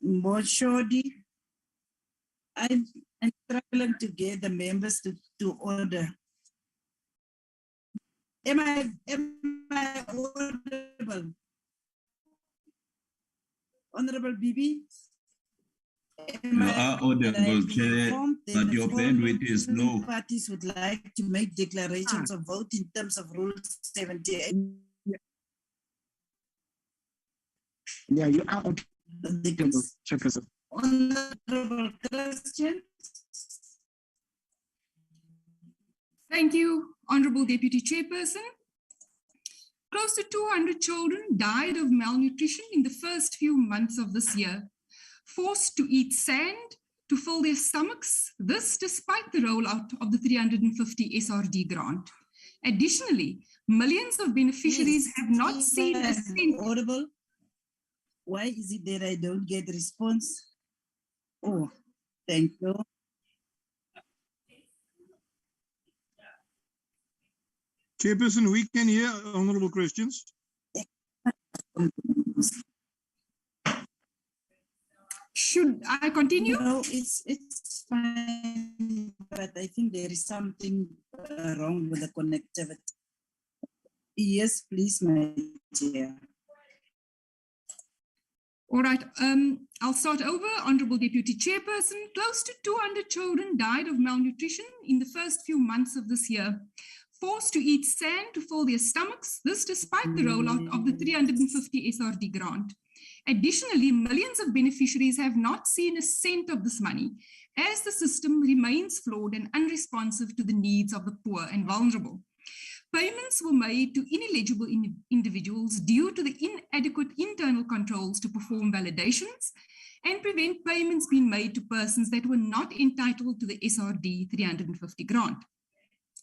Moshodi, I'm struggling to get the members to order. Am I audible? Honorable Bibi? You are audible, Chair, but your bandwidth is low. Parties would like to make declarations of vote in terms of Rule 78. Yeah, you are audible, Chairperson. Honorable Christian. Thank you, Honorable Deputy Chairperson. Close to 200 children died of malnutrition in the first few months of this year, forced to eat sand to fill their stomachs, this despite the rollout of the 350 SRD grant. Additionally, millions of beneficiaries have not seen a cent. Audible. Why is it that I don't get response? Oh, thank you. Chairperson, we can hear honorable questions. Should I continue? No, it's fine, but I think there is something wrong with the connectivity. Yes, please, my dear. All right, I'll start over. Honorable Deputy Chairperson, close to 200 children died of malnutrition in the first few months of this year, forced to eat sand to fill their stomachs, this despite the rollout of the 350 SRD grant. Additionally, millions of beneficiaries have not seen a cent of this money, as the system remains flawed and unresponsive to the needs of the poor and vulnerable. Payments were made to ineligible individuals due to the inadequate internal controls to perform validations and prevent payments being made to persons that were not entitled to the SRD 350 grant.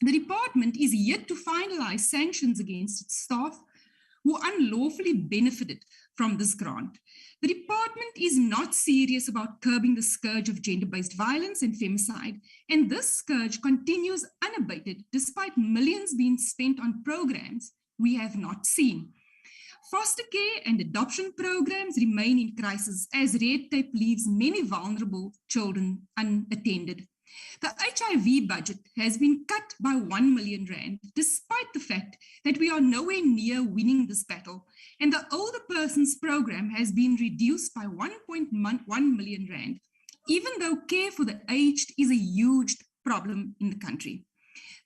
The department is yet to finalize sanctions against its staff who unlawfully benefited from this grant. The department is not serious about curbing the scourge of gender-based violence and femicide, and this scourge continues unabated despite millions being spent on programs we have not seen. Foster care and adoption programs remain in crisis as red tape leaves many vulnerable children unattended. The HIV budget has been cut by 1 million rand, despite the fact that we are nowhere near winning this battle, and the older persons program has been reduced by 1.1 million rand, even though care for the aged is a huge problem in the country.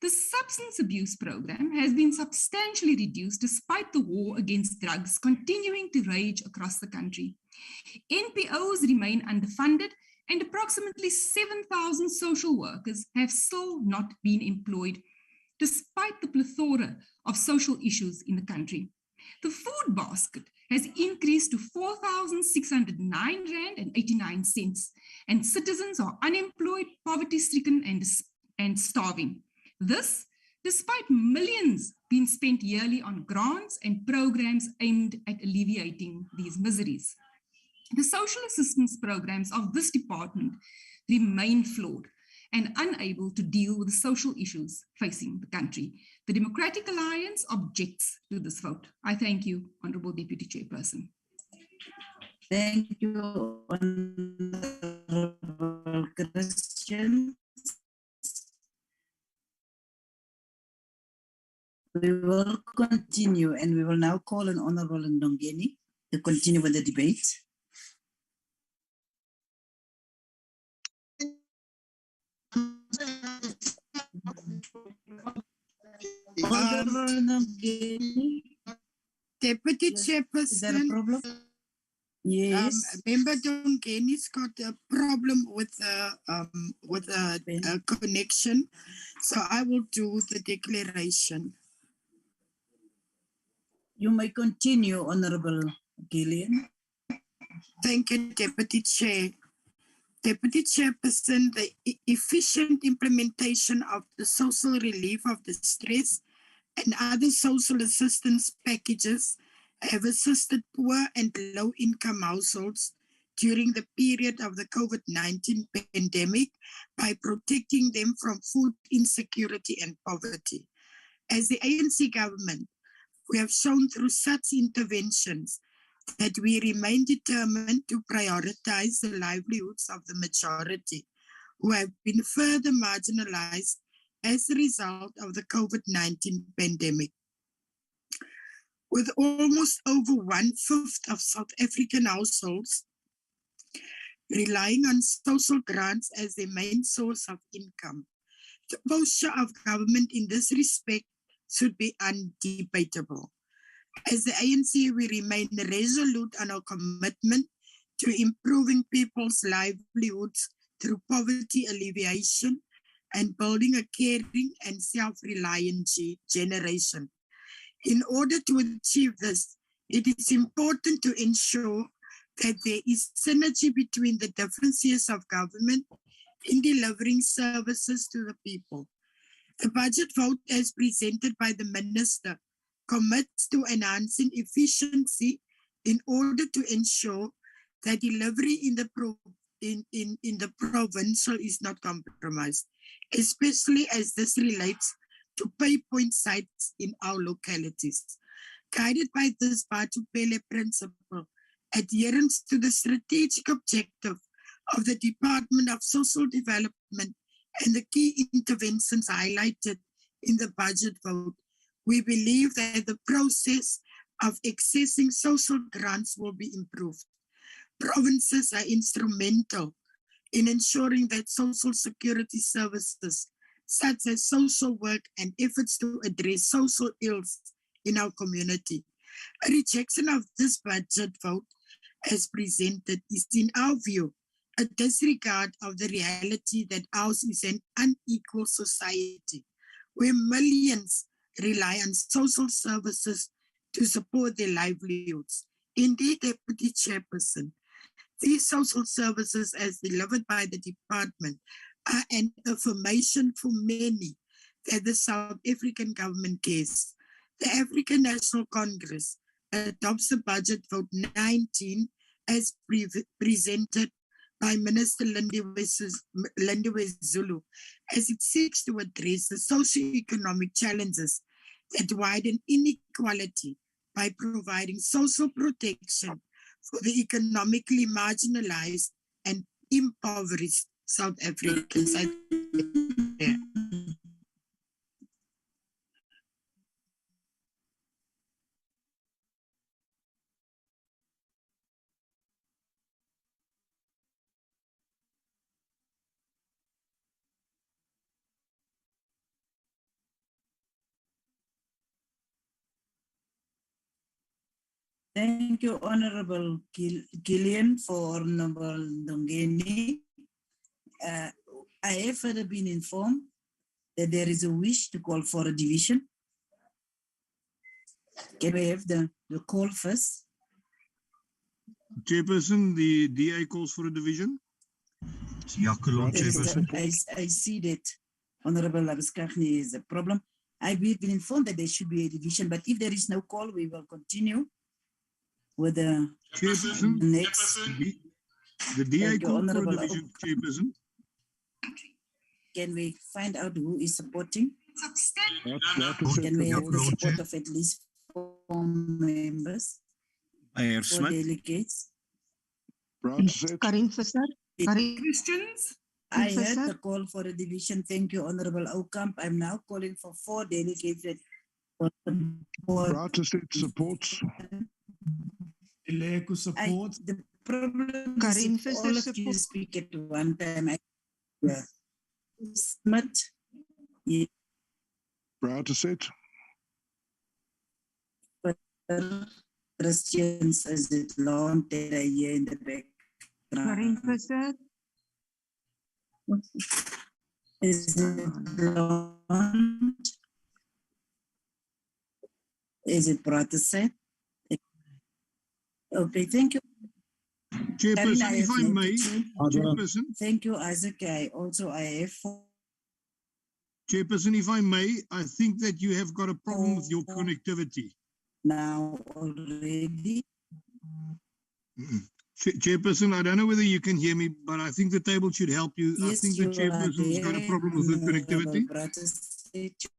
The substance abuse program has been substantially reduced despite the war against drugs continuing to rage across the country. NPOs remain underfunded, and approximately 7,000 social workers have still not been employed, despite the plethora of social issues in the country. The food basket has increased to 4,609 rand and 89 cents, and citizens are unemployed, poverty-stricken, and starving. This, despite millions being spent yearly on grants and programs aimed at alleviating these miseries. The social assistance programs of this department remain flawed and unable to deal with the social issues facing the country. The Democratic Alliance objects to this vote. I thank you, Honorable Deputy Chairperson. Thank you, Honorable Christian. We will continue, and we will now call on Honorable Ndongeni to continue with the debate. Deputy Chairperson, is there a problem? Yes. Member Ndongeni's got a problem with a connection, so I will do the declaration. You may continue, Honorable Gillian. Thank you, Deputy Chair. Deputy Chairperson, the efficient implementation of the social relief of distress and other social assistance packages have assisted poor and low-income households during the period of the COVID-19 pandemic by protecting them from food insecurity and poverty. As the ANC government, we have shown through such interventions that we remain determined to prioritize the livelihoods of the majority who have been further marginalized as a result of the COVID-19 pandemic. With almost over 1/5 of South African households relying on social grants as their main source of income, the posture of government in this respect should be undebatable. As the ANC, we remain resolute on our commitment to improving people's livelihoods through poverty alleviation and building a caring and self-reliant generation. In order to achieve this, it is important to ensure that there is synergy between the different spheres of government in delivering services to the people. The budget vote as presented by the Minister commits to enhancing efficiency in order to ensure that delivery in the provincial is not compromised, especially as this relates to pay point sites in our localities. Guided by this Batupele principle, adherence to the strategic objective of the Department of Social Development and the key interventions highlighted in the budget vote, we believe that the process of accessing social grants will be improved. Provinces are instrumental in ensuring that social security services such as social work and efforts to address social ills in our community. A rejection of this budget vote as presented is, in our view, a disregard of the reality that ours is an unequal society where millions rely on social services to support their livelihoods. Indeed, Deputy Chairperson, these social services as delivered by the department are an affirmation for many that the South African government cares. The African National Congress adopts the budget vote 19 as presented by Minister Lindiwe Zulu as it seeks to address the socio-economic challenges that widen inequality by providing social protection for the economically marginalized and impoverished South Africans. Thank you, Honorable Gillian, for Honorable Ndongeni. I have further been informed that there is a wish to call for a division. Can we have the call first? Chairperson, the DA calls for a division. Chairperson. I see that Honorable Labiskachni is a problem. I've been informed that there should be a division, but if there is no call, we will continue with the Chairperson, next. The DA called for a division, Chairperson. Can we find out who is supporting? Can we have the support of at least 4 members? 4 delegates? Karin Visser. Christians. I heard the call for a division. Thank you, Honorable Oukamp. I'm now calling for 4 delegates. Supports. Eleko supports. The problem Karin is all of you speak at one time. Smart. Yeah. Christians as it long that I hear in the background. Karin Visser. Is it blonde? Is it Protestant? Okay, thank you. Chairperson, if I may, Chairperson. Thank you, Isaac. I have. Chairperson, if I may, I think that you have got a problem with your connectivity. Now already. Chairperson, I don't know whether you can hear me, but I think the table should help you. Yes, I think the chairperson's got a problem with the connectivity.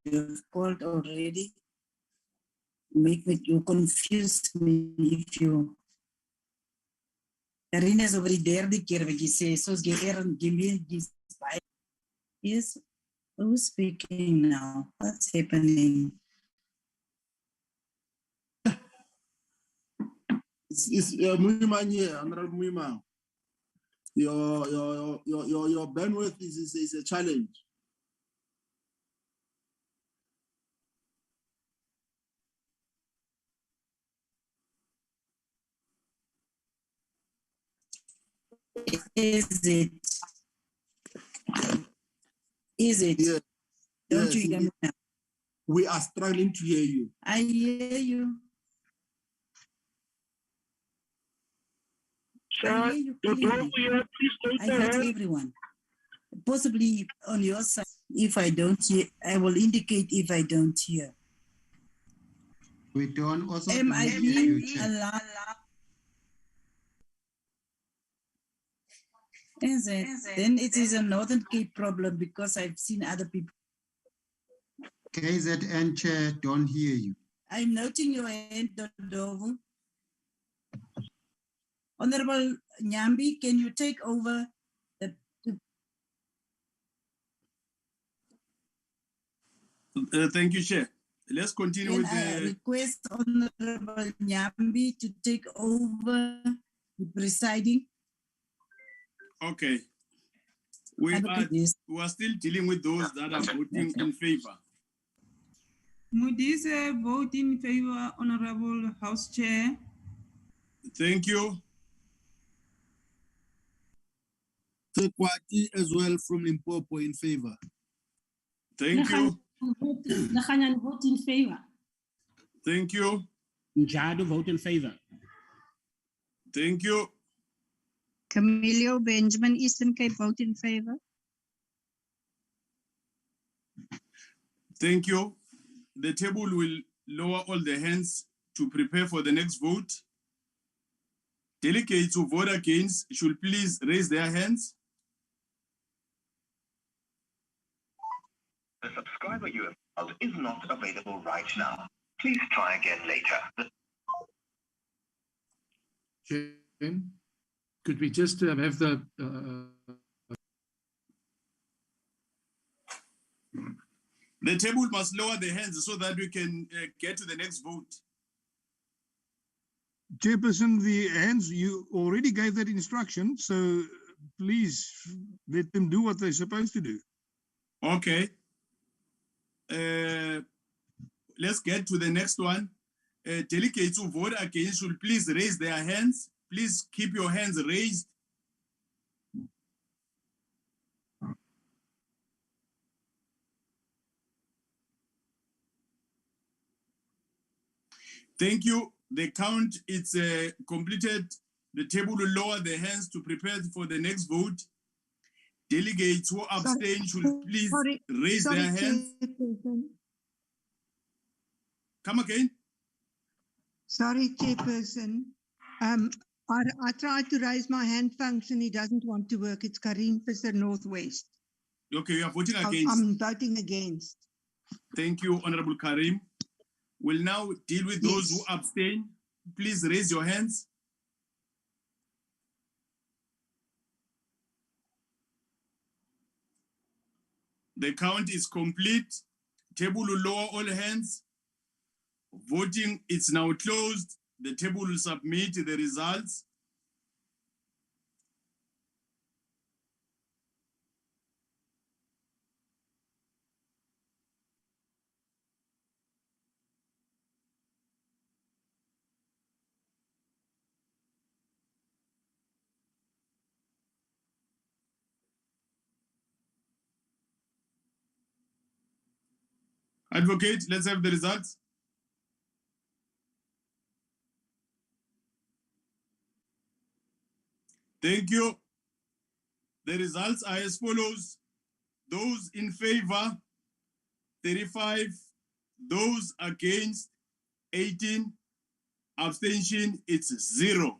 You've called already. You confuse me if you Karina is over die derde keer wat jy sê, soos jy Yes, who's speaking now? What's happening? It's Muimanye, Honorable Muima. Your bandwidth is a challenge. Is it? Is it? Yes. Don't Yes, you hear me now? We are struggling to hear you. I hear you. I hear you clearly. I heard everyone. Possibly on your side, if I don't hear, I will indicate if I don't hear. We don't also Am I hear being you, Chair. allowed? Is it? Then it is a Northern Cape problem because I've seen other people. KZN Chair, don't hear you. I'm noting your hand, Dodovu. Honorable Nyambi, can you take over? Thank you, Chair. Let's continue with I the request Honorable Nyambi to take over the presiding. Okay. We are still dealing with those that are voting in favor. Moody's vote in favor, Honorable House Chair. Thank you. Sekwati as well from Limpopo in favor. Thank you. Nakhanyan vote in favor. Thank you. Njado vote in favor. Thank you. Camilio Benjamin, Eastern Cape, vote in favor. Thank you. The table will lower all the hands to prepare for the next vote. Delegates who vote against should please raise their hands. The subscriber you have called is not available right now. Please try again later. Jane, could we just have the The table must lower the hands so that we can get to the next vote. Chairperson, the hands, you already gave that instruction, so please let them do what they're supposed to do. Okay. Let's get to the next one. Delegates who vote against should please raise their hands. Please keep your hands raised. Thank you. The count is completed. The table will lower the hands to prepare for the next vote. Delegates who abstain should please raise their hands. Come again. Sorry, Chairperson. I tried to raise my hand function. It doesn't want to work. It's Karim Visser Northwest. Okay, you are voting against. I'm voting against. Thank you, Honorable Karim. We'll now deal with those who abstain. Please raise your hands. The count is complete. Table will lower all hands. Voting is now closed. The table will submit the results. Advocate, let's have the results. Thank you. The results are as follows. Those in favor, 35. Those against, 18. Abstention, it's 0.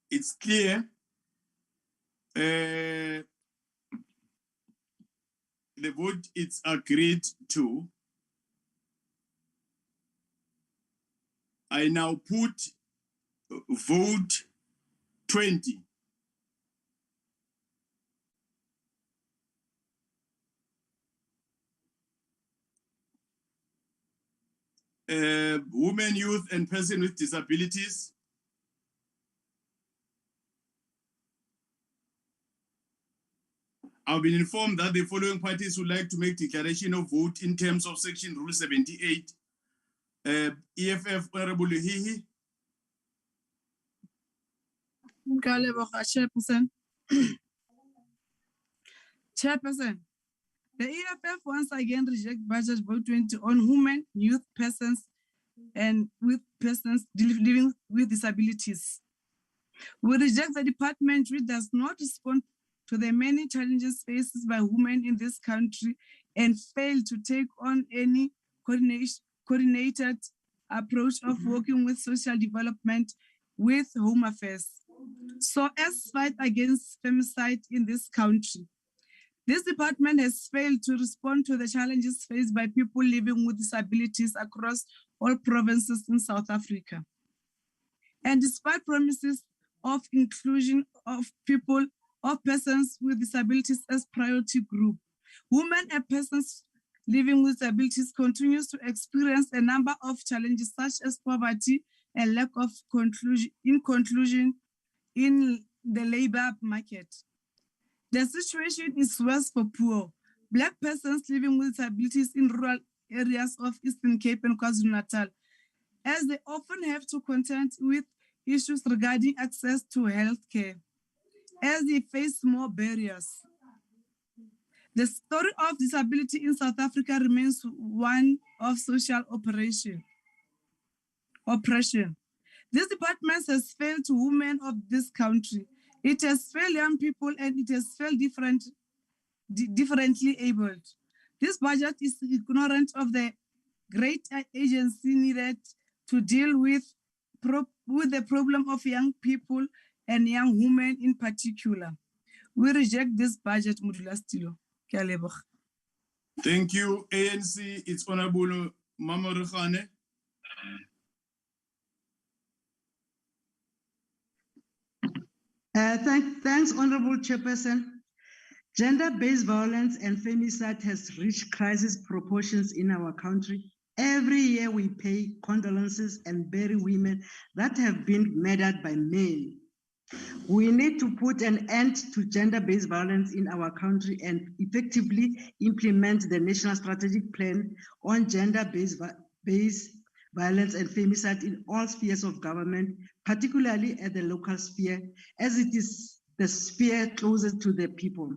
It's clear. The vote is agreed to. I now put vote 20. Women, youth, and person with disabilities. I've been informed that the following parties would like to make declaration of vote in terms of section rule 78. EFF, Honorable Hihi. Chairperson. Chairperson, the EFF once again reject budget vote 20 on women, youth, persons, and with persons living with disabilities. We reject the department which does not respond to the many challenges faced by women in this country and fail to take on any coordinated approach of working with social development with home affairs, so as fight against femicide in this country. This department has failed to respond to the challenges faced by people living with disabilities across all provinces in South Africa. And despite promises of inclusion of persons with disabilities as priority group, women and persons living with disabilities continues to experience a number of challenges such as poverty and lack of inclusion in the labor market. The situation is worse for poor Black persons living with disabilities in rural areas of Eastern Cape and KwaZulu-Natal, as they often have to contend with issues regarding access to healthcare, as they face more barriers. The story of disability in South Africa remains one of social oppression. This department has failed to women of this country. It has failed young people and it has failed differently abled. This budget is ignorant of the great agency needed to deal with the problem of young people and young women in particular. We reject this budget, Mudula Stilo. Thank you, ANC. It's Honorable Mama Rukhane. Thanks, Honorable Chairperson. Gender-based violence and femicide has reached crisis proportions in our country. Every year we pay condolences and bury women that have been murdered by men. We need to put an end to gender-based violence in our country and effectively implement the National Strategic Plan on gender-based violence and femicide in all spheres of government, particularly at the local sphere, as it is the sphere closest to the people.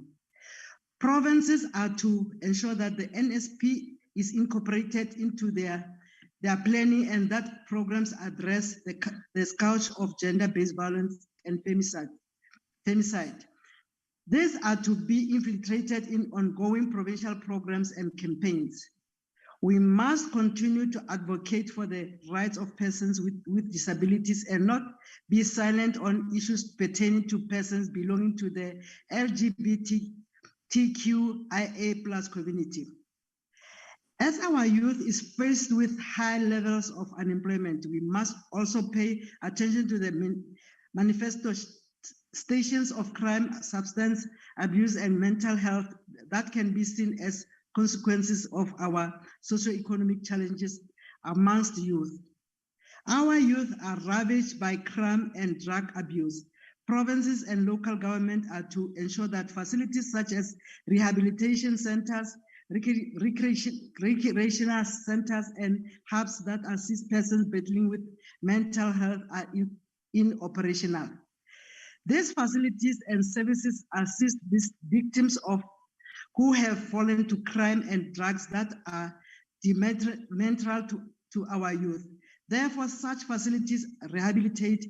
Provinces are to ensure that the NSP is incorporated into their planning and that programs address the scourge of gender-based violence and femicide. These are to be infiltrated in ongoing provincial programs and campaigns. We must continue to advocate for the rights of persons with disabilities and not be silent on issues pertaining to persons belonging to the LGBTQIA+ community. As our youth is faced with high levels of unemployment, we must also pay attention to the manifestations of crime, substance abuse, and mental health that can be seen as consequences of our socioeconomic challenges amongst youth. Our youth are ravaged by crime and drug abuse. Provinces and local government are to ensure that facilities such as rehabilitation centers, recreational centers, and hubs that assist persons battling with mental health are operational. These facilities and services assist these victims who have fallen to crime and drugs that are detrimental to our youth. Therefore, such facilities rehabilitate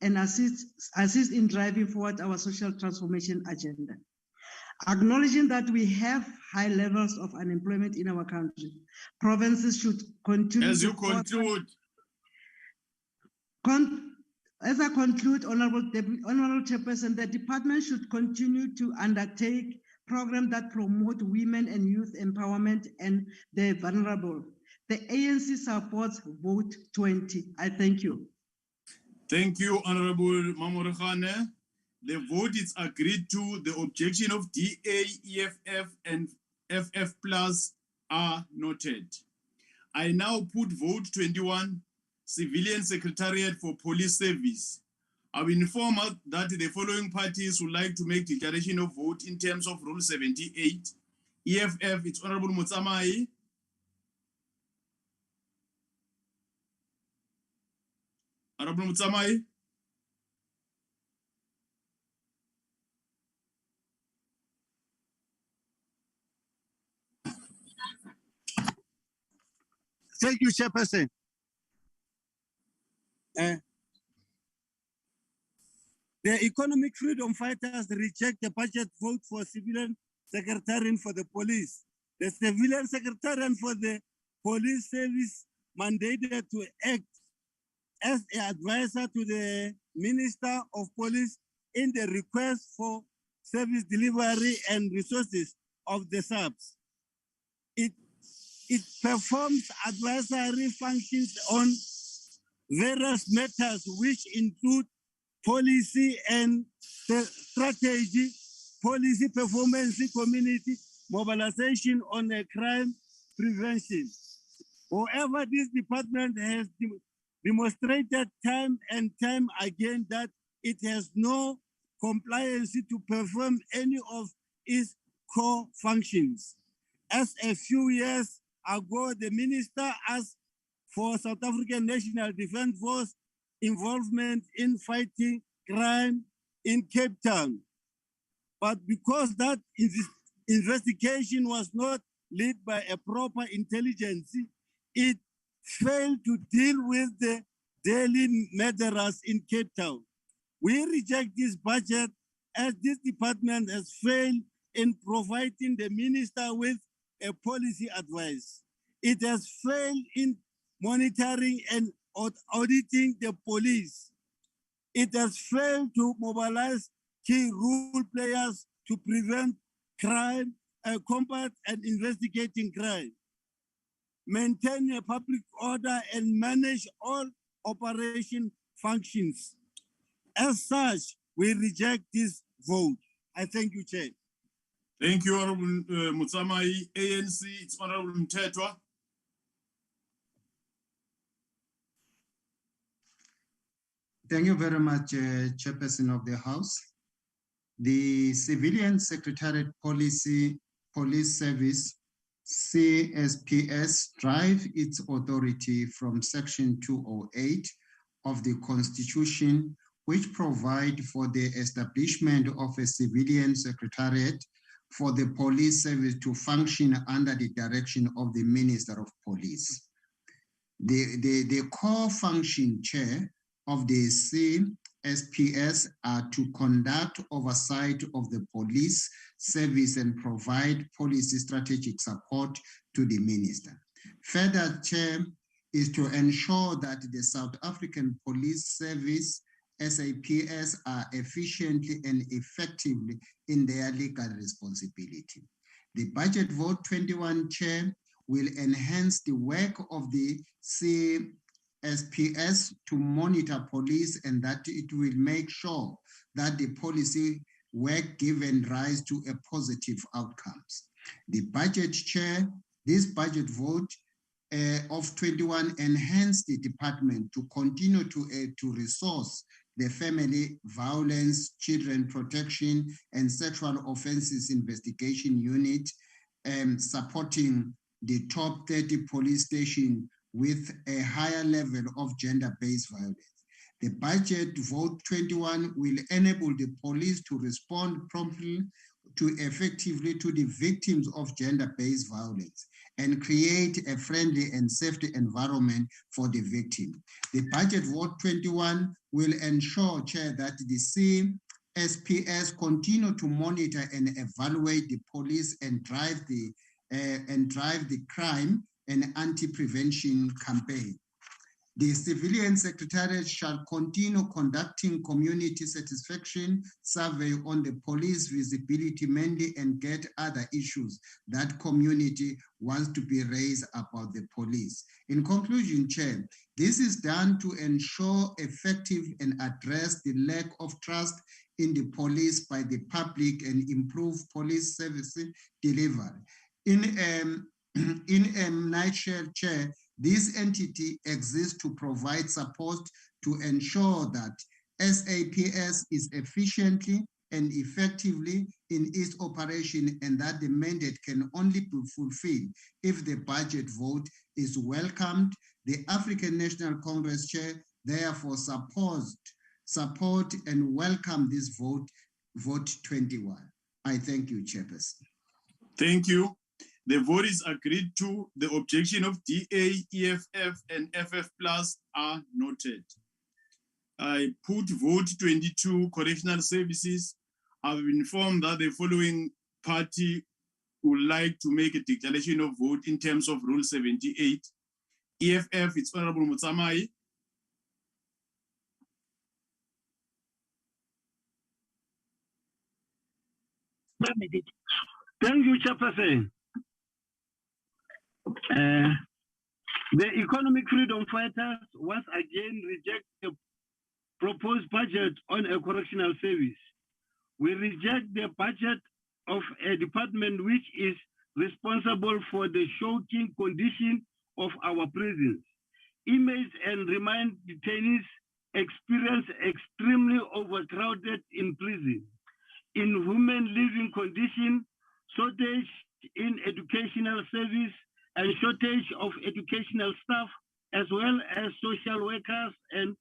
and assist in driving forward our social transformation agenda. Acknowledging that we have high levels of unemployment in our country, provinces should continue As you conclude. As I conclude, Honorable Chairperson, the department should continue to undertake programs that promote women and youth empowerment and the vulnerable. The ANC supports vote 20. I thank you. Thank you, Honorable Mamorekhane. The vote is agreed to. The objection of DA, EFF, and FF plus are noted. I now put vote 21, Civilian Secretariat for Police Service. I've informed that the following parties would like to make declaration of vote in terms of Rule 78. EFF, it's Honorable Mutsamai. Honorable Mutsamai. Thank you, Chairperson. The Economic Freedom Fighters reject the budget vote for Civilian Secretariat for the Police. The Civilian Secretariat for the Police Service mandated to act as an advisor to the Minister of Police in the request for service delivery and resources of the SAPs. It performs advisory functions on various matters, which include policy and strategy, policy performance, community mobilization on crime prevention. However, this department has demonstrated time and time again that it has no compliance to perform any of its core functions. As a few years ago, the minister asked for South African National Defence Force involvement in fighting crime in Cape Town. But because that investigation was not led by a proper intelligence, it failed to deal with the daily murderers in Cape Town. We reject this budget as this department has failed in providing the minister with a policy advice. It has failed in monitoring and auditing the police. It has failed to mobilize key role players to prevent crime, combat and investigating crime, maintain a public order and manage all operation functions. As such, we reject this vote. I thank you, Chair. Thank you, Honorable Mutsamai. ANC, it's Honorable Mtetwa. Thank you very much, Chairperson of the House. The Civilian Secretariat Police Service, CSPS, drive its authority from Section 208 of the Constitution, which provide for the establishment of a civilian secretariat for the police service to function under the direction of the Minister of Police. The core function, Chair, of the CSPS are to conduct oversight of the police service and provide policy strategic support to the minister. Further, Chair, is to ensure that the South African Police Service, SAPS, are efficiently and effectively in their legal responsibility. The budget vote 21, Chair, will enhance the work of the SPS to monitor police and that it will make sure that the policy work given rise to a positive outcomes. The budget, Chair, this budget vote of 21 enhance the department to continue to resource the family violence, children protection, and sexual offenses investigation unit, supporting the top 30 police stations with a higher level of gender-based violence. The budget vote 21 will enable the police to respond promptly to effectively to the victims of gender-based violence and create a friendly and safety environment for the victim. The budget vote 21 will ensure, Chair, that the CSPS continue to monitor and evaluate the police and drive the crime and anti-prevention campaign. The Civilian Secretariat shall continue conducting community satisfaction survey on the police visibility mainly and get other issues that community wants to be raised about the police. In conclusion, Chair, this is done to ensure effective and address the lack of trust in the police by the public and improve police service delivery. In a nutshell, Chair, this entity exists to provide support to ensure that SAPS is efficiently and effectively in its operation and that the mandate can only be fulfilled if the budget vote is welcomed. The African National Congress Chair therefore support and welcome this vote 21. I thank you, Chairperson. Thank you. The vote is agreed to. The objection of DA, EFF, and FF Plus are noted. I put vote 22, Correctional Services. I've been informed that the following party would like to make a declaration of vote in terms of Rule 78. EFF, it's Honorable Mutsamai. Thank you, Chairperson. The Economic Freedom Fighters once again reject the proposed budget on a correctional service. We reject the budget of a department which is responsible for the shocking condition of our prisons. Inmates and remand detainees experience extremely overcrowded in prison, inhuman living condition, shortage in educational service, and shortage of educational staff, as well as social workers and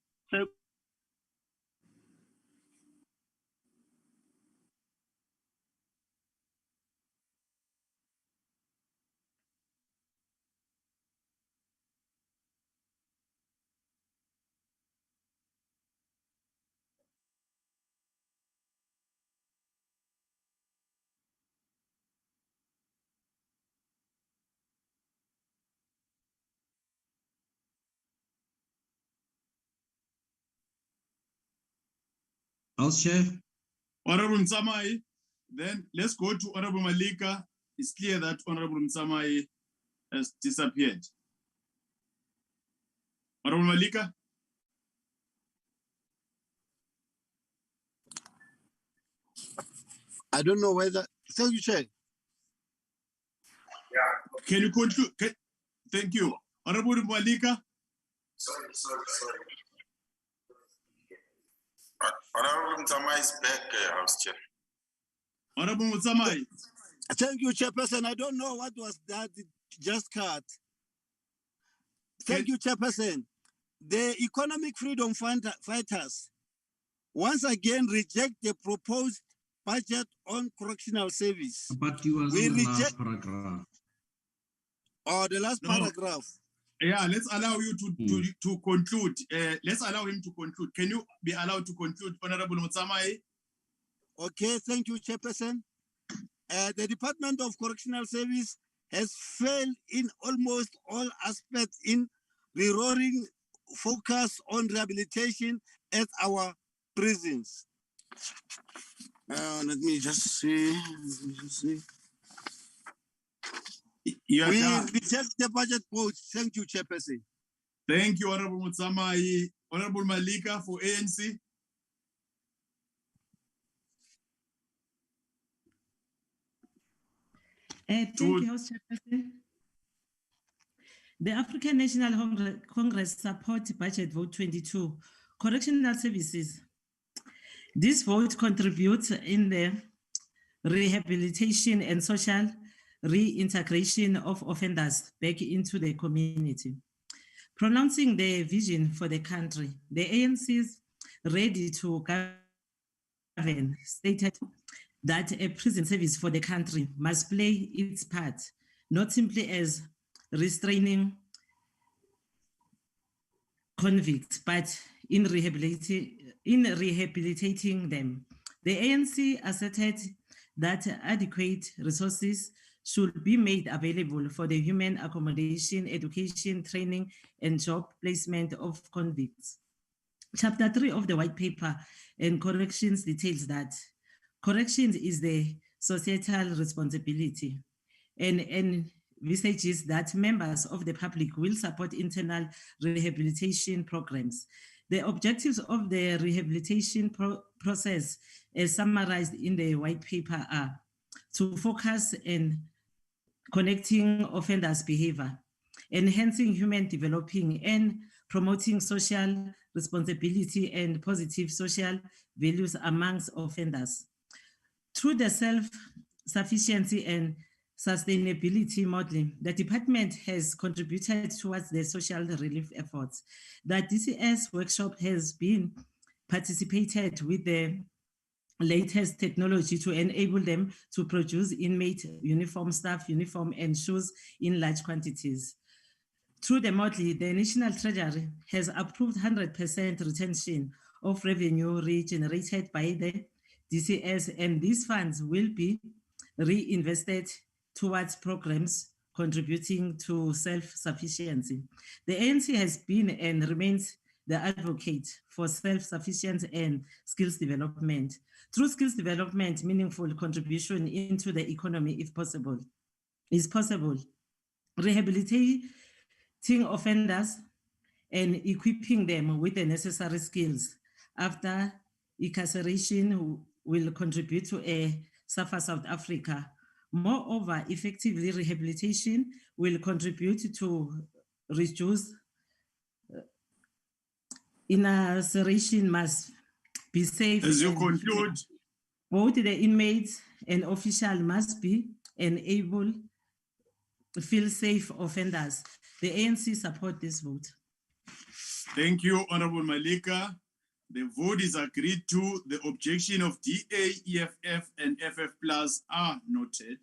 House Chair. Honorable Mtsamai, then let's go to Honorable Malika. It's clear that Honorable Mtsamai has disappeared. Honorable Malika? I don't know whether, thank you, Chair. Can you conclude? Thank you. Honorable Malika? Sorry. Honorable Mutsamai is back, House Chair. Honorable Mutsamai. Thank you, Chairperson. I don't know what was that just cut. Thank you, Chairperson. The Economic Freedom Fighters once again reject the proposed budget on correctional service. But you are We the reject last paragraph. the last paragraph. Yeah, let's allow you to conclude. Let's allow him to conclude. Can you be allowed to conclude, Honorable Mutsamai? Okay, thank you, Chairperson. The Department of Correctional Service has failed in almost all aspects in restoring focus on rehabilitation at our prisons. Let me just see. We reject the budget vote. Thank you, Chairperson. Thank you, Honorable Mutsamai. Honorable Malika for ANC. Thank you, House Chairperson. The African National Congress supports budget vote 22, correctional services. This vote contributes in the rehabilitation and social reintegration of offenders back into the community. Pronouncing the vision for the country, the ANC's ready to govern stated that a prison service for the country must play its part, not simply as restraining convicts, but in rehabilitating them. The ANC asserted that adequate resources should be made available for the human accommodation, education, training, and job placement of convicts. Chapter 3 of the white paper and corrections details that corrections is the societal responsibility and envisages that members of the public will support internal rehabilitation programs. The objectives of the rehabilitation process, as summarized in the white paper, are to focus on connecting offenders' behavior, enhancing human developing, and promoting social responsibility and positive social values amongst offenders. Through the self-sufficiency and sustainability modeling, the department has contributed towards the social relief efforts. The DCS workshop has been participated with the latest technology to enable them to produce inmate uniform, staff uniform, and shoes in large quantities. Through the model, the National Treasury has approved 100% retention of revenue regenerated by the DCS, and these funds will be reinvested towards programs contributing to self-sufficiency. The ANC has been and remains the advocate for self-sufficiency and skills development. Through skills development, meaningful contribution into the economy, if possible, is possible. Rehabilitating offenders and equipping them with the necessary skills after incarceration will contribute to a safer South Africa. Moreover, effectively rehabilitation will contribute to reduce incarceration must be safe. As you conclude, both the inmates and officials must be enabled to feel safe offenders. The ANC support this vote. Thank you, Honorable Malika. The vote is agreed to. The objection of DA, EFF, and FF Plus are noted.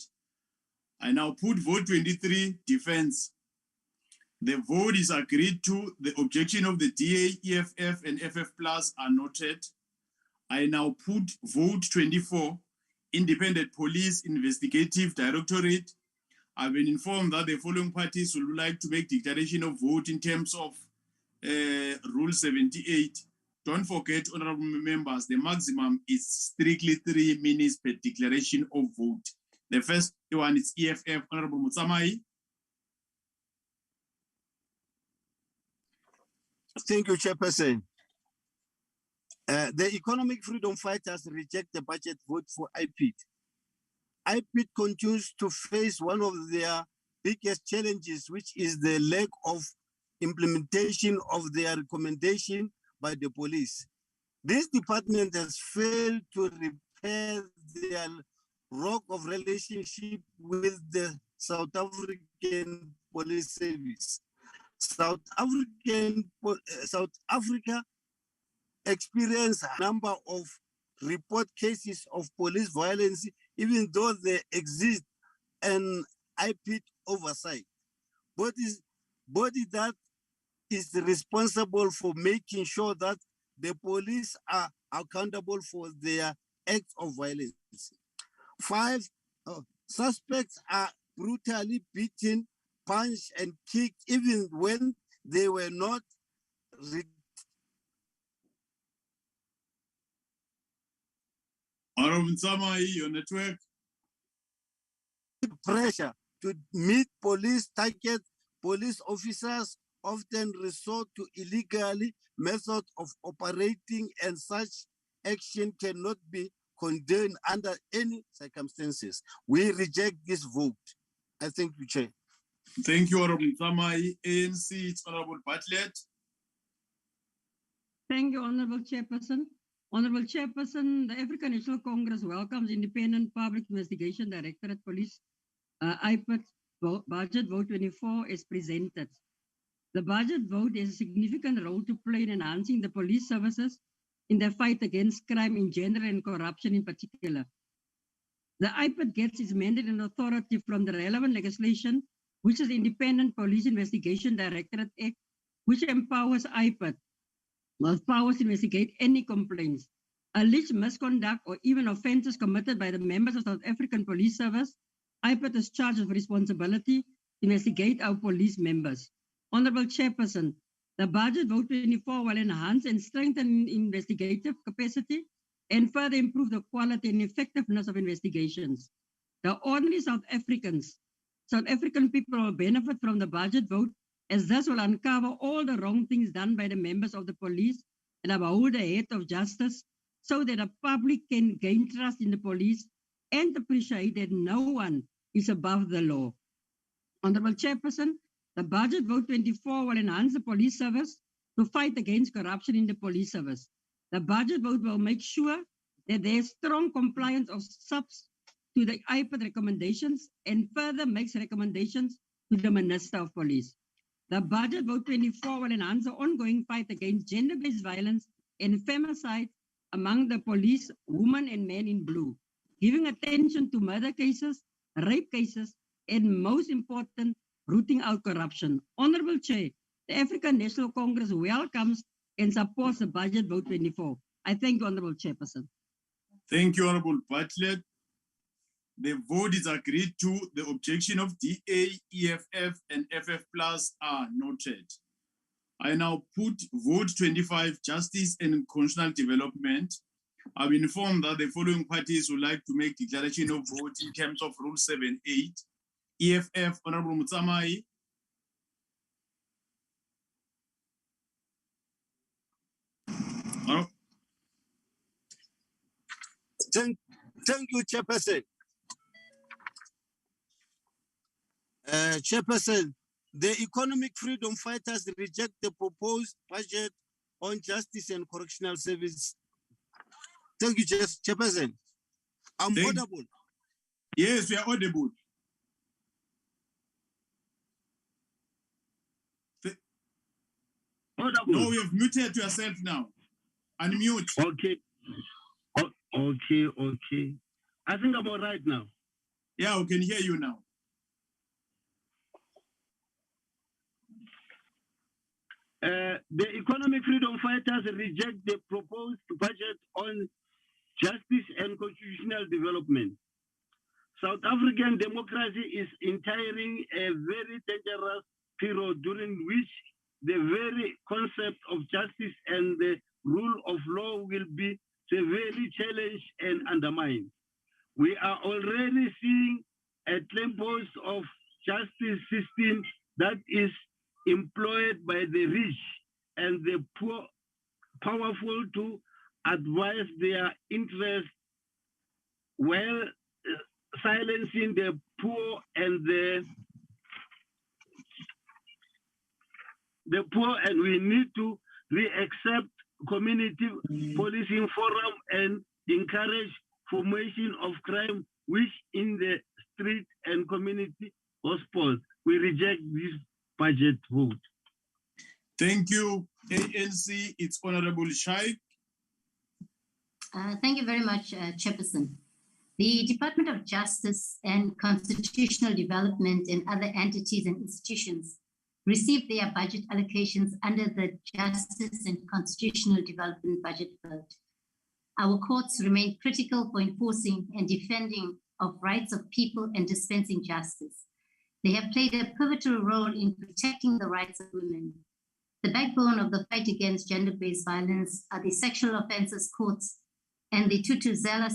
I now put vote 23, defense. The vote is agreed to. The objection of the DA, EFF, and FF Plus are noted. I now put vote 24, Independent Police Investigative Directorate. I've been informed that the following parties would like to make declaration of vote in terms of Rule 78. Don't forget, honorable members, the maximum is strictly 3 minutes per declaration of vote. The first one is EFF, Honorable Mutsamai. Thank you, Chairperson. The Economic Freedom Fighters reject the budget vote for IPID. IPID continues to face one of their biggest challenges, which is the lack of implementation of their recommendation by the police. This department has failed to repair their rock of relationship with the South African Police Service. South Africa experienced a number of report cases of police violence, even though there exists an IPID oversight. Body that is responsible for making sure that the police are accountable for their acts of violence. 5, suspects are brutally beaten, punched, and kicked even when they were not your network. Pressure to meet police targets. Police officers often resort to illegally methods of operating, and such action cannot be condoned under any circumstances. We reject this vote. I thank you, Chair. Thank you, Honorable Samai. ANC, it's Honorable Bartlett. Thank you, Honorable Chairperson. Honorable Chairperson, the African National Congress welcomes Independent Public Investigation Directorate Police IPID budget vote 24 is presented. The budget vote has a significant role to play in enhancing the police services in the fight against crime in general and corruption in particular. The IPID gets its mandate and authority from the relevant legislation, which is the Independent Police Investigation Directorate Act, which empowers IPID with powers to investigate any complaints, alleged misconduct, or even offenses committed by the members of South African Police Service IPAT is charged with responsibility to investigate our police members. Honorable Chairperson, the budget vote 24 will enhance and strengthen investigative capacity and further improve the quality and effectiveness of investigations. The ordinary South African people will benefit from the budget vote, as this will uncover all the wrong things done by the members of the police and uphold the head of justice, so that the public can gain trust in the police and appreciate that no one is above the law. Honorable Chairperson, the budget vote 24 will enhance the police service to fight against corruption in the police service. The budget vote will make sure that there is strong compliance of subs to the IPAT recommendations and further makes recommendations to the Minister of Police. The budget vote 24 will enhance the ongoing fight against gender-based violence and femicide among the police, women and men in blue, giving attention to murder cases, rape cases, and most important, rooting out corruption. Honorable Chair, the African National Congress welcomes and supports the budget vote 24. I thank you, Honorable Chairperson. Thank you, Honorable Bartlett. The vote is agreed to. The objection of DA, EFF, and FF Plus are noted. I now put vote 25, Justice and Constitutional Development. I've been informed that the following parties would like to make declaration of vote in terms of Rule 7.8. EFF, Honorable Mutsamai. Thank you, Chairperson. Chairperson, the Economic Freedom Fighters reject the proposed budget on justice and correctional service. Thank you, Chairperson. I'm audible. Yes, we are audible. No, you have muted yourself now. Unmute. Okay. Okay. I think I'm all right now. Yeah, we can hear you now. The Economic Freedom Fighters reject the proposed budget on justice and constitutional development. South African democracy is entering a very dangerous period during which the very concept of justice and the rule of law will be severely challenged and undermined. We are already seeing a tempest of justice system that is employed by the rich and the poor, powerful to advance their interests while silencing the poor and the poor, and we need to re-accept community policing forum and encourage formation of crime, which in the street and community hotspots. We reject this budget vote. Thank you, ANC. It's Honorable Shaik. Thank you very much, Chairperson. The Department of Justice and Constitutional Development and other entities and institutions received their budget allocations under the Justice and Constitutional Development Budget Vote. Our courts remain critical for enforcing and defending of rights of people and dispensing justice. They have played a pivotal role in protecting the rights of women. The backbone of the fight against gender-based violence are the sexual offences courts and the Tutuzela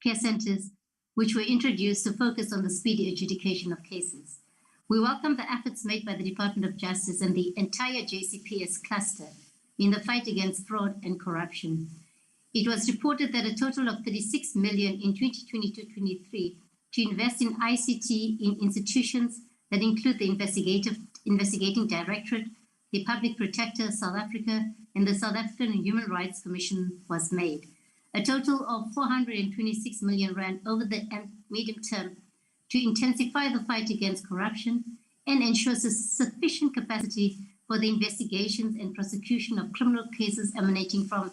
care centres, which were introduced to focus on the speedy adjudication of cases. We welcome the efforts made by the Department of Justice and the entire JCPS cluster in the fight against fraud and corruption. It was reported that a total of 36 million in 2022-23 to invest in ICT in institutions that include the Investigating Directorate, the Public Protector South Africa, and the South African Human Rights Commission was made. A total of 426 million rand over the medium term to intensify the fight against corruption and ensure sufficient capacity for the investigations and prosecution of criminal cases emanating from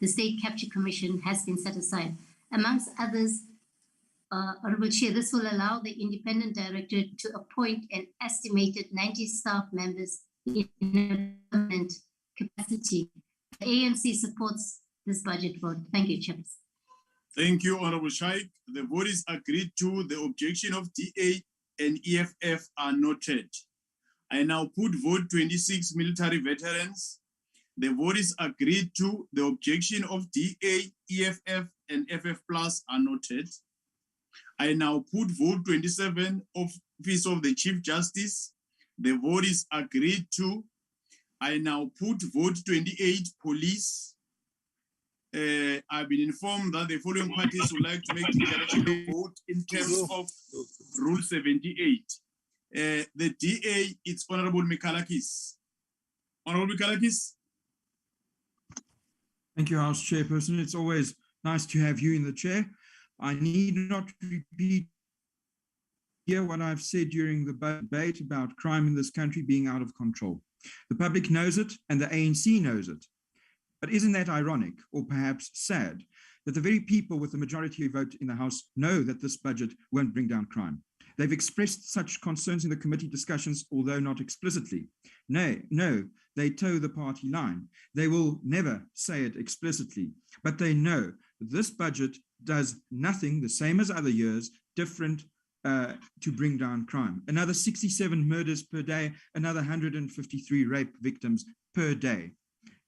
the State Capture Commission has been set aside. Amongst others, Honourable Chair, this will allow the Independent Directorate to appoint an estimated 90 staff members in a permanent capacity. The ANC supports this budget vote. Thank you, Chairperson. Thank you, Honorable Shaik. The vote is agreed to. The objection of DA and EFF are noted. I now put vote 26 military veterans. The vote is agreed to. The objection of DA, EFF, and FF Plus are noted. I now put vote 27 Office of the Chief Justice. The vote is agreed to. I now put vote 28 Police. I've been informed that the following parties would like to make declaration of vote in terms of Rule 78. The DA, it's Honorable Mikalakis. Honorable Mikalakis. Thank you, House Chairperson. It's always nice to have you in the chair. I need not repeat here what I've said during the debate about crime in this country being out of control. The public knows it and the ANC knows it. But isn't that ironic, or perhaps sad, that the very people with the majority vote in the House know that this budget won't bring down crime? They've expressed such concerns in the committee discussions, although not explicitly. No, they toe the party line. They will never say it explicitly, but they know this budget does nothing, the same as other years, different to bring down crime. Another 67 murders per day, another 153 rape victims per day.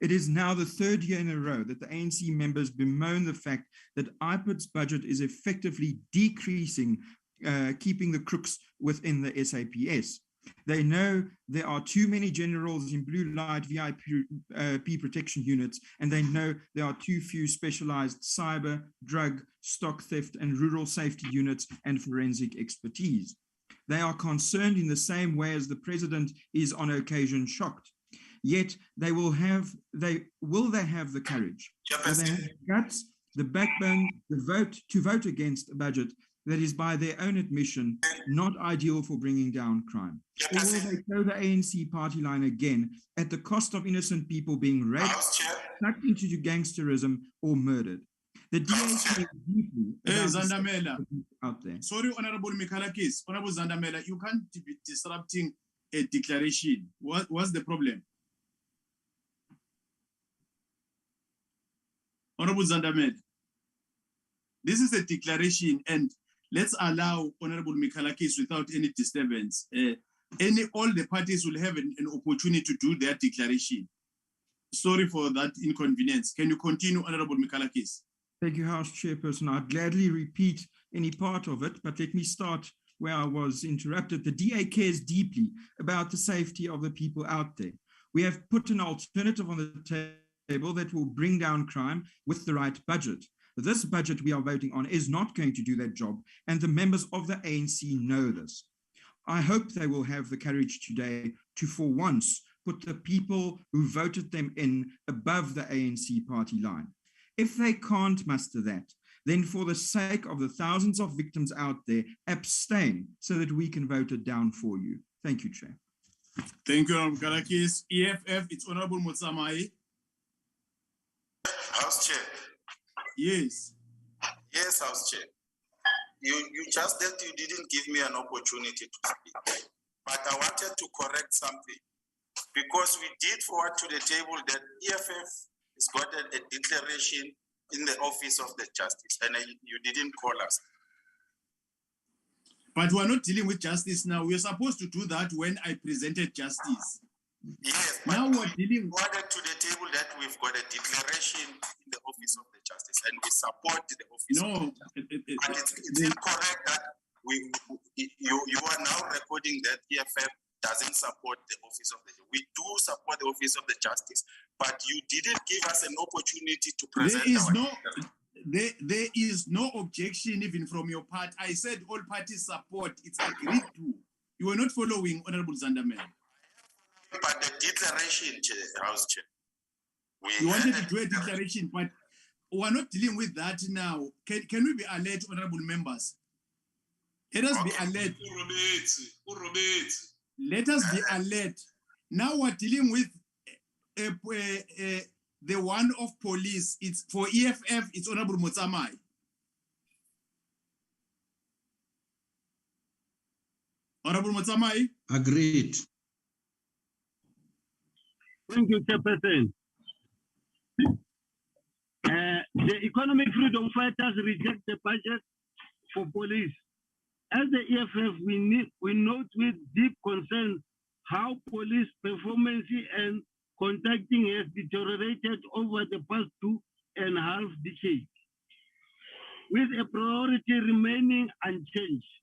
It is now the third year in a row that the ANC members bemoan the fact that IPID's budget is effectively decreasing, keeping the crooks within the SAPS. They know there are too many generals in blue light VIP protection units, and they know there are too few specialized cyber, drug, stock theft, and rural safety units and forensic expertise. They are concerned in the same way as the president is on occasion shocked. Yet they will have the courage, will they have the guts, the backbone, to vote against a budget that is, by their own admission, not ideal for bringing down crime? Or will they toe the ANC party line again at the cost of innocent people being raped, sucked into gangsterism, or murdered? The DA cares deeply out there. Sorry, Honorable Mikalakis. Honorable Zandamela, you can't be disrupting a declaration. What's the problem? Honorable Zandamela, this is a declaration, and let's allow Honorable Mikalakis without any disturbance. All the parties will have an opportunity to do their declaration. Sorry for that inconvenience. Can you continue, Honorable Mikalakis? Thank you, House Chairperson. I'd gladly repeat any part of it, but let me start where I was interrupted. The DA cares deeply about the safety of the people out there. We have put an alternative on the table that will bring down crime with the right budget. This budget we are voting on is not going to do that job, and the members of the ANC know this. I hope they will have the courage today to, for once, put the people who voted them in above the ANC party line. If they can't muster that, then for the sake of the thousands of victims out there, abstain so that we can vote it down for you. Thank you, Chair. Thank you, Honorable Kalakis. EFF, it's Honorable Motsamai. House Chair. Yes. Yes, House Chair. You just that you didn't give me an opportunity to speak. But I wanted to correct something, because we did forward to the table that EFF has got a declaration in the Office of the Justice, and you didn't call us. But we're not dealing with justice now. We're supposed to do that when I presented justice. Yes, now we're dealing forwarded to the table that we've got a declaration in the Office of the Justice, and we support the Office of the Justice. But it's incorrect that you are now recording that EFF doesn't support the Office of the Justice. We do support the Office of the Justice, but you didn't give us an opportunity to present. There is no objection even from your part. I said all parties support. It's agreed to. You were not following, Honorable Zanderman. But the declaration, House Chair. You wanted to do a declaration, but we're not dealing with that now. Can we be alert, honorable members? Let us be alert. Let us be alert. Now we're dealing with the one of police. It's for EFF, it's Honorable Motsamai. Honorable Motsamai? Agreed. Thank you, Chairperson. The economic freedom fighters reject the budget for police. As the EFF, we note with deep concern how police performance and contracting has deteriorated over the past 2.5 decades. With a priority remaining unchanged,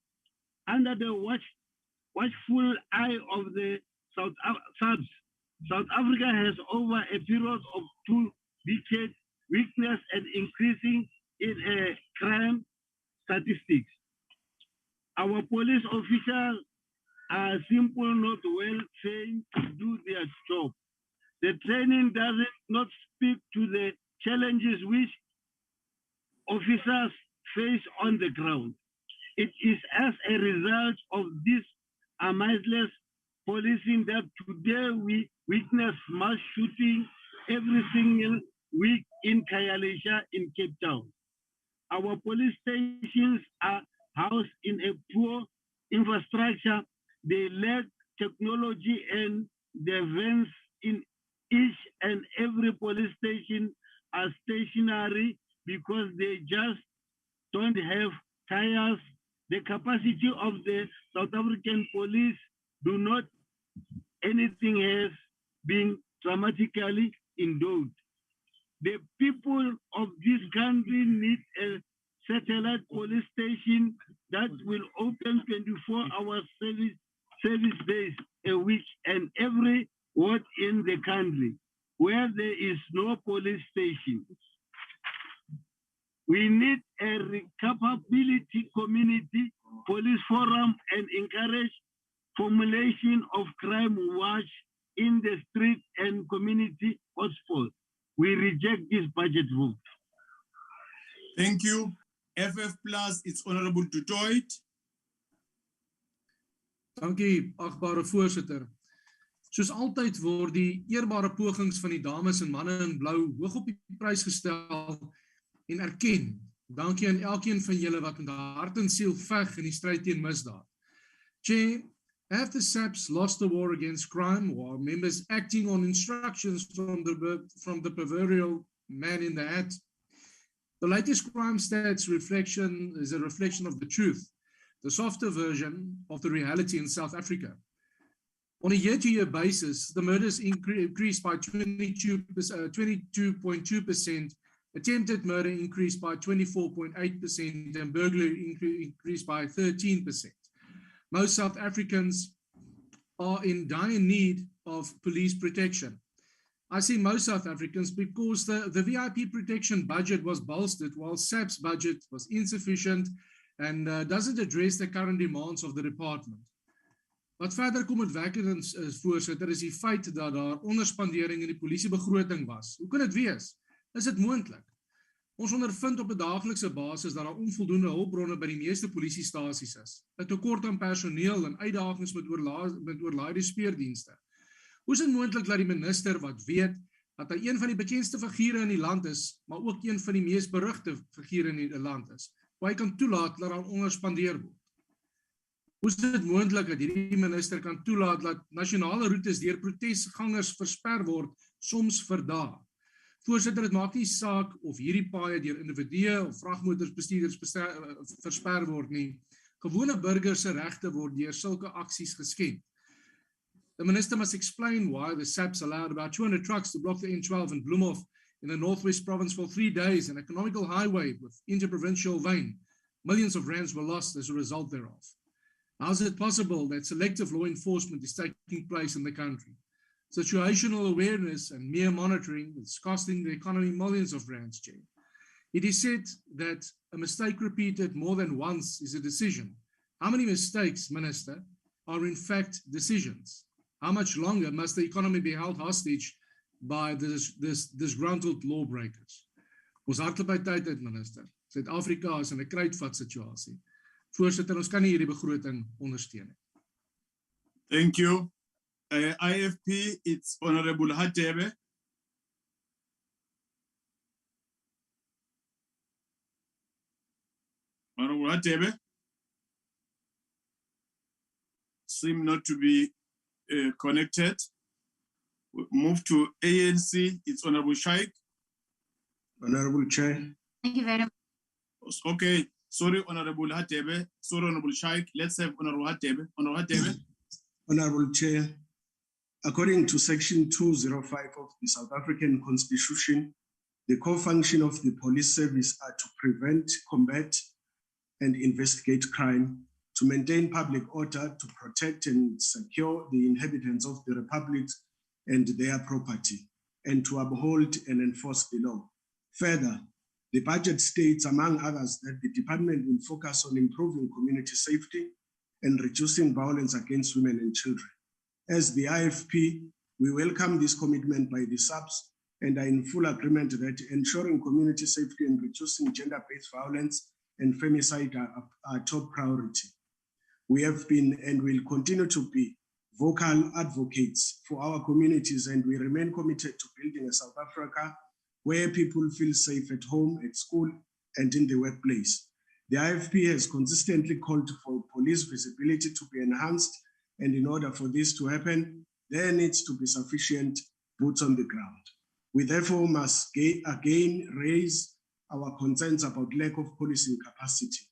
under the watchful eye of the South Africa has over a period of 2 decades witnessed an increasing in crime statistics. Our police officers are simply not well trained to do their job. The training does not speak to the challenges which officers face on the ground. It is as a result of this merciless policing that today we witness mass shooting every single week in Khayelitsha in Cape Town. Our police stations are housed in a poor infrastructure. They lack technology, and the vans in each and every police station are stationary because they just don't have tires. The capacity of the South African police do not, anything has been dramatically endowed. The people of this country need a satellite police station that will open 24-hour service days a week and every ward in the country where there is no police station. We need a capability community police forum and encourage formulation of crime watch in the street and community hotspots. We reject this budget vote. Thank you. FF Plus, it's Honorable Dutoit. Dankie, agbare voorsitter. Soos altyd word die eerbare pogings van die dames en manne in blou hoog op die prys gestel en erken. Dankie aan elkeen van julle wat met hart en siel veg in die stryd teen misdaad. Chair, have the SAPS lost the war against crime, or are members acting on instructions from the proverbial man in the hat? The latest crime stats reflection is a reflection of the truth, the softer version of the reality in South Africa. On a year-to-year basis, the murders increased by 22.2%, attempted murder increased by 24.8%, and burglary increased by 13%. Most South Africans are in dire need of police protection. I say most South Africans because the VIP protection budget was bolstered while SAP's budget was insufficient and doesn't address the current demands of the department. Wat verder kommerwekkend is, voorsitter, is die feit dat daar onderspandering in die polisiebegroting was. Hoe kan dit wees? Is dit moontlik? Ons ondervind op 'n daaglikse basis dat daar onvoldoende hulpbronne by die meeste polisiestasies is, 'n tekort aan personeel en uitdagings met oorlaaide speurdienste. Hoe is dit moontlik dat die minister wat weet dat hy een van die bekendste figure in die land is, maar ook een van die mees berugte figure in die land is, hoe hy kan toelaat dat daar onderspandeer word? Hoe is dit moontlik dat hierdie minister kan toelaat dat nasionale roetes deur protesgangers versper word, soms vir dae? Voorsitter, dit maak nie saak of hierdie paaie deur individue of vragmotorsbestuurders versper word nie. Gewone burgers se regte word deur sulke aksies geskend. The minister must explain why the SAPS allowed about 200 trucks to block the N12 in Bloemhof in the Northwest Province for 3 days, an economical highway with interprovincial vein. Millions of rands were lost as a result thereof. How is it possible that selective law enforcement is taking place in the country? Situational awareness and mere monitoring is costing the economy millions of rands, Chair. It is said that a mistake repeated more than once is a decision. How many mistakes, Minister, are in fact decisions? How much longer must the economy be held hostage by disgruntled lawbreakers? Ons hardloop by tyd uit, Minister. Suid-Afrika is in 'n kruitvat situasie. Voorsitter, ons kan nie hierdie begroting ondersteun nie. Thank you. IFP, it's Honorable Hatebe. Honorable Hatebe seem not to be connected. We move to ANC, it's Honorable Shaik. Honorable Chair. Thank you very much. Okay, sorry, Honorable Hatebe. Sorry, Honorable Shaik. Let's have Honorable Hatebe. Honorable Hatebe. Honorable Chair, according to Section 205 of the South African Constitution, the core function of the police service are to prevent, combat, and investigate crime, to maintain public order, to protect and secure the inhabitants of the republic and their property, and to uphold and enforce the law. Further, the budget states, among others, that the department will focus on improving community safety and reducing violence against women and children. As the IFP, we welcome this commitment by the subs and are in full agreement that ensuring community safety and reducing gender-based violence and femicide are top priority. We have been and will continue to be vocal advocates for our communities, and we remain committed to building a South Africa where people feel safe at home, at school, and in the workplace. The IFP has consistently called for police visibility to be enhanced, and in order for this to happen, there needs to be sufficient boots on the ground. We therefore must again raise our concerns about lack of policing capacity.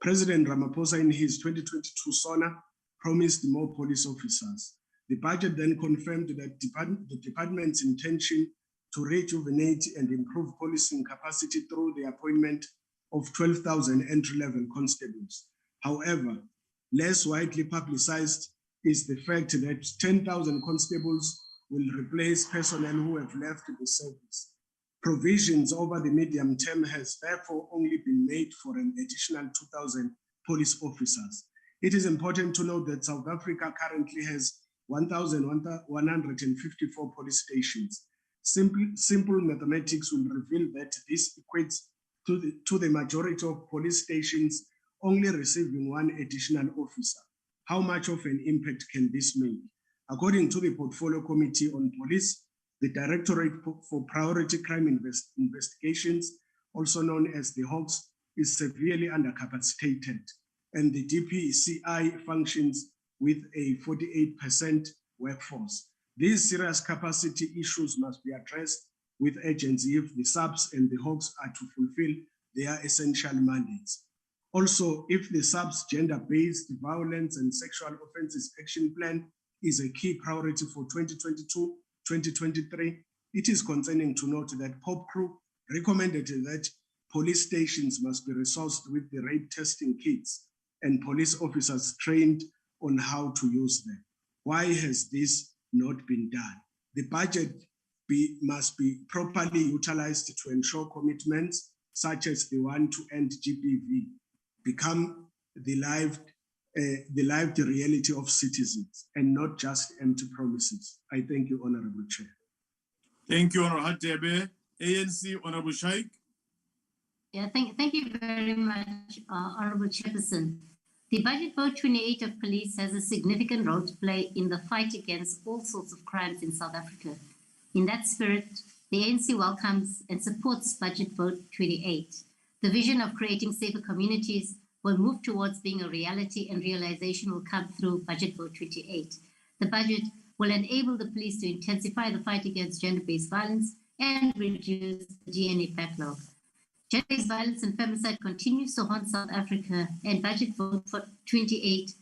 President Ramaphosa in his 2022 SONA promised more police officers. The budget then confirmed that the department's intention to rejuvenate and improve policing capacity through the appointment of 12,000 entry-level constables. However, less widely publicized is the fact that 10,000 constables will replace personnel who have left the service. Provisions over the medium term has therefore only been made for an additional 2,000 police officers. It is important to note that South Africa currently has 1,154 police stations. Simple mathematics will reveal that this equates to the majority of police stations only receiving one additional officer. How much of an impact can this make? According to the Portfolio Committee on Police, the Directorate for Priority Crime Investigations, also known as the Hawks, is severely undercapacitated, and the DPCI functions with a 48% workforce. These serious capacity issues must be addressed with urgency if the subs and the Hawks are to fulfill their essential mandates. Also, if the subs gender-based violence and sexual offences action plan is a key priority for 2022-2023, it is concerning to note that POP Crew recommended that police stations must be resourced with the rape testing kits and police officers trained on how to use them. Why has this not been done? The budget must be properly utilized to ensure commitments such as the one to end GBV become the lived reality of citizens and not just empty promises. I thank you, Honorable Chair. Thank you, Honorable Hatebe. ANC, Honorable Shaik. Yeah, thank you very much, Honorable Chairperson. The Budget Vote 28 of Police has a significant role to play in the fight against all sorts of crimes in South Africa. In that spirit, the ANC welcomes and supports Budget Vote 28. The vision of creating safer communities will move towards being a reality, and realization will come through Budget Vote 28. The budget will enable the police to intensify the fight against gender-based violence and reduce the DNA backlog. Gender-based violence and femicide continues to haunt South Africa, and Budget Vote 28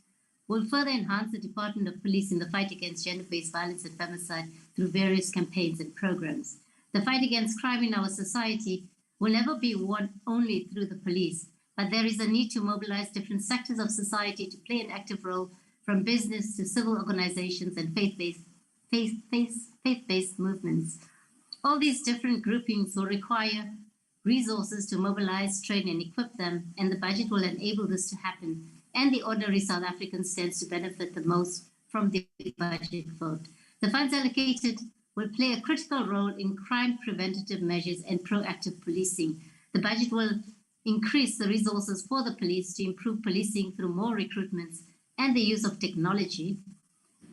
will further enhance the Department of Police in the fight against gender-based violence and femicide through various campaigns and programs. The fight against crime in our society will never be won only through the police, but there is a need to mobilize different sectors of society to play an active role, from business to civil organizations and faith-based movements. All these different groupings will require resources to mobilize, train, and equip them, and the budget will enable this to happen, and the ordinary South African stands to benefit the most from the budget vote. The funds allocated will play a critical role in crime preventative measures and proactive policing. The budget will increase the resources for the police to improve policing through more recruitments and the use of technology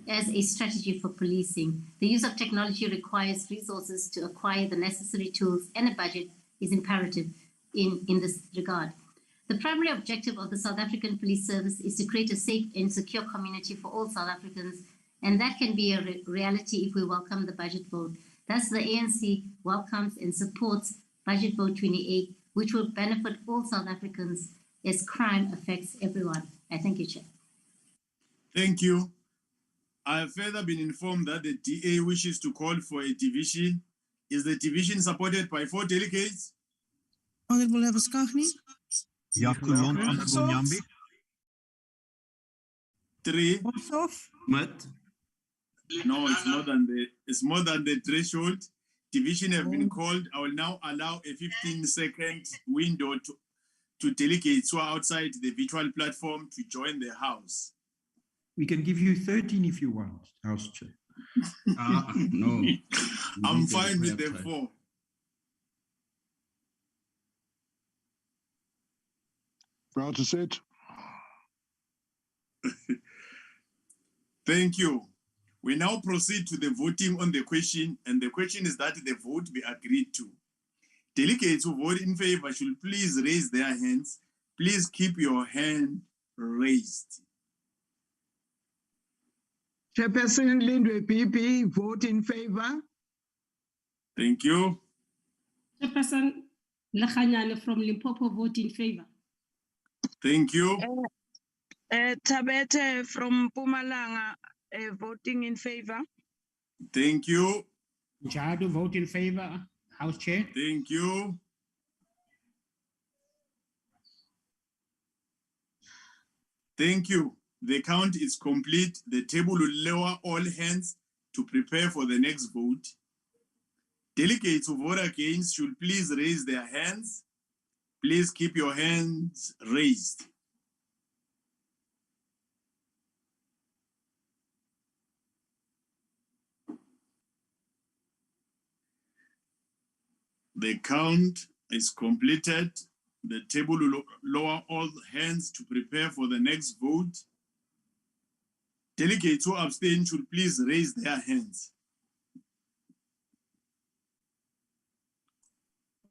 as a strategy for policing. The use of technology requires resources to acquire the necessary tools, and a budget is imperative in this regard. The primary objective of the South African Police Service is to create a safe and secure community for all South Africans, and that can be a reality if we welcome the budget vote. Thus, the ANC welcomes and supports Budget Vote 28, which will benefit all South Africans as crime affects everyone. I thank you, Chair. Thank you. I have further been informed that the DA wishes to call for a division. Is the division supported by 4 delegates? Honorable Abaskagni. Ja, Kulon, Honorable Nyambi. 3. Met. No, it's more than the threshold. Division have been called. I will now allow a 15-second window to delegates who are outside the virtual platform to join the House. We can give you 13 if you want, House Chair. No. I'm fine with the 4. Proud to sit. Thank you. We now proceed to the voting on the question, and the question is that the vote be agreed to. Delegates who vote in favor should please raise their hands. Please keep your hand raised. Chairperson Lindwe PP, vote in favor. Thank you. Chairperson Lachanyane from Limpopo, vote in favor. Thank you. Tabete from Pumalanga, voting in favor. Thank you. Jadu, vote in favor. House Chair. Thank you. Thank you. The count is complete. The table will lower all hands to prepare for the next vote. Delegates who vote against should please raise their hands. Please keep your hands raised. The count is completed. The table will lower all hands to prepare for the next vote. Delegates who abstain should please raise their hands.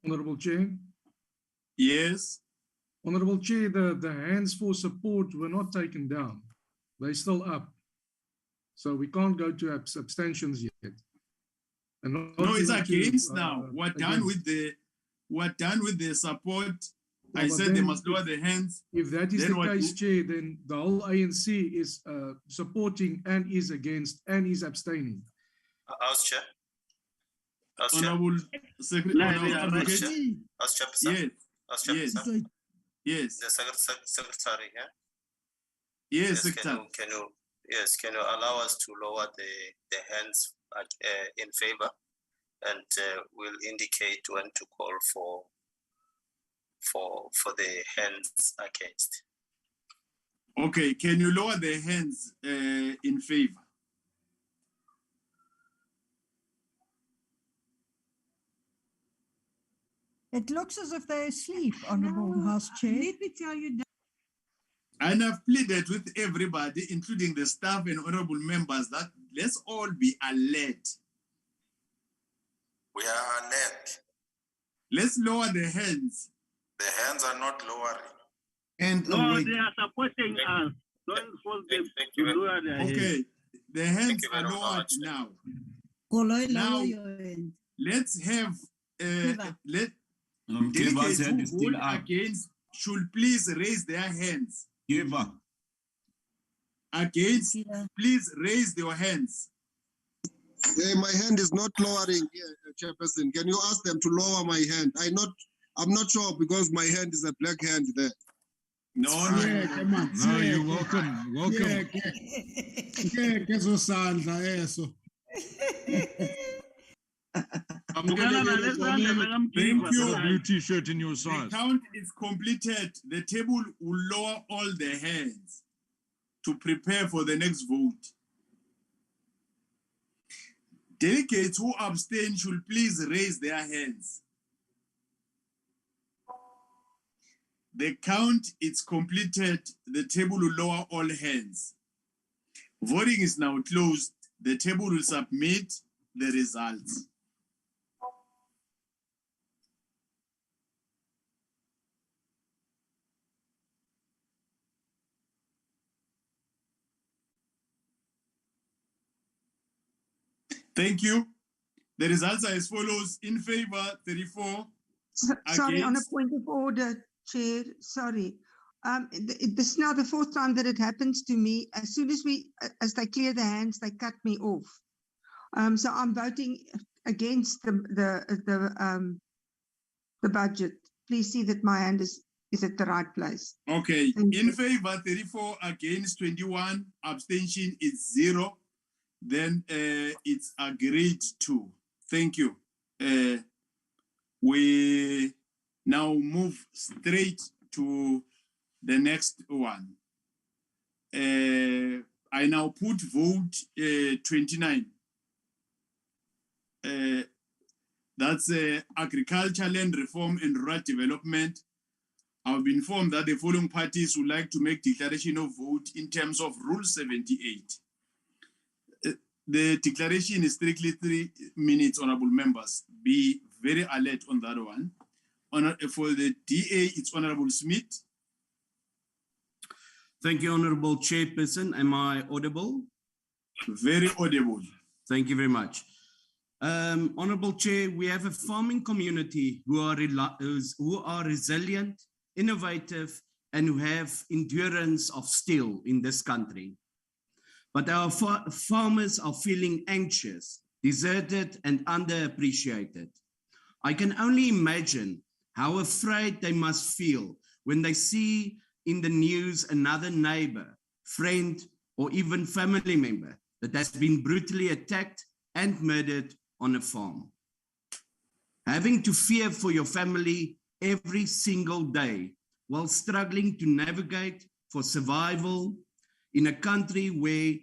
Honorable Chair. Yes. Honorable Chair, the hands for support were not taken down. They're still up. So we can't go to abstentions yet. And no, it's against now. We're done with the support. Well, I said they must lower their hands. If that is the case, Chair, then the whole ANC is supporting and is against and is abstaining. House Chair. Honorable Secretary. House Chairperson. House Chairperson. Yes. The Secretary, yeah? Yes, Secretary. Can you allow us to lower the hands in favor, and we'll indicate when to call for the hands against. Okay, can you lower the hands in favor? It looks as if they're asleep, Honorable House Chair. Let me tell you that. And I've pleaded with everybody, including the staff and honorable members, that let's all be alert. We are alert. Let's lower the hands. The hands are not lowering. And they are supporting us. Don't force them to lower their hands. Okay, the hands are lowered now. Now, let's have delegates who vote against should please raise their hands. Against, please raise your hands. My hand is not lowering here, Chairperson. Can you ask them to lower my hand? I'm not sure because my hand is a black hand there. No, you're welcome. Welcome. I'm getting a blue t-shirt in your size. The count is completed. The table will lower all the hands to prepare for the next vote. Delegates who abstain should please raise their hands. The count is completed. The table will lower all hands. Voting is now closed. The table will submit the results. Thank you. The results are as follows. In favor, 34. Sorry, on a Against? point of order, Chair, sorry. This is now the fourth time that it happens to me. As soon as as they clear the hands, they cut me off. So I'm voting against the budget. Please see that my hand is at the right place. Okay, Thank in you. favor 34, against 21, abstention is 0. Then it's agreed to. Thank you. We now move straight to the next one. I now put vote 29. That's agriculture, land reform and rural development. I've been informed that the following parties would like to make declaration of vote in terms of Rule 78. The declaration is strictly 3 minutes, honorable members. Be very alert on that one. For the DA, it's Honorable Smith. Thank you, Honorable Chairperson. Am I audible? Very audible. Thank you very much. Honorable Chair, we have a farming community who are resilient, innovative, and who have endurance of steel in this country. But our farmers are feeling anxious, deserted, and underappreciated. I can only imagine how afraid they must feel when they see in the news another neighbor, friend, or even family member that has been brutally attacked and murdered on a farm. Having to fear for your family every single day while struggling to navigate for survival in a country where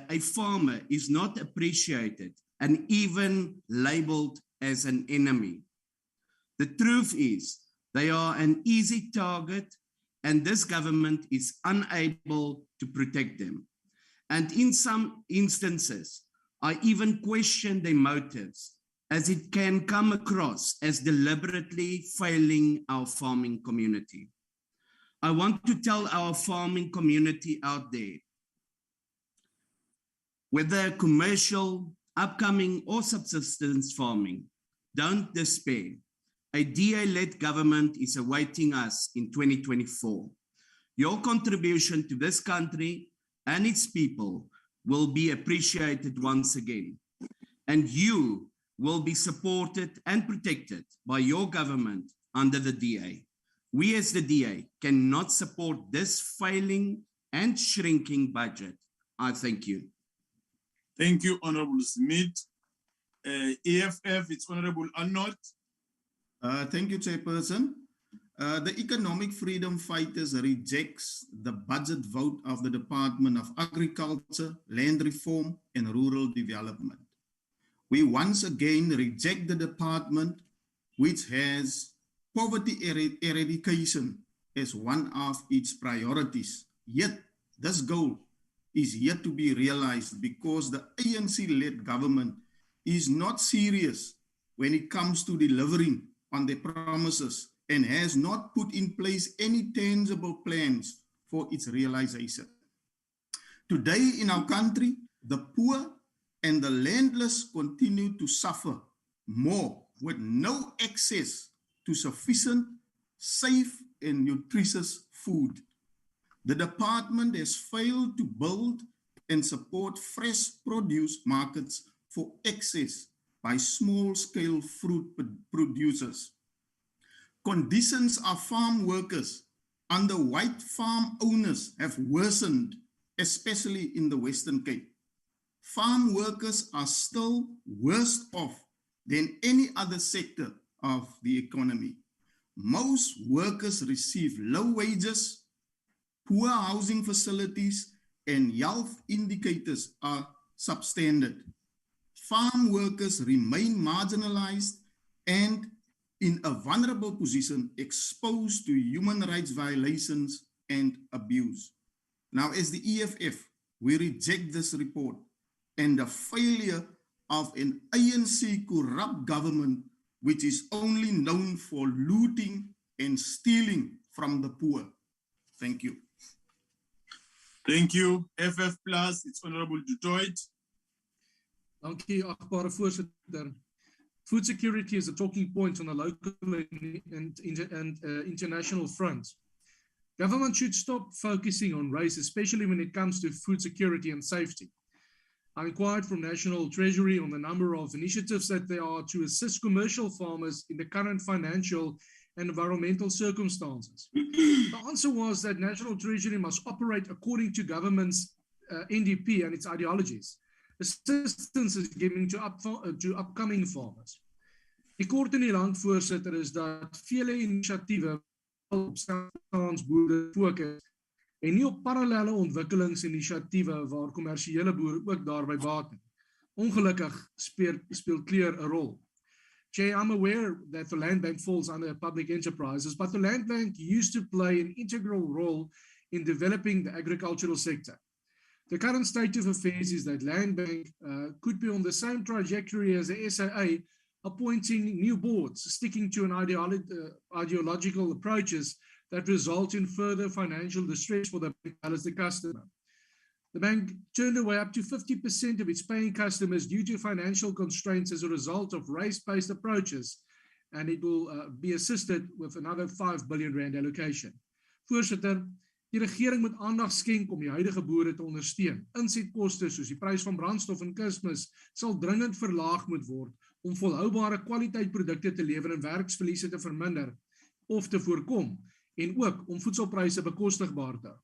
a farmer is not appreciated and even labeled as an enemy. The truth is they are an easy target and this government is unable to protect them. And in some instances, I even question their motives, as it can come across as deliberately failing our farming community. I want to tell our farming community out there, whether commercial, upcoming, or subsistence farming, don't despair. A DA-led government is awaiting us in 2024. Your contribution to this country and its people will be appreciated once again. And you will be supported and protected by your government under the DA. We as the DA cannot support this failing and shrinking budget. I thank you. Thank you, Honorable Smith. EFF, it's Honorable Arnold. Thank you, Chairperson. The Economic Freedom Fighters rejects the budget vote of the Department of Agriculture, Land Reform and Rural Development. We once again reject the department which has poverty eradication as one of its priorities. Yet this goal is yet to be realized because the ANC-led government is not serious when it comes to delivering on their promises and has not put in place any tangible plans for its realization. Today in our country, the poor and the landless continue to suffer more with no access to sufficient, safe, and nutritious food. The department has failed to build and support fresh produce markets for access by small-scale fruit producers. Conditions of farm workers under white farm owners have worsened, especially in the Western Cape. Farm workers are still worse off than any other sector of the economy. Most workers receive low wages, poor housing facilities, and health indicators are substandard. Farm workers remain marginalized and in a vulnerable position, exposed to human rights violations and abuse. Now, as the EFF, we reject this report and the failure of an ANC corrupt government which is only known for looting and stealing from the poor. Thank you. Thank you. FF Plus, it's Honorable Dutoit. Dankie, agbare voorsitter. Food security is a talking point on the local and international front. Government should stop focusing on race, especially when it comes to food security and safety. I inquired from National Treasury on the number of initiatives that there are to assist commercial farmers in the current financial and environmental circumstances. The answer was that National Treasury must operate according to government's NDP and its ideologies. Assistance is given to upcoming farmers. Die kort en die lang, voorsitter, is dat vele inisiatiewe op boere fokus en nie op parallelle ontwikkelingsinisiatiewe waar kommersiële boere ook daarby baat nie. Ongelukkig speel kleur 'n rol. Jay, I'm aware that the Land Bank falls under public enterprises, but the Land Bank used to play an integral role in developing the agricultural sector. The current state of affairs is that Land Bank could be on the same trajectory as the SAA, appointing new boards, sticking to an ideological approaches that result in further financial distress for the bank as the customer. The bank turned away up to 50% of its paying customers due to financial constraints as a result of race-based approaches, and it will be assisted with another 5 billion rand allocation. Voorsitter, die regering moet aandag skenk om die huidige boere te ondersteun. Insetkoste soos die prys van brandstof en kunsmis sal dringend verlaag moet word om volhoubare kwaliteitprodukte te lewer en werksverliese te verminder of te voorkom en ook om voedselpryse bekostigbaar te hou.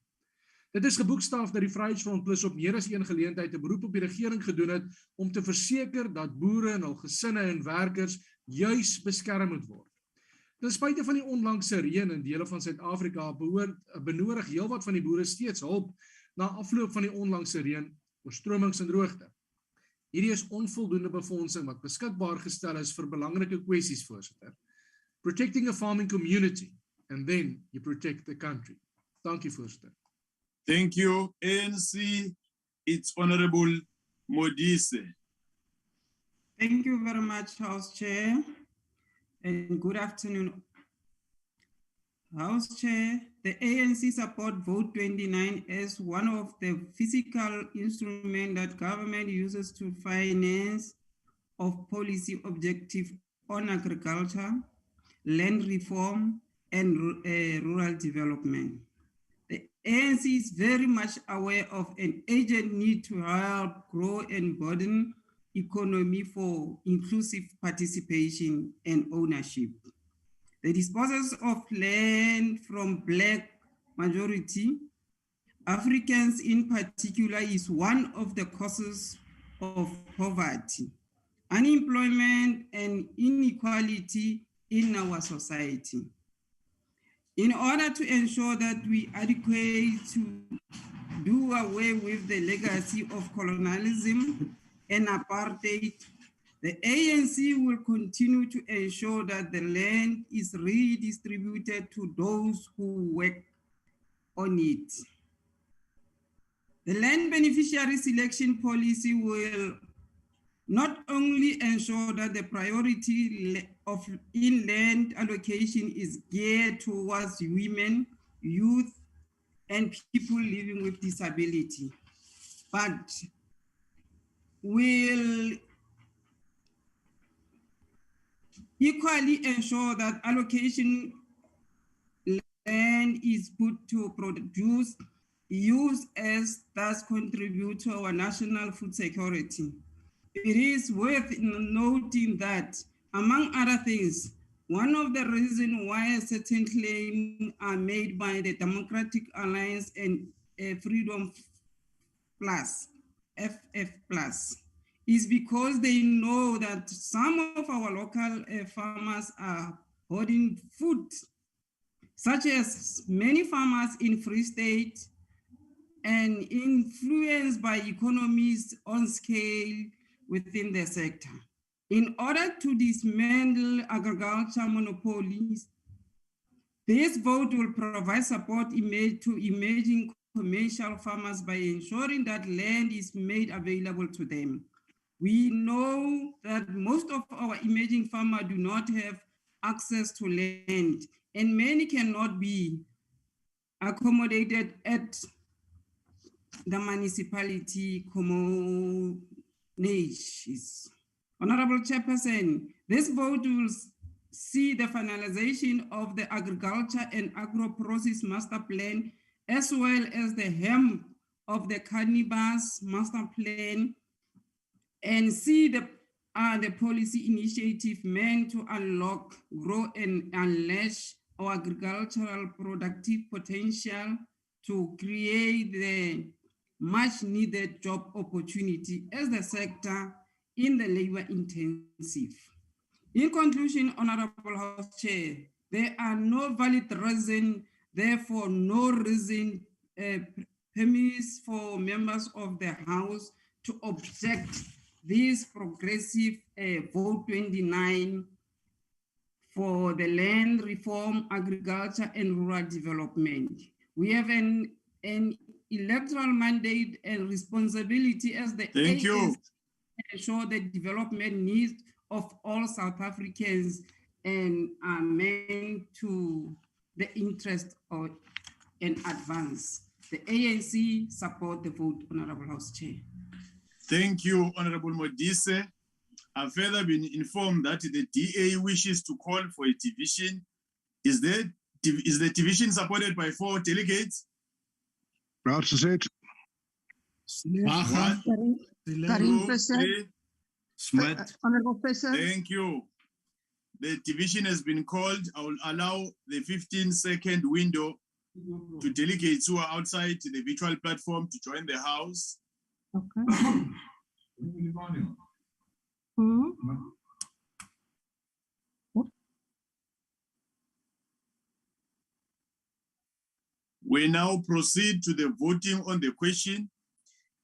Dit is geboekstaaf dat die Vryheidsfront Plus op meer as een geleentheid 'n beroep op die regering gedoen het om te verseker dat boere en hul gesinne en werkers juis beskerm moet word. Ten spyte van die onlangse reën in dele van Suid-Afrika benodig heelwat van die boere steeds hulp na afloop van die onlangse reën, oorstromings en droogte. Hierdie is onvoldoende befondsing wat beskikbaar gestel is vir belangrike kwessies, voorsitter. Protecting a farming community, and then you protect the country. Dankie, voorsitter. Thank you, ANC. It's Honorable Modise. Thank you very much, House Chair, and good afternoon. House Chair, the ANC support Vote 29 as one of the physical instruments that government uses to finance of policy objective on agriculture, land reform, and rural development. The ANC is very much aware of an urgent need to help grow and broaden economy for inclusive participation and ownership. The disposal of land from Black majority Africans in particular is one of the causes of poverty, unemployment, and inequality in our society. In order to ensure that we adequate to do away with the legacy of colonialism and apartheid, the ANC will continue to ensure that the land is redistributed to those who work on it. The land beneficiary selection policy will not only ensure that the priority of land allocation is geared towards women, youth, and people living with disability, but will equally ensure that allocation land is put to produce, use as thus contribute to our national food security. It is worth noting that, among other things, one of the reasons why certain claims are made by the Democratic Alliance and Freedom Plus, FF Plus, is because they know that some of our local farmers are hoarding food, such as many farmers in Free State, and influenced by economies on scale within the sector. In order to dismantle agriculture monopolies, this vote will provide support to emerging commercial farmers by ensuring that land is made available to them. We know that most of our emerging farmers do not have access to land, and many cannot be accommodated at the municipality communities. Honorable Chairperson, This vote will see the finalization of the Agriculture and Agro-Process Master Plan, as well as the hemp of the Cannabis Master Plan, and see the policy initiative meant to unlock, grow, and unleash our agricultural productive potential to create the much needed job opportunity as the sector in the labor intensive. In conclusion, Honorable House Chair, there are no valid reason, therefore no reason permits for members of the House to object this progressive vote 29 for the land reform, agriculture, and rural development. We have an electoral mandate and responsibility as the Thank you. to ensure the development needs of all South Africans and are meant to the interest of and advance. The ANC support the vote, Honorable House Chair. Thank you, Honorable Modise. I've further been informed that the DA wishes to call for a division. Is the division supported by 4 delegates? Proud to say it. Karim Prasad. Smart. Honorable Prasad. Thank you. The division has been called. I will allow the 15-second window to delegates who are outside the virtual platform to join the House. Okay. We now proceed to the voting on the question.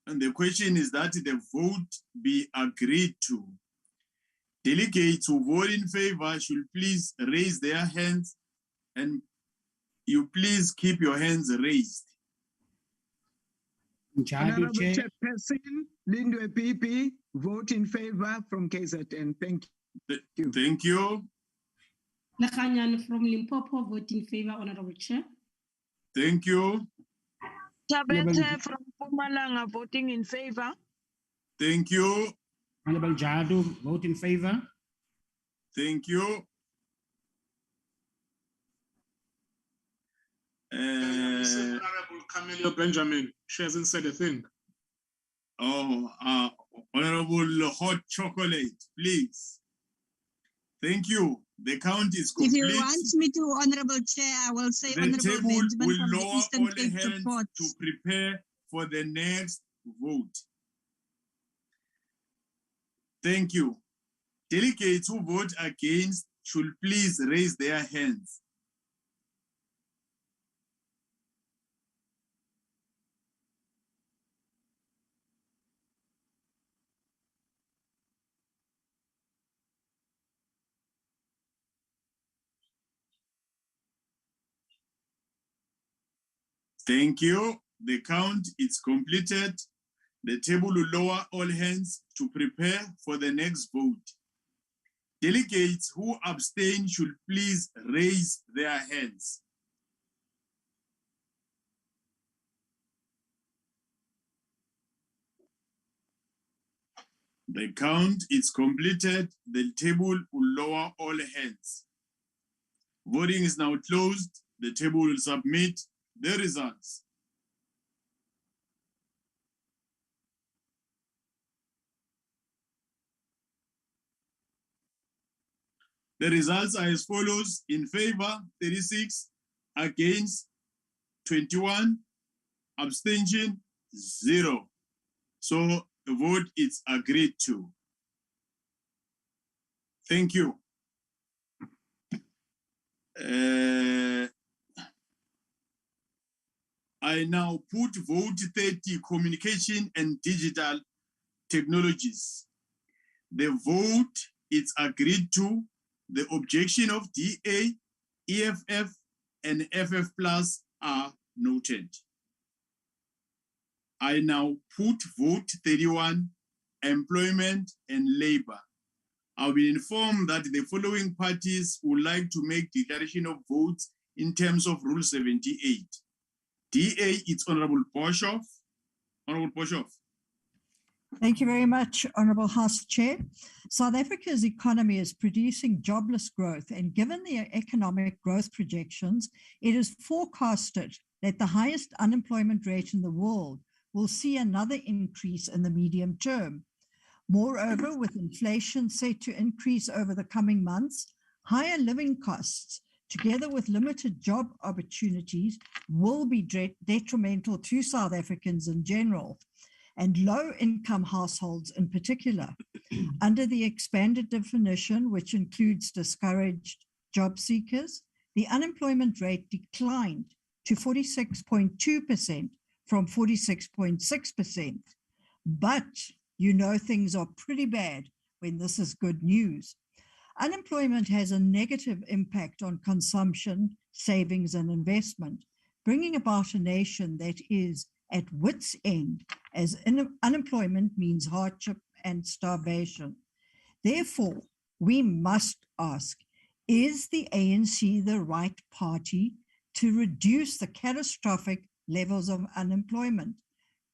And the question is that the vote be agreed to. Delegates who vote in favor should please raise their hands, and you please keep your hands raised. Honorable Chairperson, Lindwe PP, vote in favor from KZN. Thank you. Thank you. Nakhanyan from Limpopo, vote in favor, Honorable Chair. Thank you. Tabete from Pumalanga, voting in favor. Thank you. Honorable Jadu, vote in favor. Thank you. Honorable Camilo Benjamin, she hasn't said a thing. Honorable Hot Chocolate, please. Thank you. The count is complete. If you want me to, Honorable Chair, I will say The Honorable table Benjamin will from the lower Eastern all Cape hands support. to prepare for the next vote. Thank you. Delegates who vote against should please raise their hands. Thank you. The count is completed. The table will lower all hands to prepare for the next vote. Delegates who abstain should please raise their hands. The count is completed. The table will lower all hands. Voting is now closed. The table will submit the results. The results are as follows: in favor, 36, against, 21, abstention, 0. So the vote is agreed to. Thank you. I now put vote 30, communication and digital technologies. The vote is agreed to. The objection of DA, EFF, and FF Plus are noted. I now put vote 31, employment and labor. I'll be informed that the following parties would like to make declaration of votes in terms of Rule 78. DA, it's Honorable Boshoff. Honorable Boshoff. Thank you very much, Honourable House Chair. South Africa's economy is producing jobless growth, and given the economic growth projections, it is forecasted that the highest unemployment rate in the world will see another increase in the medium term. Moreover, with inflation set to increase over the coming months, higher living costs, together with limited job opportunities, will be detrimental to South Africans in general, and low-income households in particular. Under the expanded definition, which includes discouraged job seekers, the unemployment rate declined to 46.2% from 46.6%. But you know things are pretty bad when this is good news. Unemployment has a negative impact on consumption, savings, and investment, bringing about a nation that is at wit's end, as unemployment means hardship and starvation. Therefore, we must ask, is the ANC the right party to reduce the catastrophic levels of unemployment?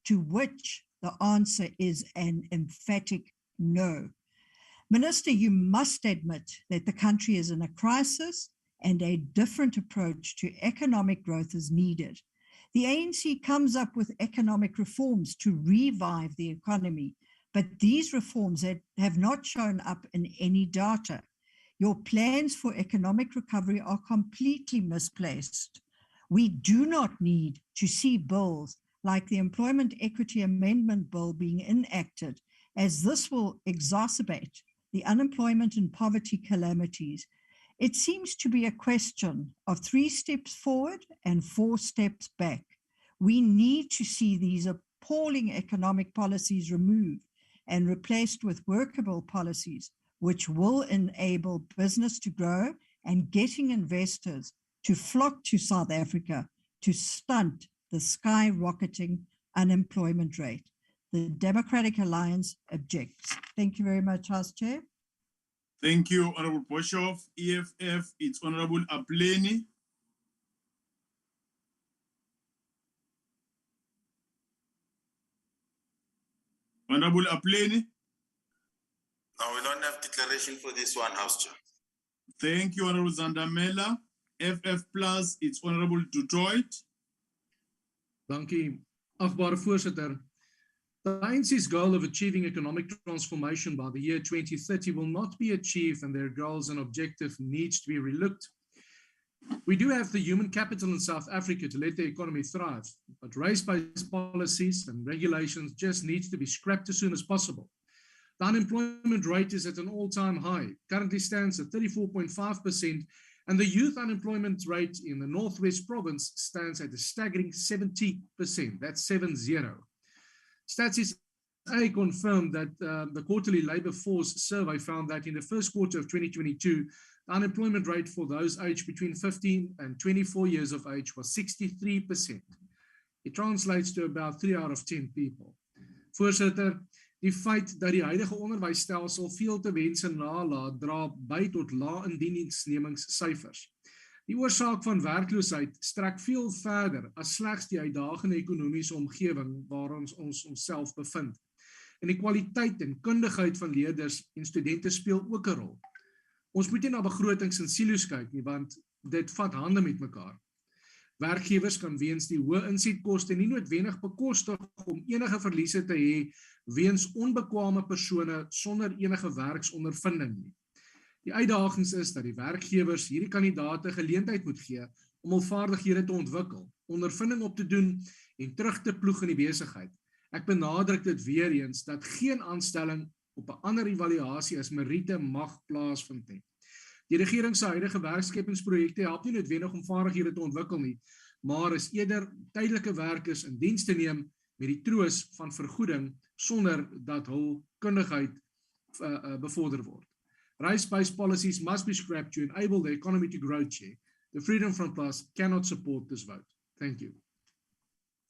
To which the answer is an emphatic no. Minister, you must admit that the country is in a crisis and a different approach to economic growth is needed. The ANC comes up with economic reforms to revive the economy, but these reforms have not shown up in any data. Your plans for economic recovery are completely misplaced. We do not need to see bills like the Employment Equity Amendment Bill being enacted, as this will exacerbate the unemployment and poverty calamities. It seems to be a question of 3 steps forward and 4 steps back. We need to see these appalling economic policies removed and replaced with workable policies, which will enable business to grow and getting investors to flock to South Africa to stunt the skyrocketing unemployment rate. The Democratic Alliance objects. Thank you very much, House Chair. Thank you, Honorable Boshoff. EFF, it's Honorable Apleni. Honorable Apleni. No, we don't have declaration for this one, House Chair. Thank you, Honorable Zandamela. FF Plus, it's Honorable Dutoit. Dankie. Agbare Voorsitter. The ANC's goal of achieving economic transformation by the year 2030 will not be achieved, and their goals and objective needs to be relooked. We do have the human capital in South Africa to let the economy thrive, but race-based policies and regulations just needs to be scrapped as soon as possible. The unemployment rate is at an all-time high, currently stands at 34.5%, and the youth unemployment rate in the Northwest Province stands at a staggering 70%. That's 7-0. Stats SA confirmed that the quarterly labor force survey found that in the first quarter of 2022, the unemployment rate for those aged between 15 and 24 years of age was 63%. It translates to about 3 out of 10 people. Voorsitter, die feit dat die huidige onderwysstelsel veel te wense nalaat, dra by tot lae indiensnemingssyfers. Die oorsaak van werkloosheid strek veel verder as slegs die uitdagende ekonomiese omgewing waarin ons onsself bevind. En die kwaliteit en kundigheid van leerders en studente speel ook 'n rol. Ons moet nie na begrotings en silo's kyk nie, want dit vat hande met mekaar. Werkgewers kan weens die hoë insetkoste nie noodwendig bekostig om enige verliese te hê weens onbekwame persone sonder enige werksondervinding nie. Die uitdagings is dat die werkgewers hierdie kandidaate geleentheid moet gee om hul vaardighede te ontwikkel, ondervinding op te doen en terug te ploeg in die besigheid. Ek benadruk dit weer eens dat geen aanstelling op 'n ander evaluasie as meriete mag plaasvind nie. Die regering se huidige werkskepingsprojekte help nie noodwendig om vaardighede te ontwikkel nie, maar is eerder tydelike werkers in diens te neem met die troos van vergoeding sonder dat hul kundigheid bevorder word. Race-based policies must be scrapped to enable the economy to grow, Chair. The Freedom Front Plus cannot support this vote. Thank you.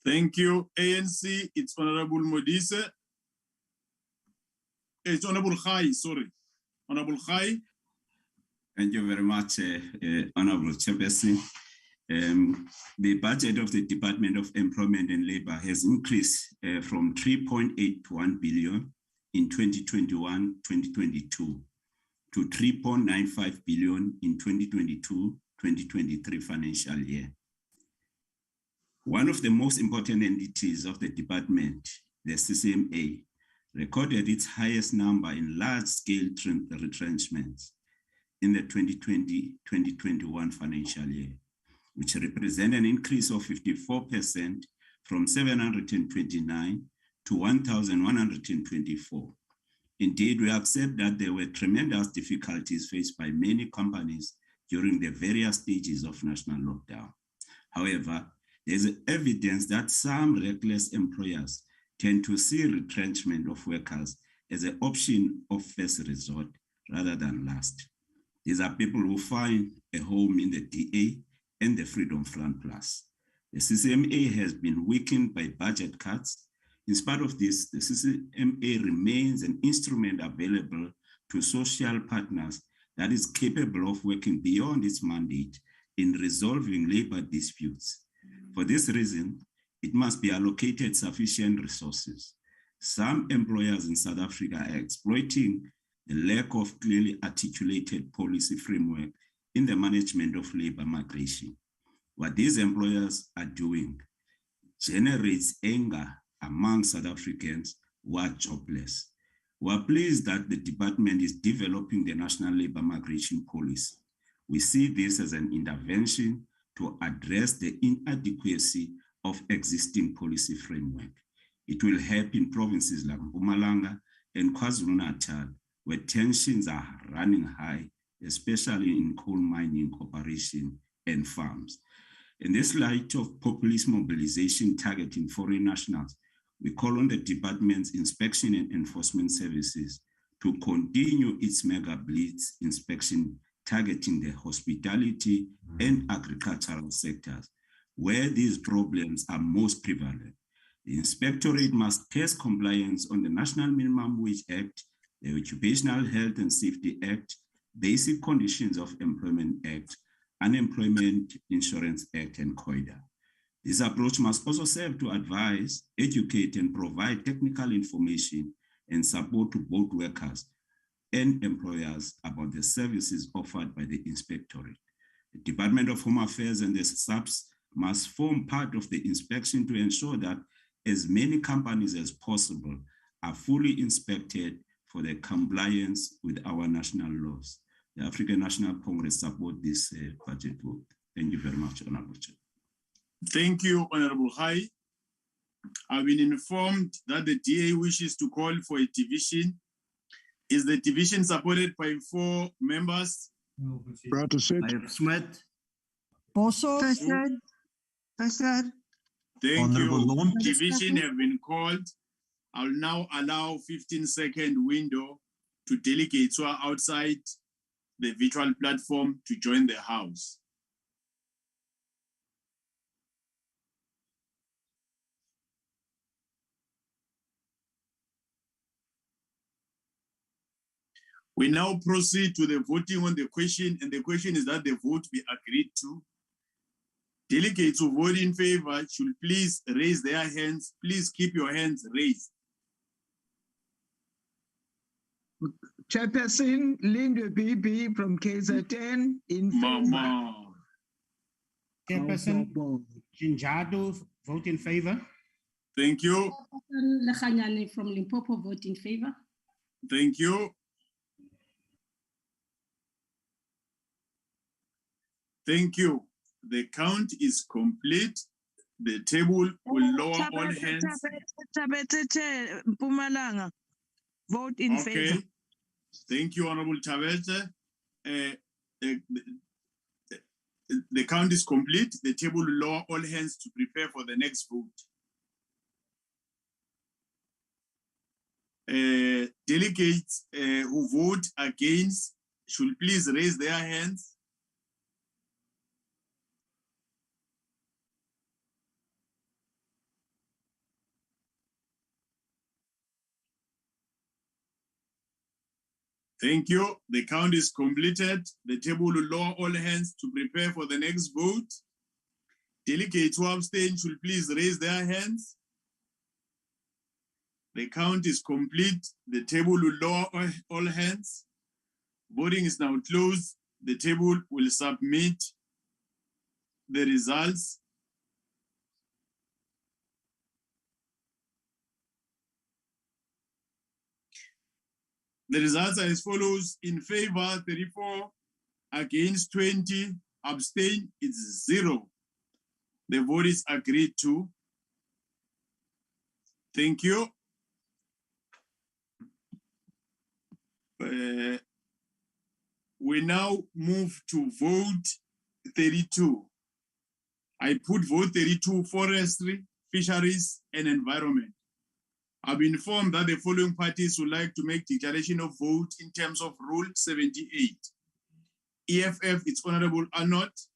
Thank you. ANC, it's Honorable Modise. It's Honorable Khai, sorry. Honorable Khai. Thank you very much, Honorable Chairperson. The budget of the Department of Employment and Labor has increased from 3.81 billion in 2021-2022 to 3.95 billion in 2022-2023 financial year. One of the most important entities of the department, the CCMA, recorded its highest number in large-scale retrenchments in the 2020-2021 financial year, which represent an increase of 54% from 729 to 1,124. Indeed, we accept that there were tremendous difficulties faced by many companies during the various stages of national lockdown. However, there is evidence that some reckless employers tend to see retrenchment of workers as an option of first resort rather than last. These are people who find a home in the DA and the Freedom Front Plus. The CCMA has been weakened by budget cuts. In spite of this, the CCMA remains an instrument available to social partners that is capable of working beyond its mandate in resolving labor disputes. For this reason, it must be allocated sufficient resources. Some employers in South Africa are exploiting the lack of clearly articulated policy framework in the management of labor migration. What these employers are doing generates anger among South Africans who are jobless. We are pleased that the department is developing the national labor migration policy. We see this as an intervention to address the inadequacy of existing policy framework. It will help in provinces like Mpumalanga and KwaZulu-Natal, where tensions are running high, especially in coal mining, cooperation, and farms. In this light of populist mobilization targeting foreign nationals, we call on the department's inspection and enforcement services to continue its mega blitz inspection targeting the hospitality and agricultural sectors, where these problems are most prevalent. The Inspectorate must test compliance on the National Minimum Wage Act, the Occupational Health and Safety Act, Basic Conditions of Employment Act, Unemployment Insurance Act, and COIDA. This approach must also serve to advise, educate, and provide technical information and support to both workers and employers about the services offered by the Inspectorate. The Department of Home Affairs and the SAPS must form part of the inspection to ensure that as many companies as possible are fully inspected for their compliance with our national laws. The African National Congress support this budget vote. Thank you very much, Honorable Chair. Thank you, Honorable High. I've been informed that the DA wishes to call for a division. Is the division supported by 4 members? Smith. Bosso. Thank you. Division have been called. I'll now allow 15-second window to delegates who are outside the virtual platform to join the House. We now proceed to the voting on the question, and the question is that the vote be agreed to. Delegates who vote in favor should please raise their hands. Please keep your hands raised. Chairperson Lindwe BB from KZN in favor. Chairperson Jinjado, vote in favor. Thank you. Chairperson Lekanyane from Limpopo, vote in favor. Thank you. Thank you. The count is complete. The table will lower all hands. Mpumalanga, vote in favor. Thank you, Honorable Tabete. The count is complete. The table will lower all hands to prepare for the next vote. Delegates who vote against should please raise their hands. Thank you. The count is completed. The table will lower all hands to prepare for the next vote. Delegates who abstain should please raise their hands. The count is complete. The table will lower all hands. Voting is now closed. The table will submit the results. The results are as follows: in favor 34, against 20, abstain it's 0. The vote is agreed to. Thank you. We now move to vote 32. I put vote 32, forestry, fisheries, and environment. I've been informed that the following parties would like to make declaration of vote in terms of Rule 78. EFF, it's Honorable Arnott.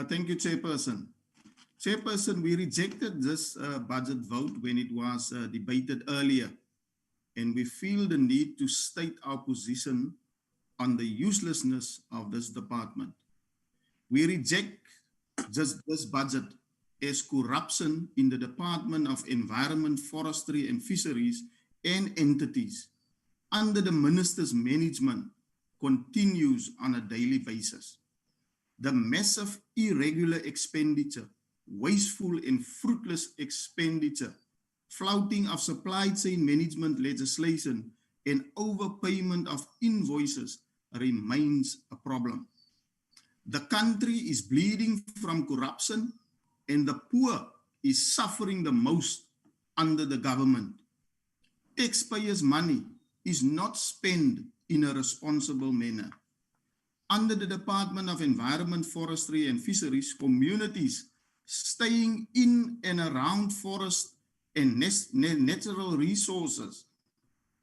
Thank you, Chairperson. Chairperson, we rejected this budget vote when it was debated earlier, and we feel the need to state our position on the uselessness of this department. We reject just this budget as corruption in the Department of Environment, Forestry and Fisheries and entities under the minister's management continues on a daily basis. The massive irregular expenditure, wasteful and fruitless expenditure, flouting of supply chain management legislation, and overpayment of invoices remains a problem. The country is bleeding from corruption, and the poor is suffering the most under the government. Taxpayers' money is not spent in a responsible manner. Under the Department of Environment, Forestry and Fisheries, communities staying in and around forest and natural resources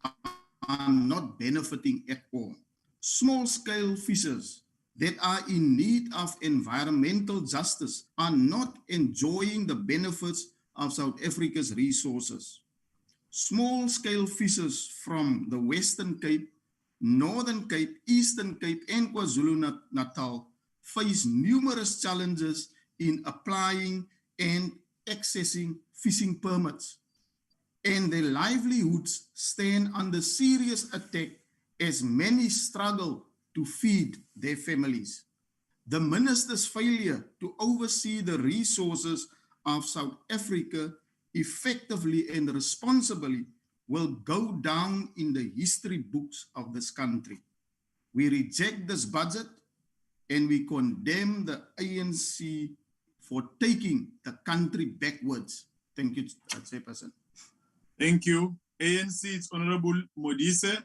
are not benefiting at all. Small-scale fishers that are in need of environmental justice are not enjoying the benefits of South Africa's resources. Small-scale fishers from the Western Cape, Northern Cape, Eastern Cape, and KwaZulu-Natal face numerous challenges in applying and accessing fishing permits, and their livelihoods stand under serious attack as many struggle to feed their families. The minister's failure to oversee the resources of South Africa effectively and responsibly will go down in the history books of this country. We reject this budget and we condemn the ANC for taking the country backwards. Thank you, Chairperson. Thank you. ANC, it's Honorable Modise.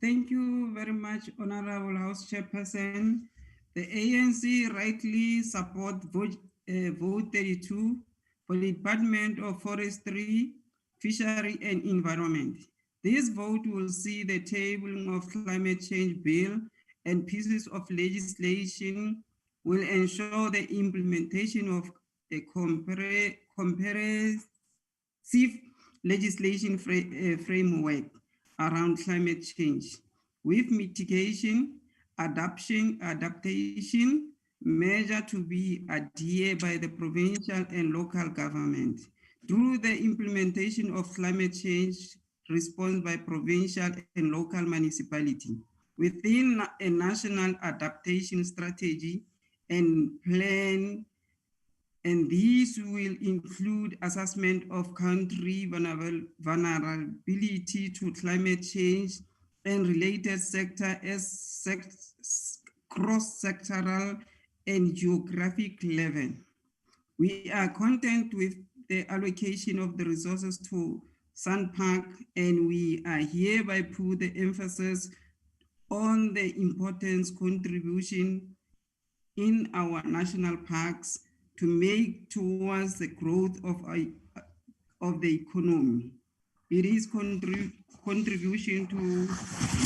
Thank you very much, Honorable House Chairperson. The ANC rightly support vote 32 for the Department of Forestry, Fishery and Environment. This vote will see the tabling of climate change bill and pieces of legislation will ensure the implementation of a comprehensive legislation framework around climate change with mitigation, adaptation measure to be adhered by the provincial and local government through the implementation of climate change response by provincial and local municipality within a national adaptation strategy and plan. And these will include assessment of country vulnerability to climate change and related sector as cross-sectoral and geographic level. We are content with the allocation of the resources to SANPark, and we are hereby put the emphasis on the importance contribution in our national parks to make towards the growth of the economy. It is contribution to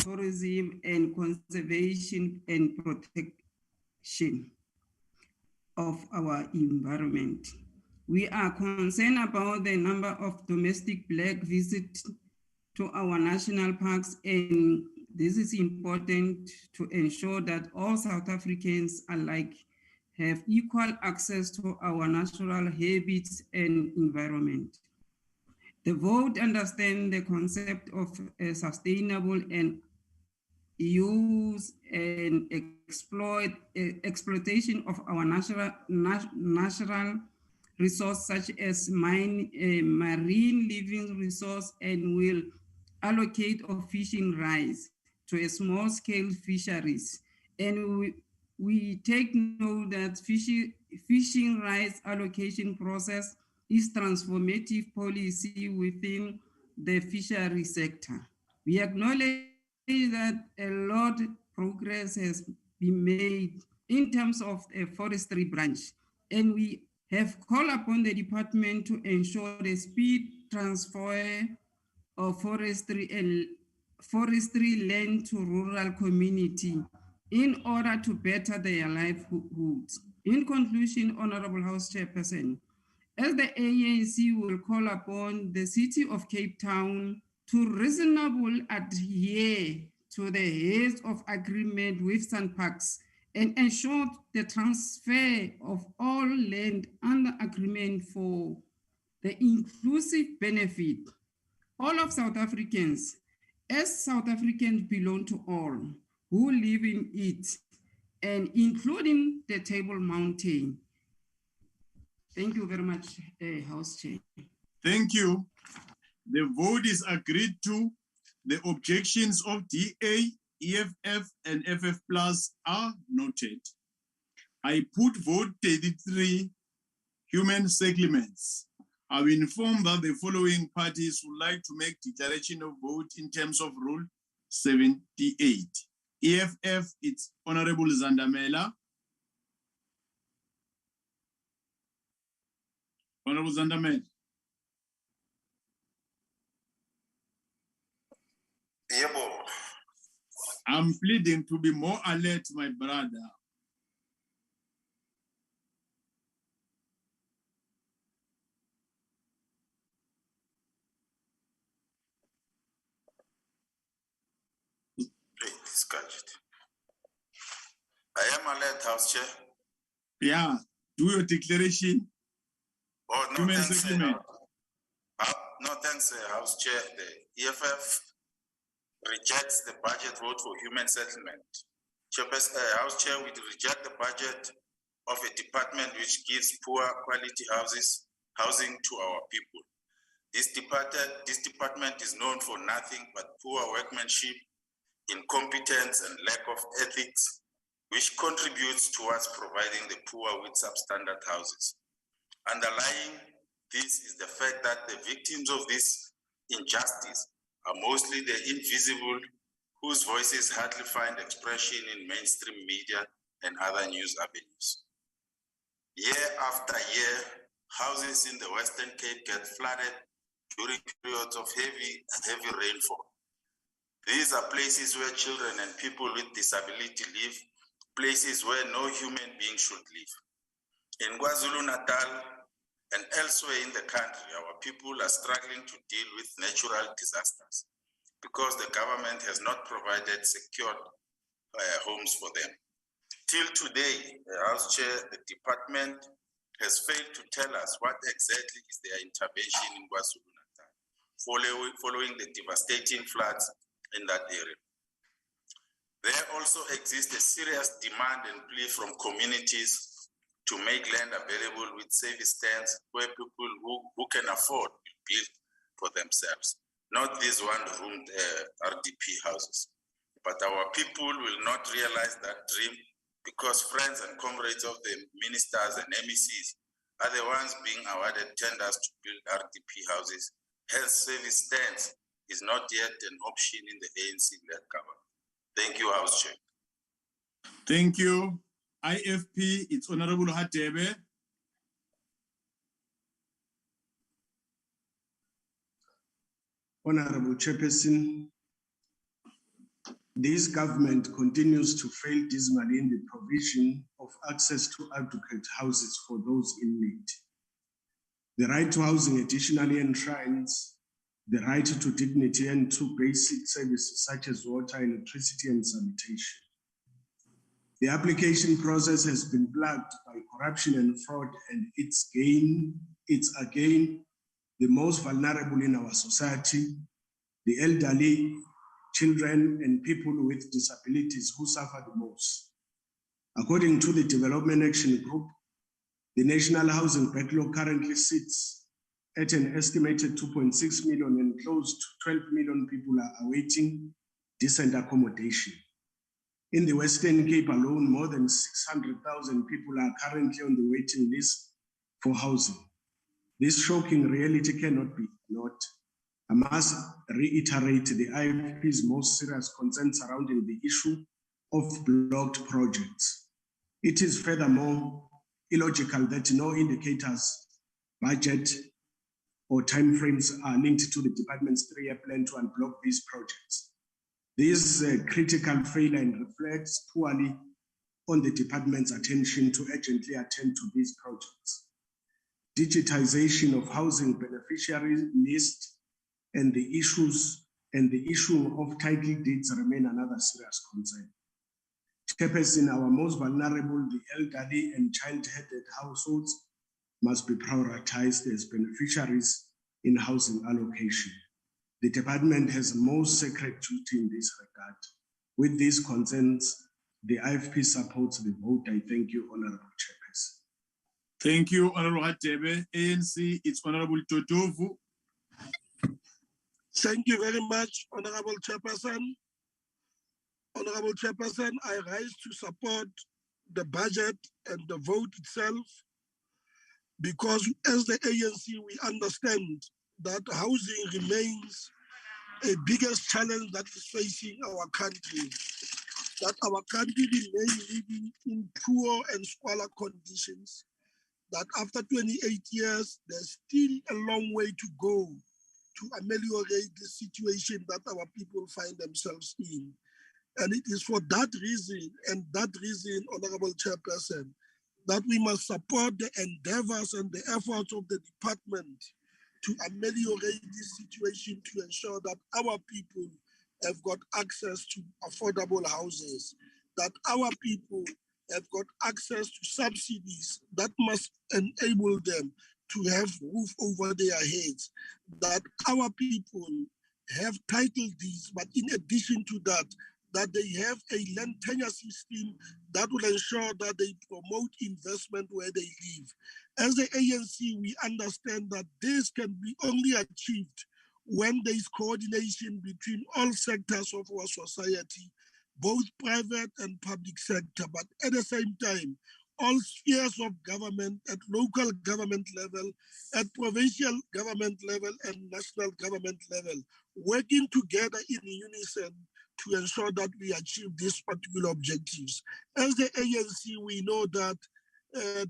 tourism and conservation and protection of our environment. We are concerned about the number of domestic Black visits to our national parks and This is important to ensure that all South Africans alike have equal access to our natural habits and environment. The vote understands the concept of a sustainable and use and exploitation of our natural resource such as marine living resource, and will allocate of fishing rights to a small scale fisheries. And we take note that fishing rights allocation process is transformative policy within the fishery sector. We acknowledge that a lot of progress has been made in terms of a forestry branch, and we have called upon the department to ensure the speed transfer of forestry land to rural community in order to better their livelihoods. In conclusion, Honorable House Chairperson, as the ANC will call upon the City of Cape Town to reasonably adhere to the heads of agreement with SANParks and ensure the transfer of all land under agreement for the inclusive benefit all of South Africans, as South Africans belong to all who live in it, and including the Table Mountain. Thank you very much, House Chair. Thank you. The vote is agreed to. The objections of DA, EFF, and FF Plus are noted. I put vote 33, human settlements. I will inform that the following parties would like to make declaration of vote in terms of Rule 78. EFF, it's Honorable Zandamela. Honorable Zandamela. I'm pleading to be more alert, my brother. Please catch it. I am alert, House Chair. Yeah, do your declaration. Oh, no, Human thanks, settlement. No, thanks, House Chair. The EFF rejects the budget vote for human settlement. House Chair, we reject the budget of a department which gives poor quality housing to our people. This department is known for nothing but poor workmanship, incompetence, and lack of ethics, which contributes towards providing the poor with substandard houses. Underlying this is the fact that the victims of this injustice are mostly the invisible, whose voices hardly find expression in mainstream media and other news avenues. Year after year, houses in the Western Cape get flooded during periods of heavy rainfall. These are places where children and people with disability live, places where no human being should live. In KwaZulu-Natal and elsewhere in the country, our people are struggling to deal with natural disasters because the government has not provided secured homes for them. Till today, House Chair, the department has failed to tell us what exactly is their intervention in KwaZulu-Natal following the devastating floods in that area. There also exists a serious demand and plea from communities to make land available with service stands where people who can afford will build for themselves, not these one-roomed RDP houses. But our people will not realize that dream because friends and comrades of the ministers and MECs are the ones being awarded tenders to build RDP houses. Hence, service stands is not yet an option in the ANC-led government. Thank you, House Chair. Thank you. IFP, it's Honorable Hatebe. Honorable Chairperson, this government continues to fail dismally in the provision of access to adequate houses for those in need. The right to housing additionally enshrines the right to dignity and to basic services such as water, electricity, and sanitation. The application process has been plagued by corruption and fraud, and it's again the most vulnerable in our society, the elderly, children, and people with disabilities who suffer the most. According to the Development Action Group, the national housing backlog currently sits at an estimated 2.6 million, and close to 12 million people are awaiting decent accommodation. In the Western Cape alone, more than 600,000 people are currently on the waiting list for housing. This shocking reality cannot be ignored. I must reiterate the IFP's most serious concern surrounding the issue of blocked projects. It is furthermore illogical that no indicators, budget, or timeframes are linked to the department's 3-year plan to unblock these projects. This critical failure reflects poorly on the department's attention to urgently attend to these projects. Digitization of housing beneficiary list and the issue of title deeds remain another serious concern. Chairperson, our most vulnerable, the elderly and child-headed households, must be prioritized as beneficiaries in housing allocation. The department has most sacred duty in this regard. With these concerns, the IFP supports the vote. I thank you, Honorable Chairperson. Thank you, Honorable Hatebe. ANC, it's Honorable Totovu. Thank you very much, Honorable Chairperson. Honorable Chairperson, I rise to support the budget and the vote itself, because as the ANC, we understand that housing remains a biggest challenge that is facing our country, that our country remains living in poor and squalor conditions, that after 28 years, there's still a long way to go to ameliorate the situation that our people find themselves in. And it is for that reason, Honorable Chairperson, that we must support the endeavors and the efforts of the department to ameliorate this situation, to ensure that our people have got access to affordable houses, that our people have got access to subsidies that must enable them to have roof over their heads, that our people have title deeds, but in addition to that, that they have a land tenure system that will ensure that they promote investment where they live. As the ANC, we understand that this can be only achieved when there is coordination between all sectors of our society, both private and public sector, but at the same time, all spheres of government at local government level, at provincial government level, and national government level, working together in unison to ensure that we achieve these particular objectives. As the ANC, we know that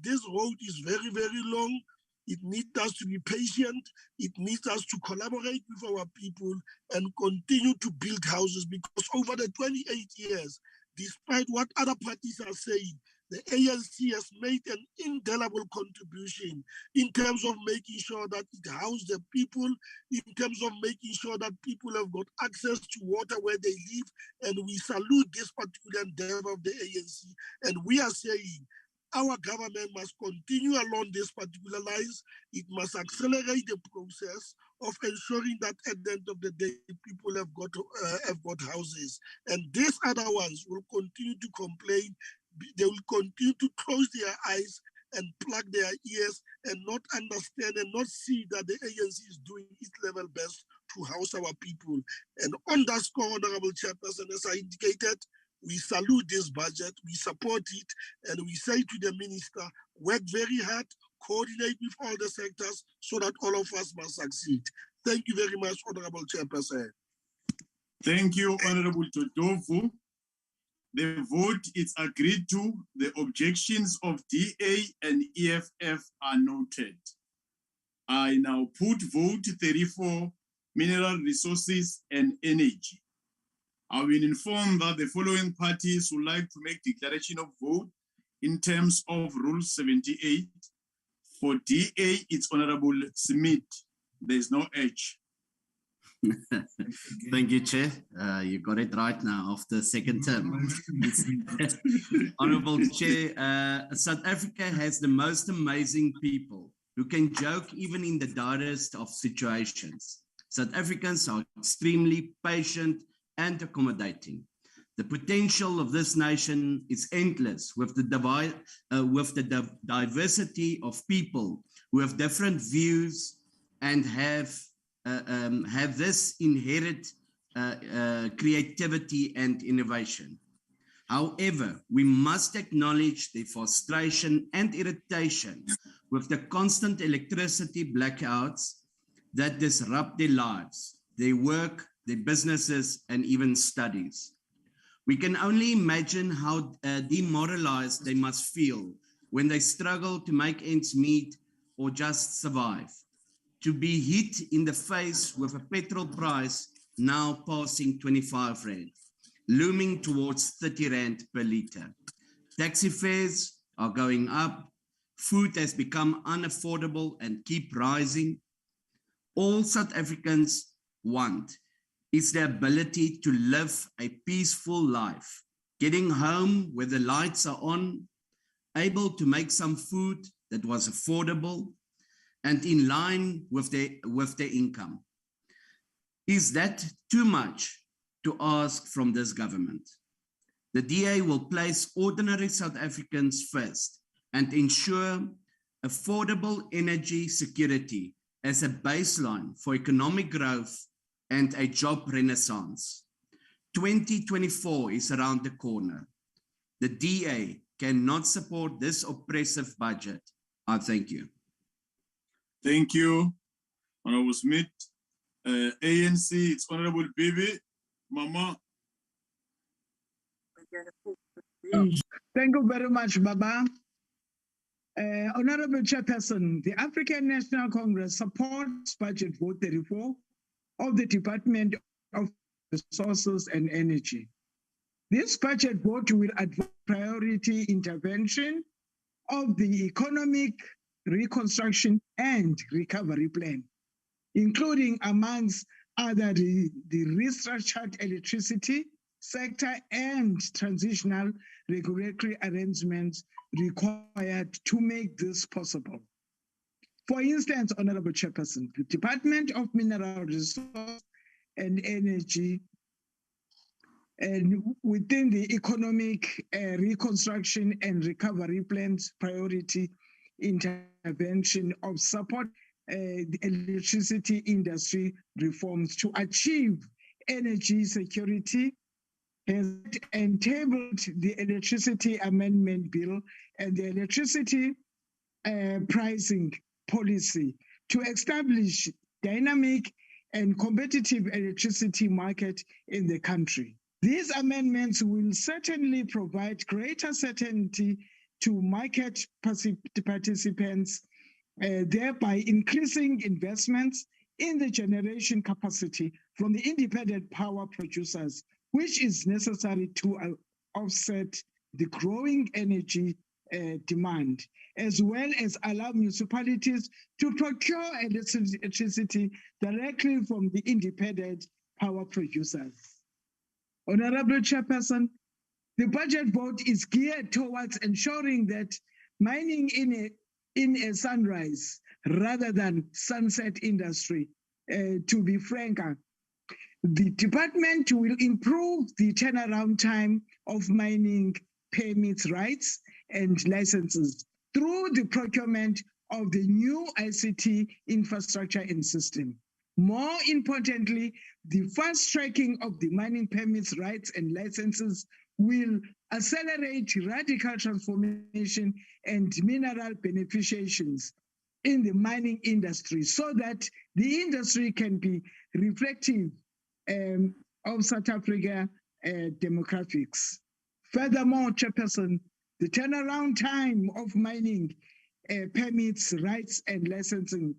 this road is very, very long. It needs us to be patient. It needs us to collaborate with our people and continue to build houses, because over the 28 years, despite what other parties are saying, the ANC has made an indelible contribution in terms of making sure that it houses the people, in terms of making sure that people have got access to water where they live. And we salute this particular endeavor of the ANC. And we are saying our government must continue along these particular lines. It must accelerate the process of ensuring that at the end of the day, people have got houses. And these other ones will continue to complain. They will continue to close their eyes and plug their ears and not understand and not see that the ANC is doing its level best to house our people. And on that score, Honorable Chairperson, as I indicated, we salute this budget, we support it, and we say to the Minister, work very hard, coordinate with all the sectors so that all of us must succeed. Thank you very much, Honorable Chairperson. Thank you, Honorable Totovu. The vote is agreed to. The objections of DA and EFF are noted. I now put vote 34, Mineral Resources and Energy. I've been informed that the following parties would like to make declaration of vote in terms of Rule 78. For DA, it's Honorable Smith. There's no H. Thank you, Chair. You got it right now after the second term. Honorable Chair, South Africa has the most amazing people who can joke even in the direst of situations. South Africans are extremely patient and accommodating. The potential of this nation is endless with the diversity of people who have different views and have this inherent creativity and innovation. However, we must acknowledge the frustration and irritation with the constant electricity blackouts that disrupt their lives, their work, their businesses, and even studies. We can only imagine how demoralized they must feel when they struggle to make ends meet or just survive. To be hit in the face with a petrol price now passing 25 Rand, looming towards 30 Rand per litre. Taxi fares are going up, food has become unaffordable and keep rising. All South Africans want is the ability to live a peaceful life, getting home where the lights are on, able to make some food that was affordable and in line with their income. Is that too much to ask from this government? The DA will place ordinary South Africans first and ensure affordable energy security as a baseline for economic growth and a job renaissance. 2024 is around the corner. The DA cannot support this oppressive budget. I thank you. Thank you, Honorable Smith. ANC, it's Honorable Bibi. Mama. Thank you very much, Baba. Honorable Chairperson, the African National Congress supports Budget Vote 34 of the Department of Resources and Energy. This budget vote will advance priority intervention of the economic reconstruction and recovery plan, including amongst other the restructured electricity sector and transitional regulatory arrangements required to make this possible. For instance, Honorable Chairperson, the Department of Mineral Resources and Energy and within the economic reconstruction and recovery plans priority intervention of support the electricity industry reforms to achieve energy security has entabled the Electricity Amendment Bill and the electricity pricing policy to establish dynamic and competitive electricity market in the country. These amendments will certainly provide greater certainty to market participants, thereby increasing investments in the generation capacity from the independent power producers, which is necessary to offset the growing energy demand, as well as allow municipalities to procure electricity directly from the independent power producers. Honorable Chairperson, the budget vote is geared towards ensuring that mining in a sunrise rather than sunset industry. To be franker, the department will improve the turnaround time of mining permits, rights, and licenses through the procurement of the new ICT infrastructure and system. More importantly, the fast tracking of the mining permits, rights, and licenses will accelerate radical transformation and mineral beneficiations in the mining industry so that the industry can be reflective of South Africa demographics. Furthermore, Chairperson, the turnaround time of mining permits, rights, and licensing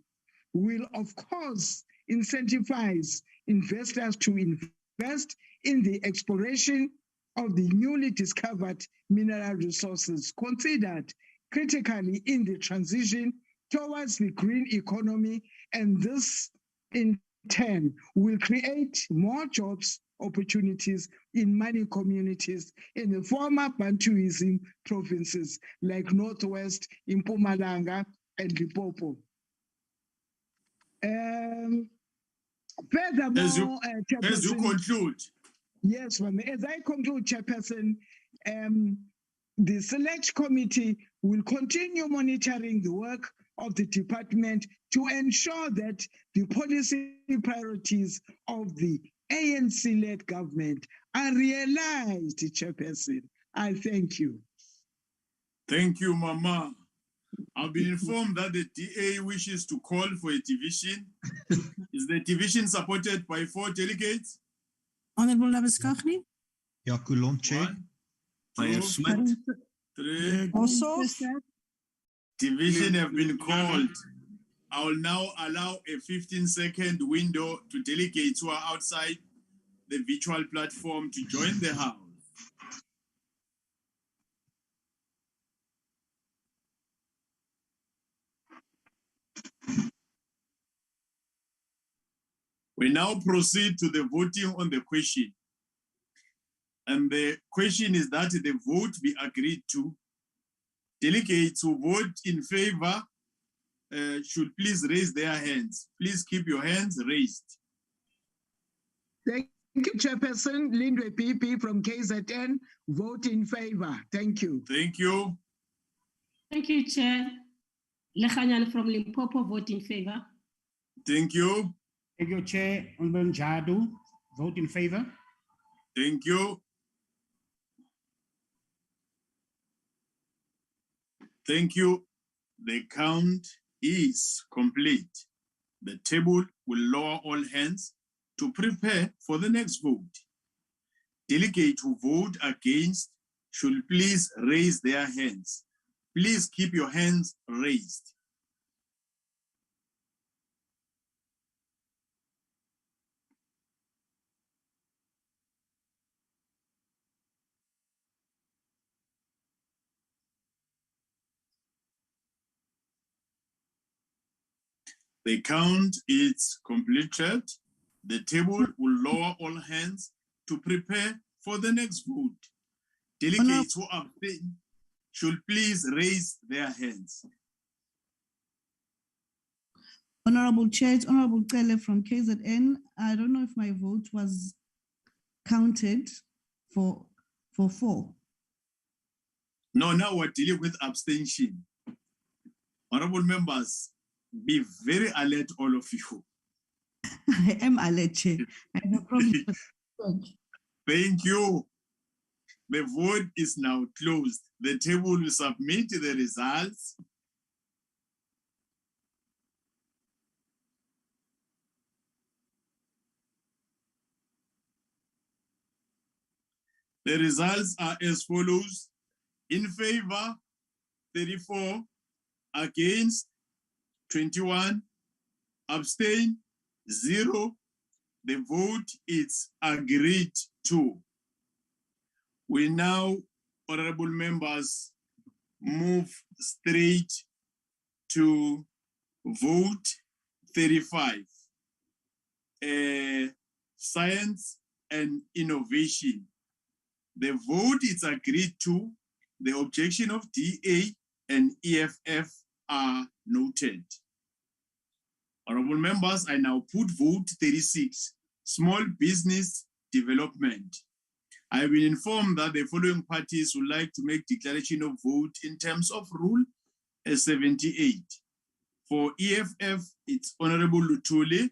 will, of course, incentivize investors to invest in the exploration of the newly discovered mineral resources considered critically in the transition towards the green economy, and this in turn will create more jobs opportunities in many communities in the former Bantuism provinces like Northwest, Mpumalanga, and Limpopo. Furthermore, as you Chairperson, conclude. Yes, ma'am. As I conclude, Chairperson, the Select Committee will continue monitoring the work of the department to ensure that the policy priorities of the ANC-led government are realized, Chairperson. I thank you. Thank you, Mama. I've been informed that the DA wishes to call for a division. Is the division supported by 4 delegates? Honorable Labuskaghni. Yakulon, Chair. 2, Smith. 3. Also, Division have been called. I will now allow a 15-second window to delegates who are outside the virtual platform to join the House. We now proceed to the voting on the question. And the question is that the vote be agreed to. Delegates who vote in favor should please raise their hands. Please keep your hands raised. Thank you, Chairperson. Lindwe PP from KZN, vote in favor. Thank you. Thank you. Thank you, Chair. Lekhanyan from Limpopo, vote in favor. Thank you. Thank you, Chair. Honorable Jadu, vote in favor. Thank you. Thank you. The count is complete. The table will lower all hands to prepare for the next vote. Delegates who vote against should please raise their hands. Please keep your hands raised. The count is completed. The table will lower all hands to prepare for the next vote. Delegates who abstain should please raise their hands. Honorable Chair, it's Honorable Tele from KZN. I don't know if my vote was counted for 4. No, now we're dealing with abstention. Honorable members, be very alert, all of you. I am alert, Chair. I have no problem. Thank you. The vote is now closed. The table will submit the results. The results are as follows. In favor, 34. Against, 21. Abstain, 0. The vote is agreed to. We now, honorable members, move straight to vote 35. Science and innovation. The vote is agreed to. The objection of DA and EFF are noted. Honorable members, I now put vote 36, small business development. I have been informed that the following parties would like to make declaration of vote in terms of Rule 78. For EFF, it's Honorable Lutuli.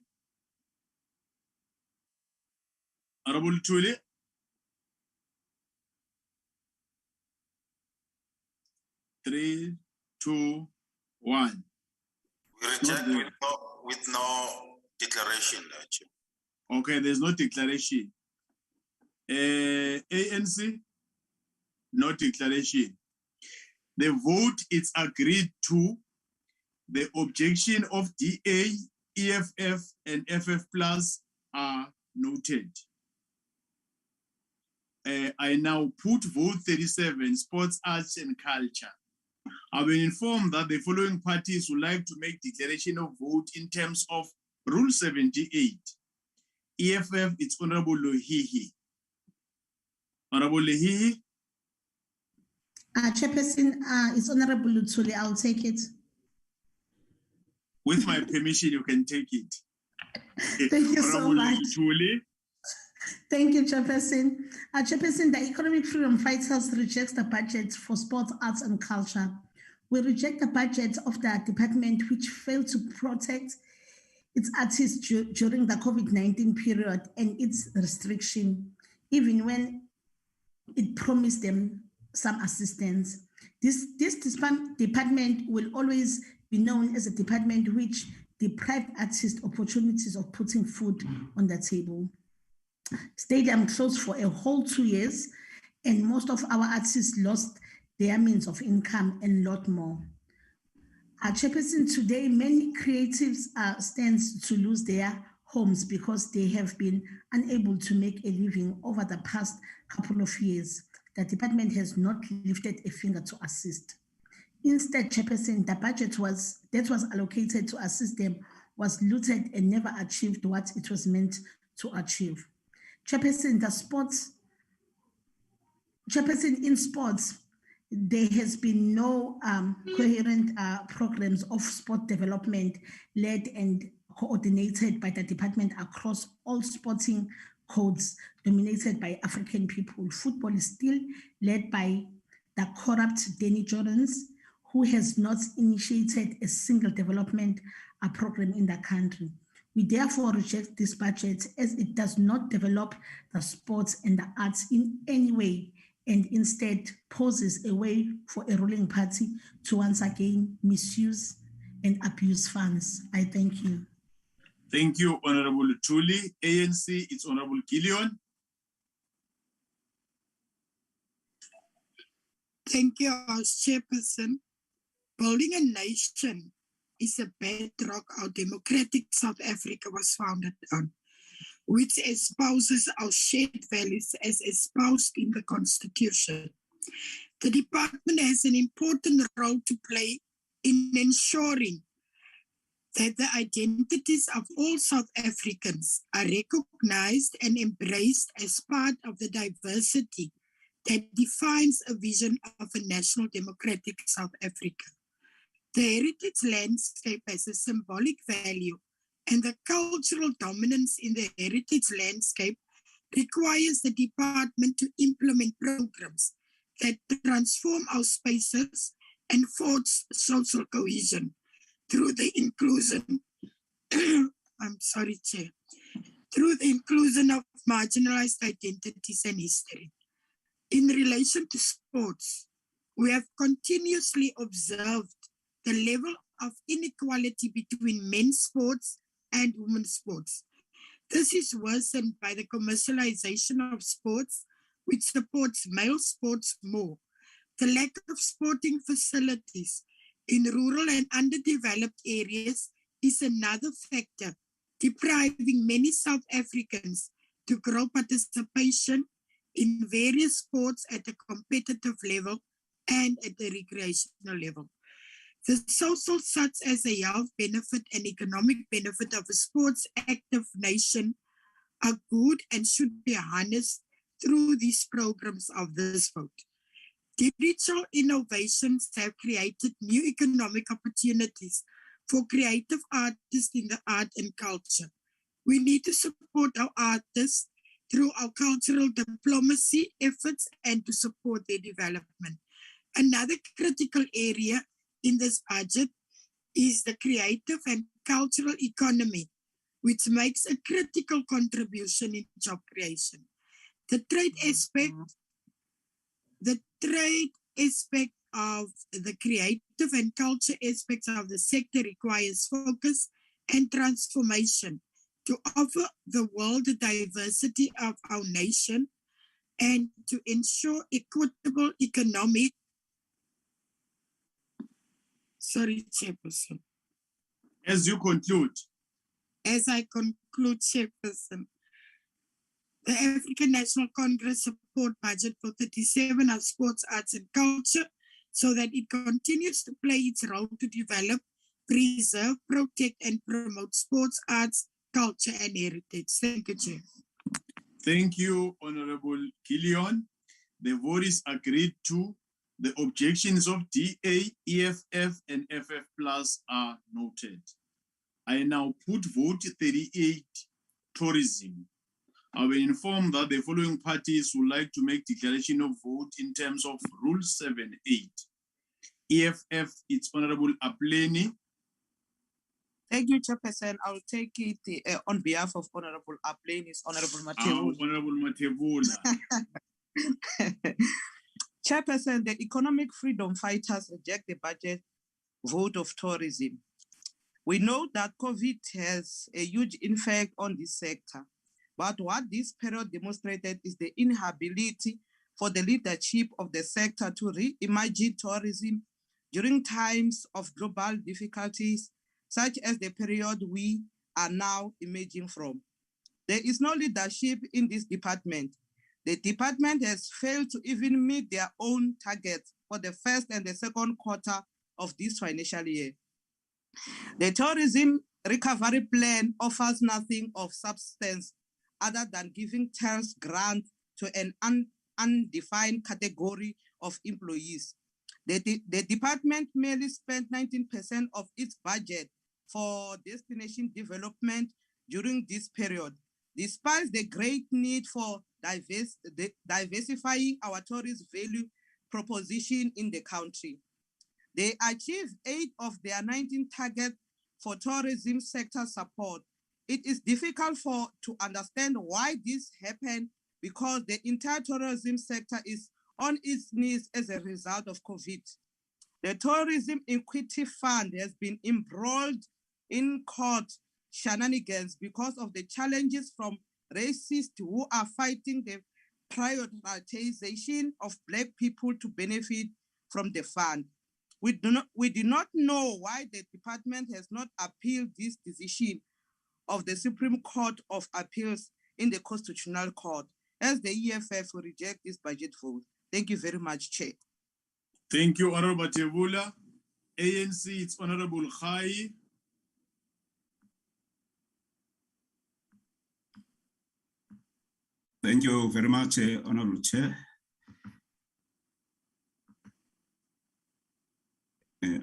Honorable Lutuli. Three, 2, 1. We reject with no declaration, Chair. Okay, there's no declaration. ANC, no declaration. The vote is agreed to. The objection of DA, EFF, and FF Plus are noted. I now put vote 37, sports, arts, and culture. I've been informed that the following parties would like to make declaration of vote in terms of Rule 78. EFF, it's Honorable Lohihi. Honorable Lohihi. Chairperson, it's Honorable Lutsuli. I'll take it. With my permission, you can take it. Thank you so much. Lutsuli. Thank you, Chairperson. Chairperson, the Economic Freedom Fighters rejects the budget for sports, arts, and culture. We reject the budget of the department which failed to protect its artists during the COVID-19 period and its restriction, even when it promised them some assistance. This department will always be known as a department which deprived artists opportunities of putting food on the table. Stadium closed for a whole 2 years, and most of our artists lost their means of income and a lot more. Chairperson, today many creatives stand to lose their homes because they have been unable to make a living over the past couple of years. The department has not lifted a finger to assist. Instead, Chairperson, the budget that was allocated to assist them was looted and never achieved what it was meant to achieve. Chairperson, in sports, there has been no coherent programs of sport development led and coordinated by the department across all sporting codes dominated by African people. Football is still led by the corrupt Danny Jordans, who has not initiated a single development program in the country. We therefore reject this budget as it does not develop the sports and the arts in any way, and instead poses a way for a ruling party to once again misuse and abuse funds. I thank you. Thank you, Honorable Tuli. ANC, it's Honorable Gillion. Thank you, Chairperson. Building a nation is a bedrock our democratic South Africa was founded on, which espouses our shared values as espoused in the Constitution. The department has an important role to play in ensuring that the identities of all South Africans are recognized and embraced as part of the diversity that defines a vision of a national democratic South Africa. The heritage landscape has a symbolic value, and the cultural dominance in the heritage landscape requires the department to implement programs that transform our spaces and forge social cohesion through the inclusion, through the inclusion of marginalized identities and history. In relation to sports, we have continuously observed the level of inequality between men's sports and women's sports. This is worsened by the commercialization of sports, which supports male sports more. The lack of sporting facilities in rural and underdeveloped areas is another factor depriving many South Africans to grow participation in various sports at a competitive level and at the recreational level. The social such as a health benefit and economic benefit of a sports active nation are good and should be harnessed through these programs of this vote. Digital innovations have created new economic opportunities for creative artists in the art and culture. We need to support our artists through our cultural diplomacy efforts and to support their development. Another critical area in this budget is the creative and cultural economy, which makes a critical contribution in job creation. The trade aspect of the creative and culture aspects of the sector requires focus and transformation to offer the world the diversity of our nation and to ensure equitable economic. Sorry, Chairperson. As you conclude. As I conclude, Chairperson, the African National Congress support budget for 37 of sports, arts and culture so that it continues to play its role to develop preserve, protect, and promote sports, arts, culture, and heritage. Thank you, Chair. Thank you, Honorable Gillion. The vote is agreed to. The objections of DA, EFF, and FF Plus are noted. I now put vote 38, tourism. I will inform that the following parties would like to make declaration of vote in terms of Rule 7.8. EFF, it's Honorable Plenary. Thank you, Chairperson. I'll take it on behalf of Honorable Plenary, Honorable Matebula. Honorable Matebula. Chairperson, the economic freedom fighters reject the budget vote of tourism. We know that COVID has a huge impact on this sector, but what this period demonstrated is the inability for the leadership of the sector to reimagine tourism during times of global difficulties, such as the period we are now emerging from. There is no leadership in this department. The department has failed to even meet their own targets for the first and the second quarter of this financial year. The tourism recovery plan offers nothing of substance other than giving TELS grant to an undefined category of employees. The department merely spent 19% of its budget for destination development during this period, despite the great need for diversifying our tourist value proposition in the country. They achieved 8 of their 19 targets for tourism sector support. It is difficult to understand why this happened because the entire tourism sector is on its knees as a result of COVID. The Tourism Equity Fund has been embroiled in court shenanigans because of the challenges from racists who are fighting the prioritization of Black people to benefit from the fund. We do not know why the department has not appealed this decision of the Supreme Court of Appeals in the Constitutional Court, as the EFF will reject this budget vote. Thank you very much, Chair. Thank you, Honorable Matebula. ANC, it's Honorable Khai. Thank you very much, Honorable Chair.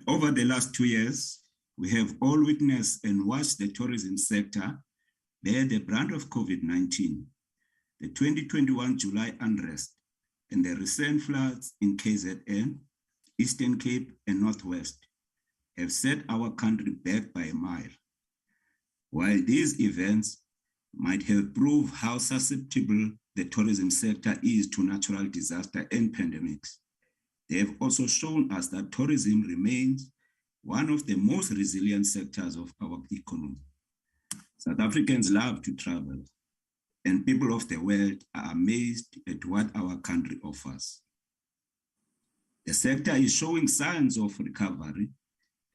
Over the last 2 years, we have all witnessed and watched the tourism sector bear the brunt of COVID-19. The 2021 July unrest and the recent floods in KZN, Eastern Cape, and Northwest have set our country back by a mile. While these events might have proved how susceptible the tourism sector is to natural disaster and pandemics, they have also shown us that tourism remains one of the most resilient sectors of our economy. South Africans love to travel, and people of the world are amazed at what our country offers. The sector is showing signs of recovery,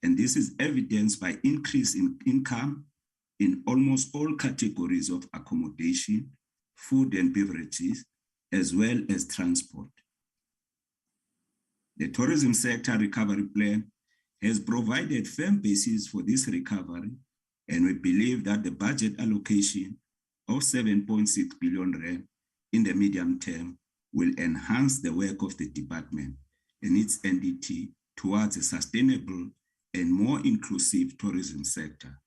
and this is evidenced by increase in income in almost all categories of accommodation, food and beverages, as well as transport. The tourism sector recovery plan has provided firm basis for this recovery, and we believe that the budget allocation of 7.6 billion rand in the medium term will enhance the work of the department and its entity towards a sustainable and more inclusive tourism sector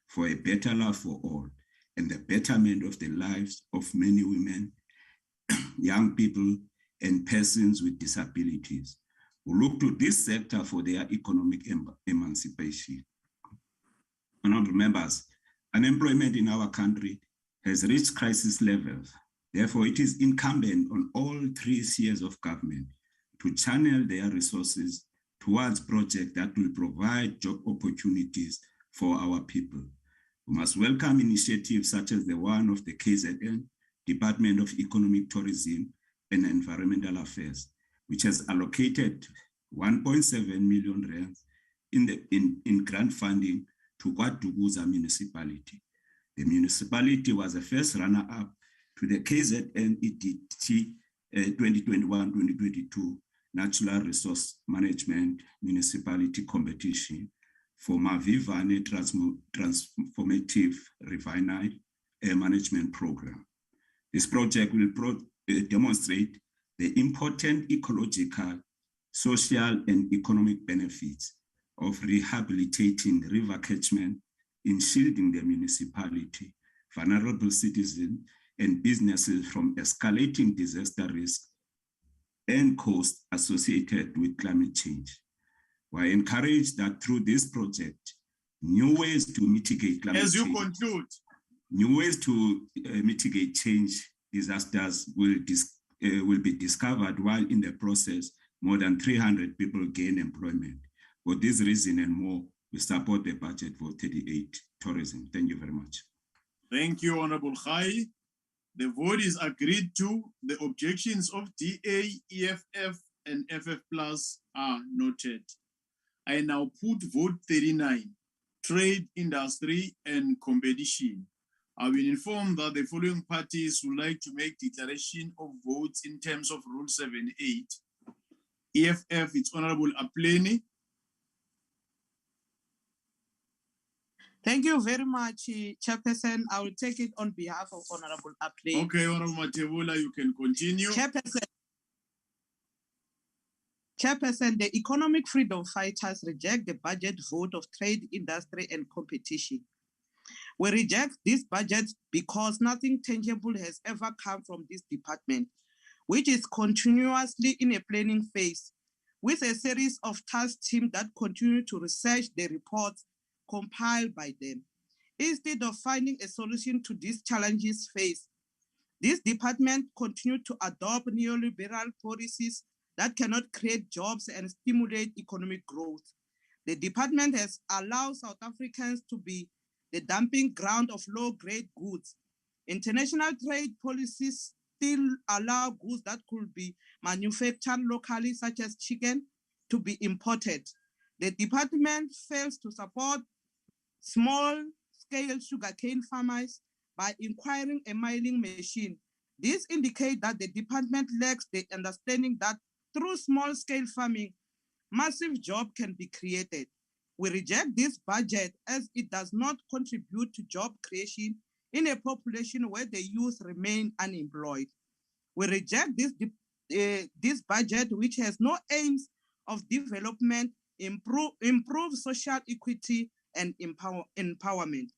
for a better life for all and the betterment of the lives of many women, young people, and persons with disabilities who look to this sector for their economic emancipation. Honorable members, unemployment in our country has reached crisis levels. Therefore, it is incumbent on all 3 spheres of government to channel their resources towards projects that will provide job opportunities for our people. We must welcome initiatives such as the one of the KZN, Department of Economic Tourism and Environmental Affairs, which has allocated 1.7 million rand in grant funding to KwaDukuza municipality. The municipality was the first runner-up to the KZN EDT 2021-2022 Natural Resource Management Municipality Competition for Mavivane Transformative Refinery Management Program. This project will demonstrate the important ecological, social, and economic benefits of rehabilitating river catchment in shielding the municipality, vulnerable citizens, and businesses from escalating disaster risk and costs associated with climate change. We are encouraged that through this project, new ways to mitigate climate change. As you conclude. New ways to mitigate change disasters will be discovered, while in the process, more than 300 people gain employment. For this reason and more, we support the budget for 38 tourism. Thank you very much. Thank you, Honorable Khai. The vote is agreed to. The objections of DA, EFF, and FF Plus are noted. I now put vote 39, Trade, Industry, and Competition. I've been informed that the following parties would like to make declaration of votes in terms of Rule 7.8. EFF, it's Honorable Plenary. Thank you very much, Chairperson. I will take it on behalf of Honorable Plenary. Okay, Honorable Matebula, you can continue. Chairperson, the economic freedom fighters reject the budget vote of Trade, Industry, and Competition. We reject this budget because nothing tangible has ever come from this department, which is continuously in a planning phase with a series of task teams that continue to research the reports compiled by them. Instead of finding a solution to these challenges faced, this department continues to adopt neoliberal policies that cannot create jobs and stimulate economic growth. The department has allowed South Africans to be the dumping ground of low-grade goods. International trade policies still allow goods that could be manufactured locally, such as chicken, to be imported. The department fails to support small-scale sugarcane farmers by acquiring a milling machine. This indicates that the department lacks the understanding that through small-scale farming, massive jobs can be created. We reject this budget as it does not contribute to job creation in a population where the youth remain unemployed. We reject this budget, which has no aims of development, improve social equity, and empowerment.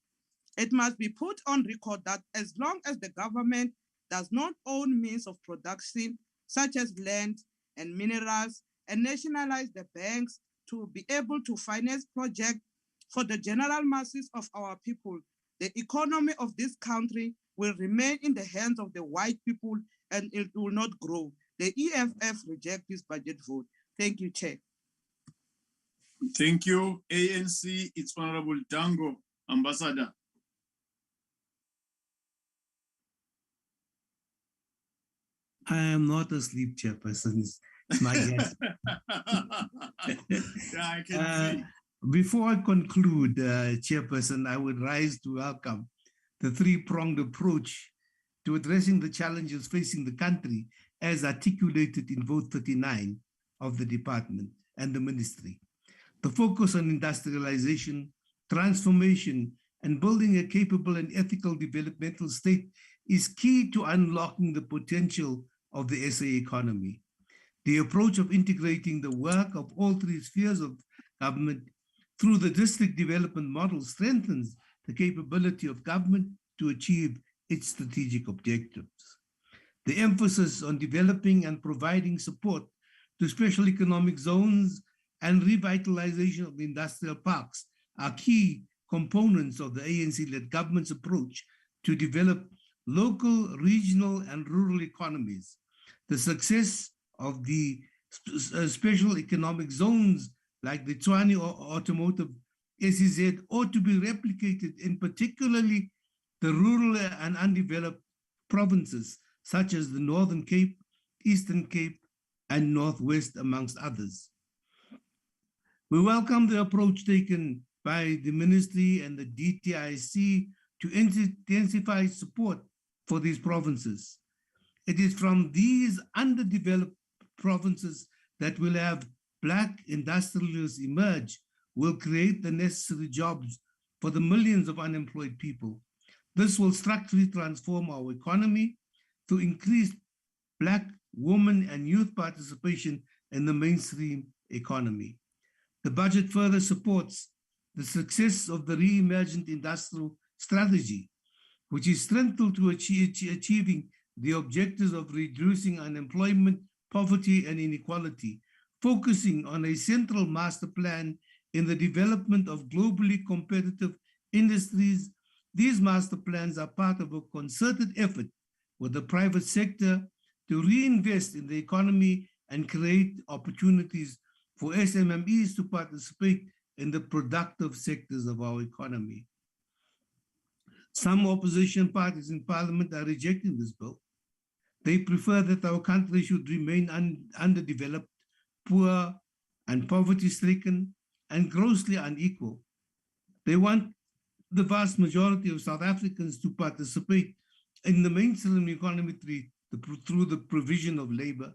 It must be put on record that as long as the government does not own means of production, such as land and minerals, and nationalize the banks to be able to finance projects for the general masses of our people, the economy of this country will remain in the hands of the white people and it will not grow. The EFF reject this budget vote. Thank you, Chair. Thank you. ANC, it's Honorable Dango, Ambassador. I am not asleep, Chairperson. It's my guest. Yeah, I can see. Before I conclude, Chairperson, I would rise to welcome the three-pronged approach to addressing the challenges facing the country as articulated in Vote 39 of the Department and the Ministry. The focus on industrialization, transformation, and building a capable and ethical developmental state is key to unlocking the potential of the SA economy. The approach of integrating the work of all three spheres of government through the district development model strengthens the capability of government to achieve its strategic objectives. The emphasis on developing and providing support to special economic zones and revitalization of the industrial parks are key components of the ANC-led government's approach to develop local, regional, and rural economies. The success of the special economic zones like the Tshwane Automotive SEZ ought to be replicated in particularly the rural and undeveloped provinces such as the Northern Cape, Eastern Cape, and Northwest, amongst others. We welcome the approach taken by the Ministry and the DTIC to intensify support for these provinces. It is from these underdeveloped provinces that will have Black industrialists emerge will create the necessary jobs for the millions of unemployed people. This will structurally transform our economy to increase Black, women, and youth participation in the mainstream economy. The budget further supports the success of the reimagined industrial strategy, which is central to achieving the objectives of reducing unemployment, poverty, and inequality, focusing on a central master plan in the development of globally competitive industries. These master plans are part of a concerted effort with the private sector to reinvest in the economy and create opportunities for SMMEs to participate in the productive sectors of our economy. Some opposition parties in parliament are rejecting this bill. They prefer that our country should remain underdeveloped, poor, and poverty-stricken, and grossly unequal. They want the vast majority of South Africans to participate in the mainstream economy through the provision of labor.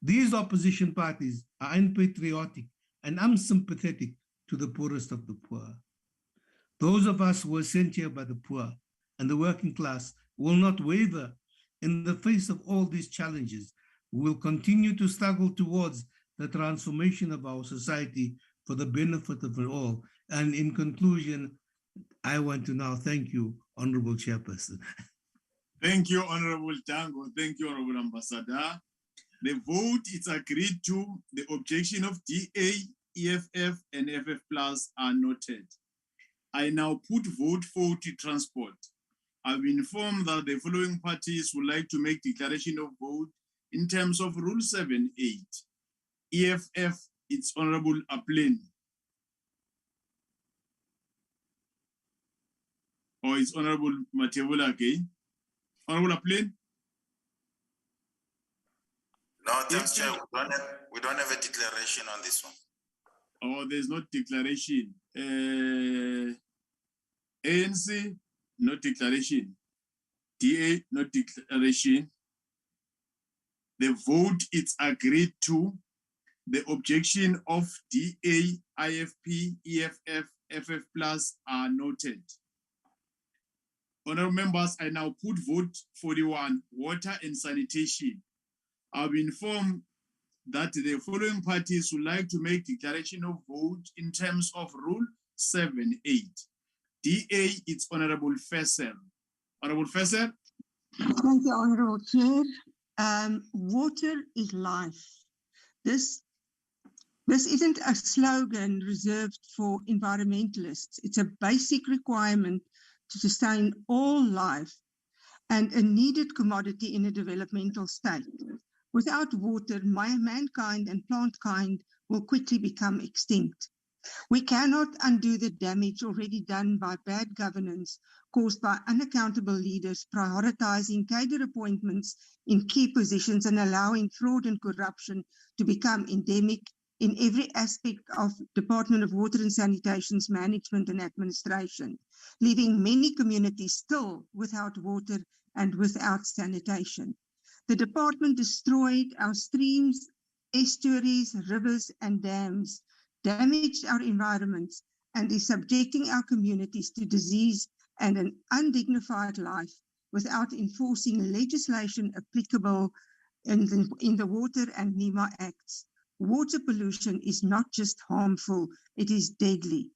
These opposition parties are unpatriotic and unsympathetic to the poorest of the poor. Those of us who are sent here by the poor and the working class will not waver in the face of all these challenges. We will continue to struggle towards the transformation of our society for the benefit of all. And in conclusion, I want to now thank you, Honorable Chairperson. Thank you, Honorable Tango. Thank you, Honorable Ambassador. The vote is agreed to. The objection of DA, EFF, and FF Plus are noted. I now put vote for to transport. I've been informed that the following parties would like to make declaration of vote in terms of Rule 7.8. EFF, it's Honorable Aplin. Or it's Honorable Matebula again. Honorable Aplin? No, thanks, Chair. We don't have a declaration on this one. Oh, there's no declaration. ANC, no declaration. DA, no declaration. The vote is agreed to. The objection of DA, IFP, EFF, FF Plus are noted. Honorable members, I now put vote 41, water and sanitation. I've been informed that the following parties would like to make declaration of vote in terms of Rule 7.8. DA, it's Honorable Faisal. Honorable Faisal. Thank you, Honorable Chair. Water is life. This isn't a slogan reserved for environmentalists. It's a basic requirement to sustain all life and a needed commodity in a developmental state. Without water, mankind and plant kind will quickly become extinct. We cannot undo the damage already done by bad governance caused by unaccountable leaders prioritizing cadre appointments in key positions and allowing fraud and corruption to become endemic in every aspect of Department of Water and Sanitation's management and administration, leaving many communities still without water and without sanitation. The department destroyed our streams, estuaries, rivers, and dams, damaged our environments, and is subjecting our communities to disease and an undignified life without enforcing legislation applicable in the Water and NEMA Acts. Water pollution is not just harmful, it is deadly.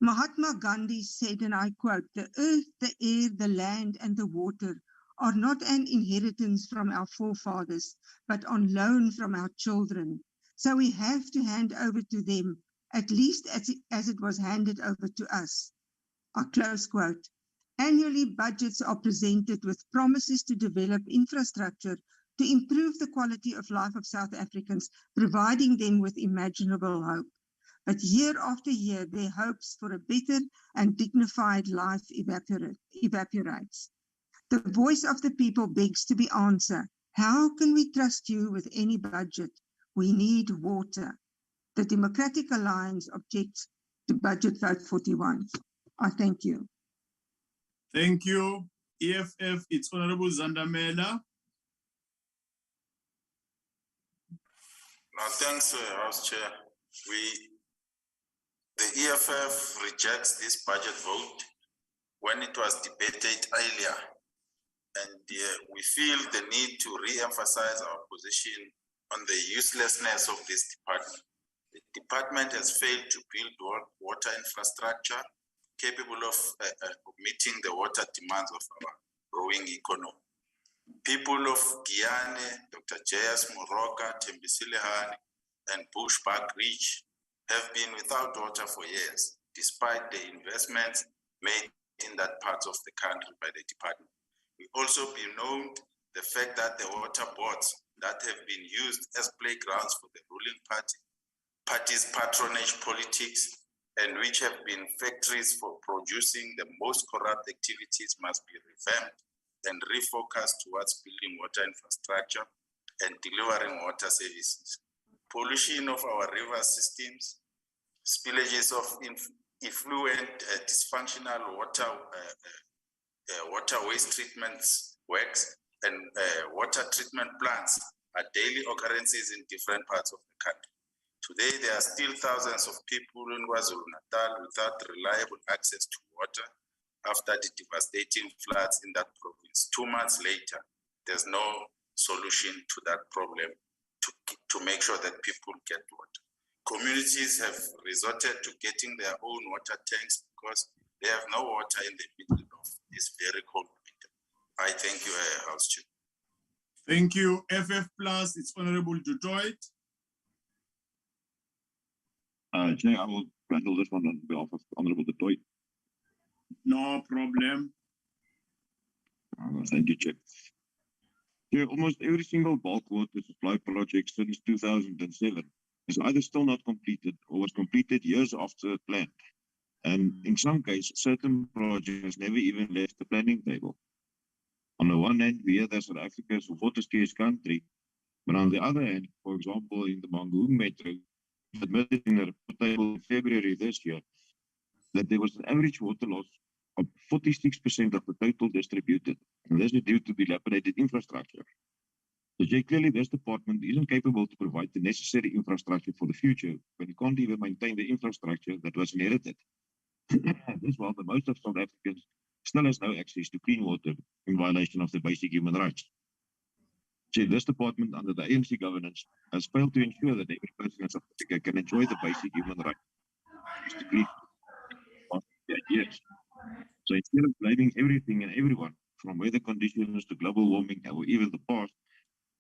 Mahatma Gandhi said, and I quote, "The earth, the air, the land, and the water are not an inheritance from our forefathers, but on loan from our children. So we have to hand over to them, at least as it was handed over to us." A close quote. Annually, budgets are presented with promises to develop infrastructure to improve the quality of life of South Africans, providing them with imaginable hope. But year after year, their hopes for a better and dignified life evaporates. The voice of the people begs to be answered. How can we trust you with any budget? We need water. The Democratic Alliance objects to budget vote 41. I thank you. Thank you. EFF, it's Honorable Zandamela. No, thanks, House Chair. The EFF rejects this budget vote when it was debated earlier, and we feel the need to re-emphasize our position on the uselessness of this department. The department has failed to build water infrastructure capable of meeting the water demands of our growing economy. People of Guyane, Dr. J.S. Moroka, Tembisilehani, and Bushbuck Ridge have been without water for years, despite the investments made in that part of the country by the department. We also bemoaned the fact that the water boards that have been used as playgrounds for the ruling party's patronage politics, and which have been factories for producing the most corrupt activities, must be revamped and refocused towards building water infrastructure and delivering water services. Pollution of our river systems, spillages of effluent, dysfunctional water waste treatments works, and water treatment plants are daily occurrences in different parts of the country. Today, there are still thousands of people in KwaZulu-Natal without reliable access to water after the devastating floods in that province. 2 months later, there's no solution to that problem to make sure that people get water. Communities have resorted to getting their own water tanks because they have no water in the middle of this very cold winter. I thank you, House Chair. Thank you, FF Plus. It's Honorable Dutoit. Chair, I will handle this one on behalf of Honorable Dutoit. No problem. Thank you, Chair. Chair, almost every single bulk water supply project since 2007 is either still not completed or was completed years after planned. And in some cases, certain projects never even left the planning table. On the one hand, we hear that South Africa is a water-scarce country, but on the other hand, for example, in the Mangaung Metro, admitted in a report table in February this year that there was an average water loss of 46% of the total distributed, and this is due to dilapidated infrastructure. So clearly this department isn't capable to provide the necessary infrastructure for the future when it can't even maintain the infrastructure that was inherited. This while the most of South Africans still has no access to clean water in violation of the basic human rights. So this department under the ANC governance has failed to ensure that every person in South Africa can enjoy the basic human rights. Yes. So instead of blaming everything and everyone, from weather conditions to global warming or even the past,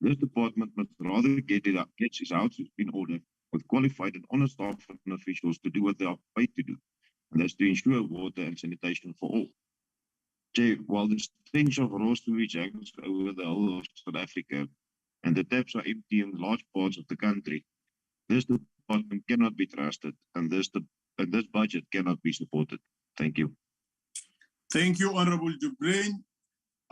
this department must rather get its house in order with qualified and honest staff and officials to do what they are paid to do, and that's to ensure water and sanitation for all. Chair, while the stench of raw sewage hangs over the whole of South Africa and the taps are empty in large parts of the country, this department cannot be trusted, and this budget cannot be supported. Thank you. Thank you, Honorable Dubrain.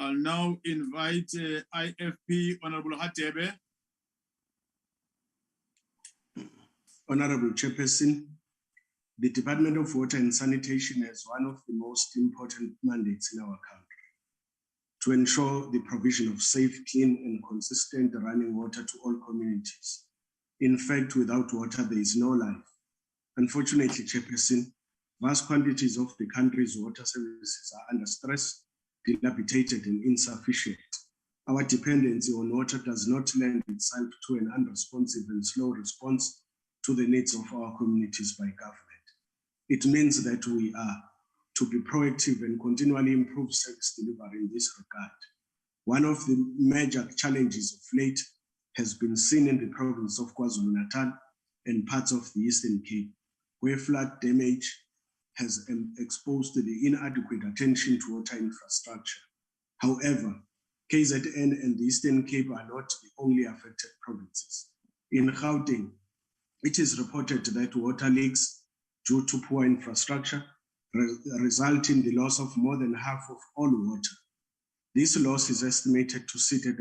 I'll now invite IFP, Honorable Hatebe. Honorable Chairperson, the Department of Water and Sanitation has one of the most important mandates in our country to ensure the provision of safe, clean, and consistent running water to all communities. In fact, without water, there is no life. Unfortunately, Chairperson, vast quantities of the country's water services are under stress, dilapidated, and insufficient. Our dependency on water does not lend itself to an unresponsive and slow response to the needs of our communities by government. It means that we are to be proactive and continually improve service delivery in this regard. One of the major challenges of late has been seen in the province of KwaZulu-Natal and parts of the Eastern Cape, where flood damage has exposed the inadequate attention to water infrastructure. However, KZN and the Eastern Cape are not the only affected provinces. In Gauteng, it is reported that water leaks due to poor infrastructure result in the loss of more than half of all water. This loss is estimated to sit at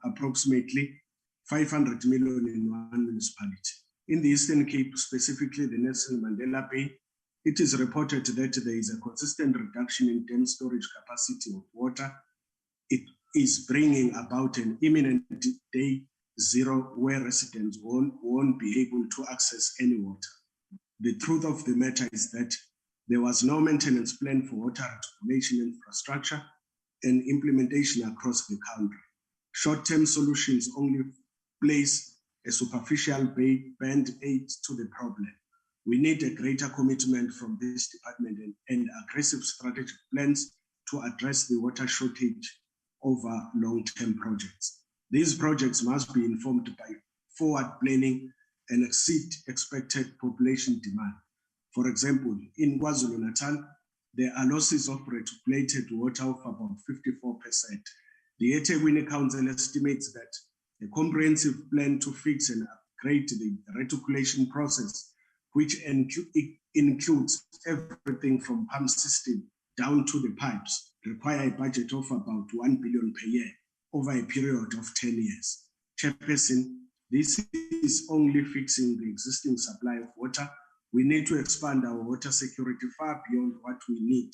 approximately 500 million in one municipality. In the Eastern Cape, specifically the Nelson Mandela Bay, it is reported that there is a consistent reduction in dam storage capacity of water. It is bringing about an imminent day zero where residents won't be able to access any water. The truth of the matter is that there was no maintenance plan for water articulation infrastructure and implementation across the country. Short-term solutions only place a superficial band-aid to the problem. We need a greater commitment from this department and aggressive strategic plans to address the water shortage over long-term projects. These projects must be informed by forward planning and exceed expected population demand. For example, in KwaZulu-Natal, there are losses of reticulated water of about 54%. The eThekwini Council estimates that a comprehensive plan to fix and upgrade the reticulation process, which includes everything from pump system down to the pipes, require a budget of about 1 billion per year over a period of 10 years. Chairperson, this is only fixing the existing supply of water. We need to expand our water security far beyond what we need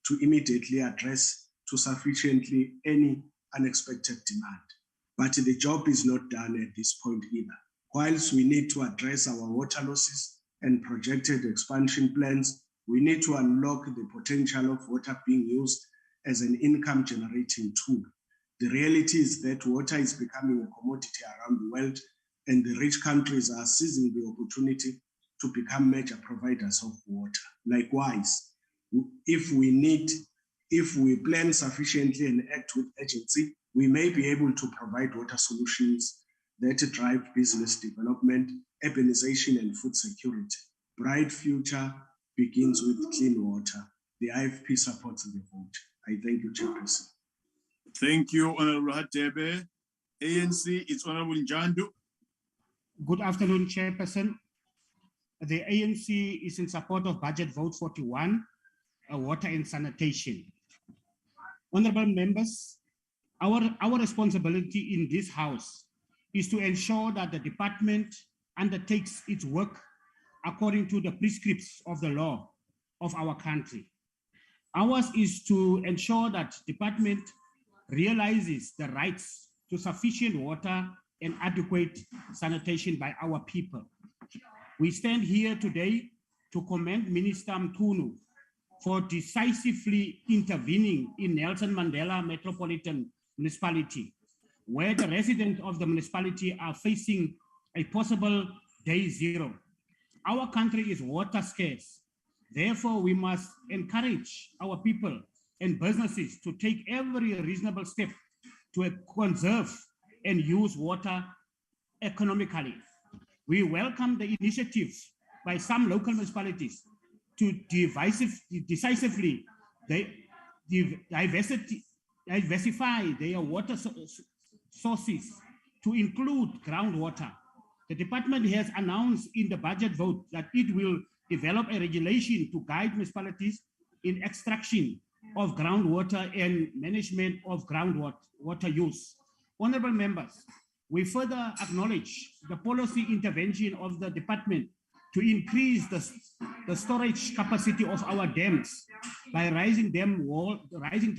to immediately address to sufficiently any unexpected demand. But the job is not done at this point either. Whilst we need to address our water losses and projected expansion plans, we need to unlock the potential of water being used as an income generating tool. The reality is that water is becoming a commodity around the world, and the rich countries are seizing the opportunity to become major providers of water. Likewise, if we plan sufficiently and act with urgency, we may be able to provide water solutions that drive business development, urbanization, and food security. Bright future begins with clean water. The IFP supports the vote. I thank you, Chairperson. Thank you, Honorable Hatebe. ANC, it's Honorable Njandu. Good afternoon, Chairperson. The ANC is in support of Budget Vote 41, Water and Sanitation. Honorable members, our responsibility in this House is to ensure that the department undertakes its work according to the prescripts of the law of our country. Ours is to ensure that department realizes the rights to sufficient water and adequate sanitation by our people. We stand here today to commend Minister Mkhunu for decisively intervening in Nelson Mandela Metropolitan Municipality, where the residents of the municipality are facing a possible day zero. Our country is water scarce. Therefore, we must encourage our people and businesses to take every reasonable step to conserve and use water economically. We welcome the initiative by some local municipalities to decisively diversify their water sources to include groundwater. The department has announced in the budget vote that it will develop a regulation to guide municipalities in extraction of groundwater and management of groundwater use. Honorable members, we further acknowledge the policy intervention of the department to increase the storage capacity of our dams by raising dam walls in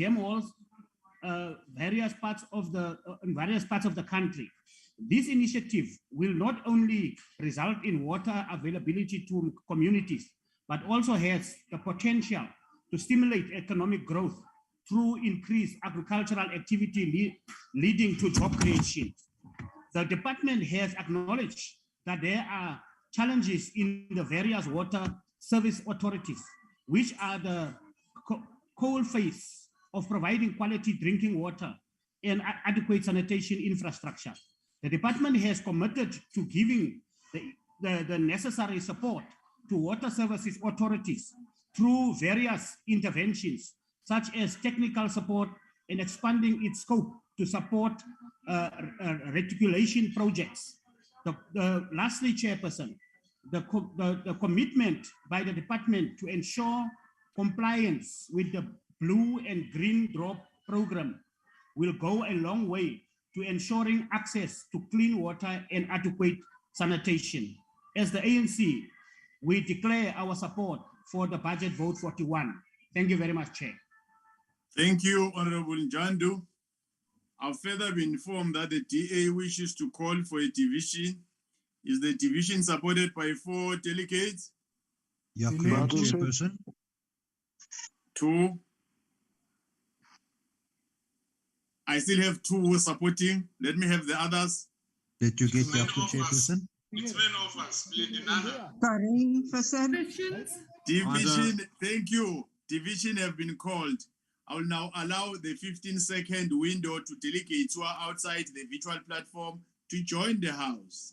various parts of the country. This initiative will not only result in water availability to communities, but also has the potential to stimulate economic growth through increased agricultural activity leading to job creation. The department has acknowledged that there are challenges in the various water service authorities, which are the coal face of providing quality drinking water and adequate sanitation infrastructure. The department has committed to giving the necessary support to water services authorities through various interventions, such as technical support and expanding its scope to support reticulation projects. Lastly, Chairperson, the commitment by the department to ensure compliance with the Blue and Green Drop program will go a long way to ensuring access to clean water and adequate sanitation. As the ANC, we declare our support for the Budget Vote 41. Thank you very much, Chair. Thank you, Honorable Njandu. I've further been informed that the DA wishes to call for a division. Is the division supported by 4 delegates? Yakulon, Chairperson. 2. I still have 2 supporting. Let me have the others. Did you get Yaku, Chairperson? It's many of us, Lady Nana. Division, thank you. Division have been called. I will now allow the 15-second window to delegates who are outside the virtual platform to join the House.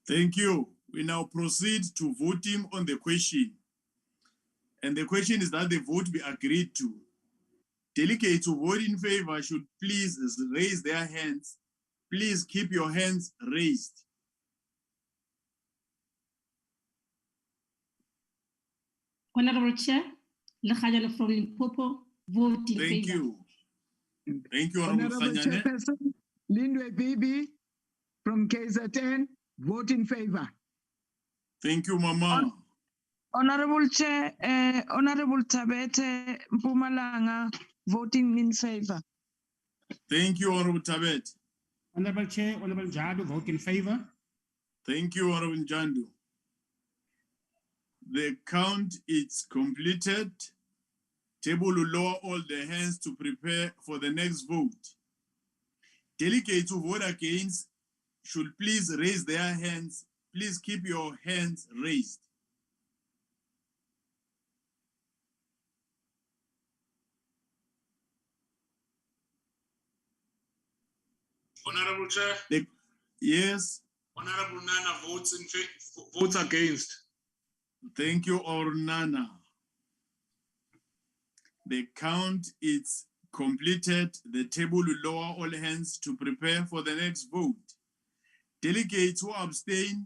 Thank you. We now proceed to voting on the question. And the question is that the vote be agreed to. Delegates who vote in favor should please raise their hands. Please keep your hands raised. Honorable Chair, Lekganyane from Limpopo, vote in favor. Thank you. Thank you, Honorable Lekganyane. Chairperson, Lindwe Bibi from KZN, vote in favor. Thank you, Mama. Honorable Chair, Honorable Tabete Mpumalanga, voting in favor. Thank you, Honorable Tabet. Honorable Chair, Honorable Jadu, vote in favor. Thank you, Honorable Jandu. The count is completed. Table will lower all the hands to prepare for the next vote. Delegates who vote against should please raise their hands. Please keep your hands raised. Honorable Chair. Yes. Honorable Nana votes against. Thank you, Ornana. The count is completed. The table will lower all hands to prepare for the next vote. Delegates who abstain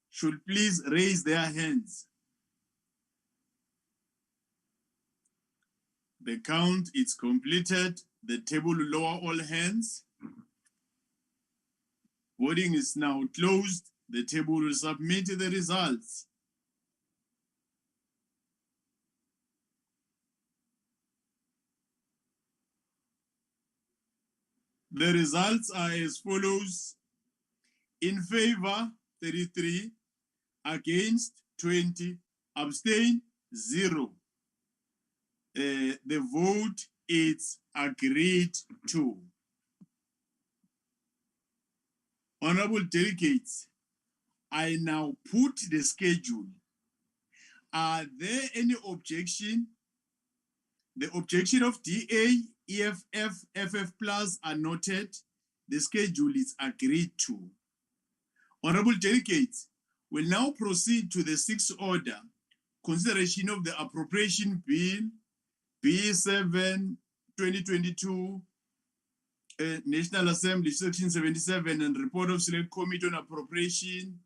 should please raise their hands. The count is completed. The table will lower all hands. Voting is now closed. The table will submit the results. The results are as follows. In favor, 33, against 20, abstain 0. The vote is agreed to. Honorable delegates, I now put the schedule. Are there any objection? The objection of DA, EFF, FF plus are noted. The schedule is agreed to. Honorable delegates, we'll now proceed to the 6th order. Consideration of the Appropriation Bill, B7, 2022, National Assembly, Section 77, and Report of Select Committee on Appropriation.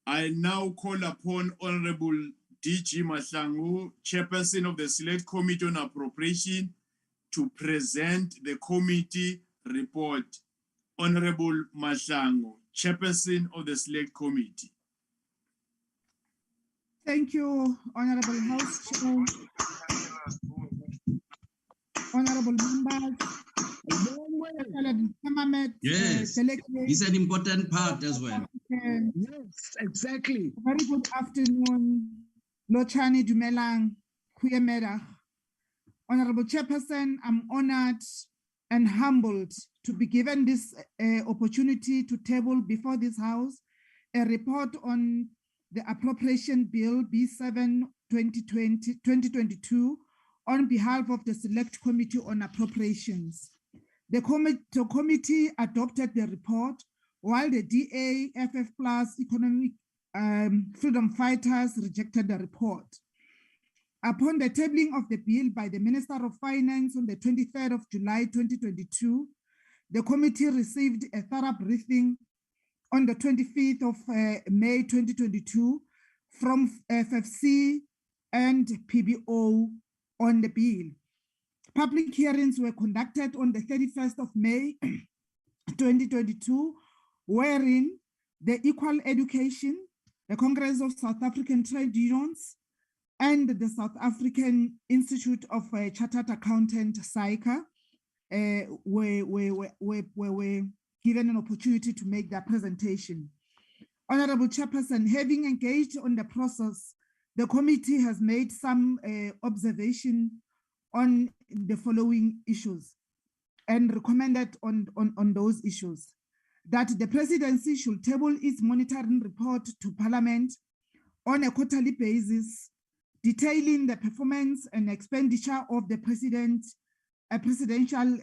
I now call upon Honorable D.G. Mahlangu, Chairperson of the Select Committee on Appropriation, to present the committee report. Honorable Mahlangu, Chairperson of the Select Committee. Thank you, Honorable House Chair. Honorable members. Yes, it's an important part as well. Yes, exactly. Very good afternoon, Lochani Dumelang, Kuyemeda. Honorable Chairperson, I'm honored and humbled to be given this opportunity to table before this House a report on the Appropriation Bill B7 2022 on behalf of the Select Committee on Appropriations. The committee adopted the report while the DA, FF Plus, Economic Freedom Fighters rejected the report. Upon the tabling of the bill by the Minister of Finance on the 23rd of July 2022, the committee received a thorough briefing on the 25th of May 2022 from FFC and PBO on the bill. Public hearings were conducted on the 31st of May 2022, wherein the Equal Education, the Congress of South African Trade Unions, and the South African Institute of Chartered Accountant, SAICA, were given an opportunity to make their presentation. Honorable Chairperson, having engaged on the process, the committee has made some observation on the following issues and recommended on those issues: that the presidency should table its monitoring report to Parliament on a quarterly basis, detailing the performance and expenditure of the presidential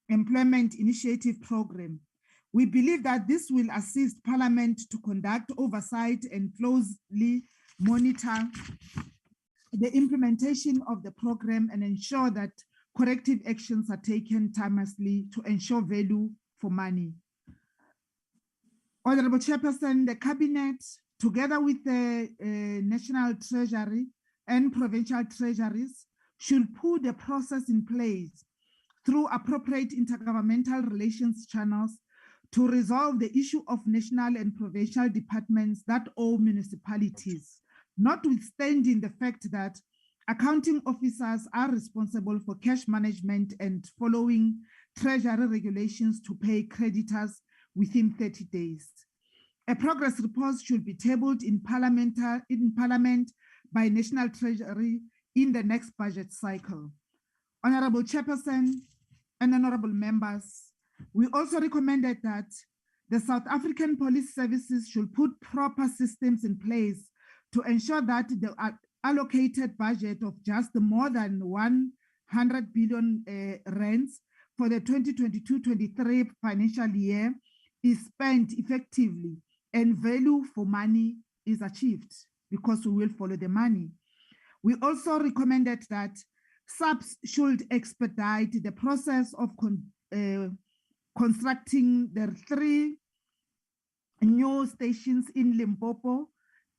employment initiative program. We believe that this will assist Parliament to conduct oversight and closely monitor the implementation of the program and ensure that corrective actions are taken timelessly to ensure value for money. Honorable Chairperson, the Cabinet, together with the National Treasury and provincial treasuries, should put the process in place through appropriate intergovernmental relations channels to resolve the issue of national and provincial departments that owe municipalities, notwithstanding the fact that accounting officers are responsible for cash management and following treasury regulations to pay creditors within 30 days. A progress report should be tabled in Parliament by National Treasury in the next budget cycle. Honorable Chairperson and honorable members, we also recommended that the South African Police Services should put proper systems in place to ensure that the allocated budget of just more than 100 billion rands for the 2022-23 financial year is spent effectively and value for money is achieved, because we will follow the money. We also recommended that SAPS should expedite the process of constructing the 3 new stations in Limpopo,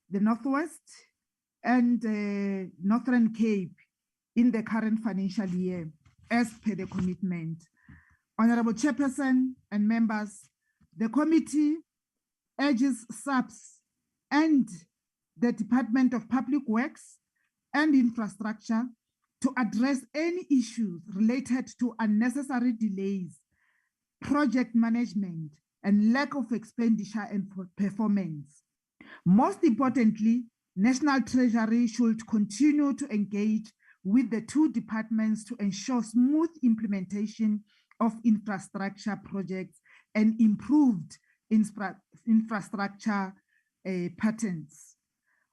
the Northwest, and Northern Cape in the current financial year, as per the commitment. Honorable Chairperson and members, the committee urges SAPS and the Department of Public Works and Infrastructure to address any issues related to unnecessary delays, project management, and lack of expenditure and performance. Most importantly, National Treasury should continue to engage with the 2 departments to ensure smooth implementation of infrastructure projects and improved infrastructure patterns.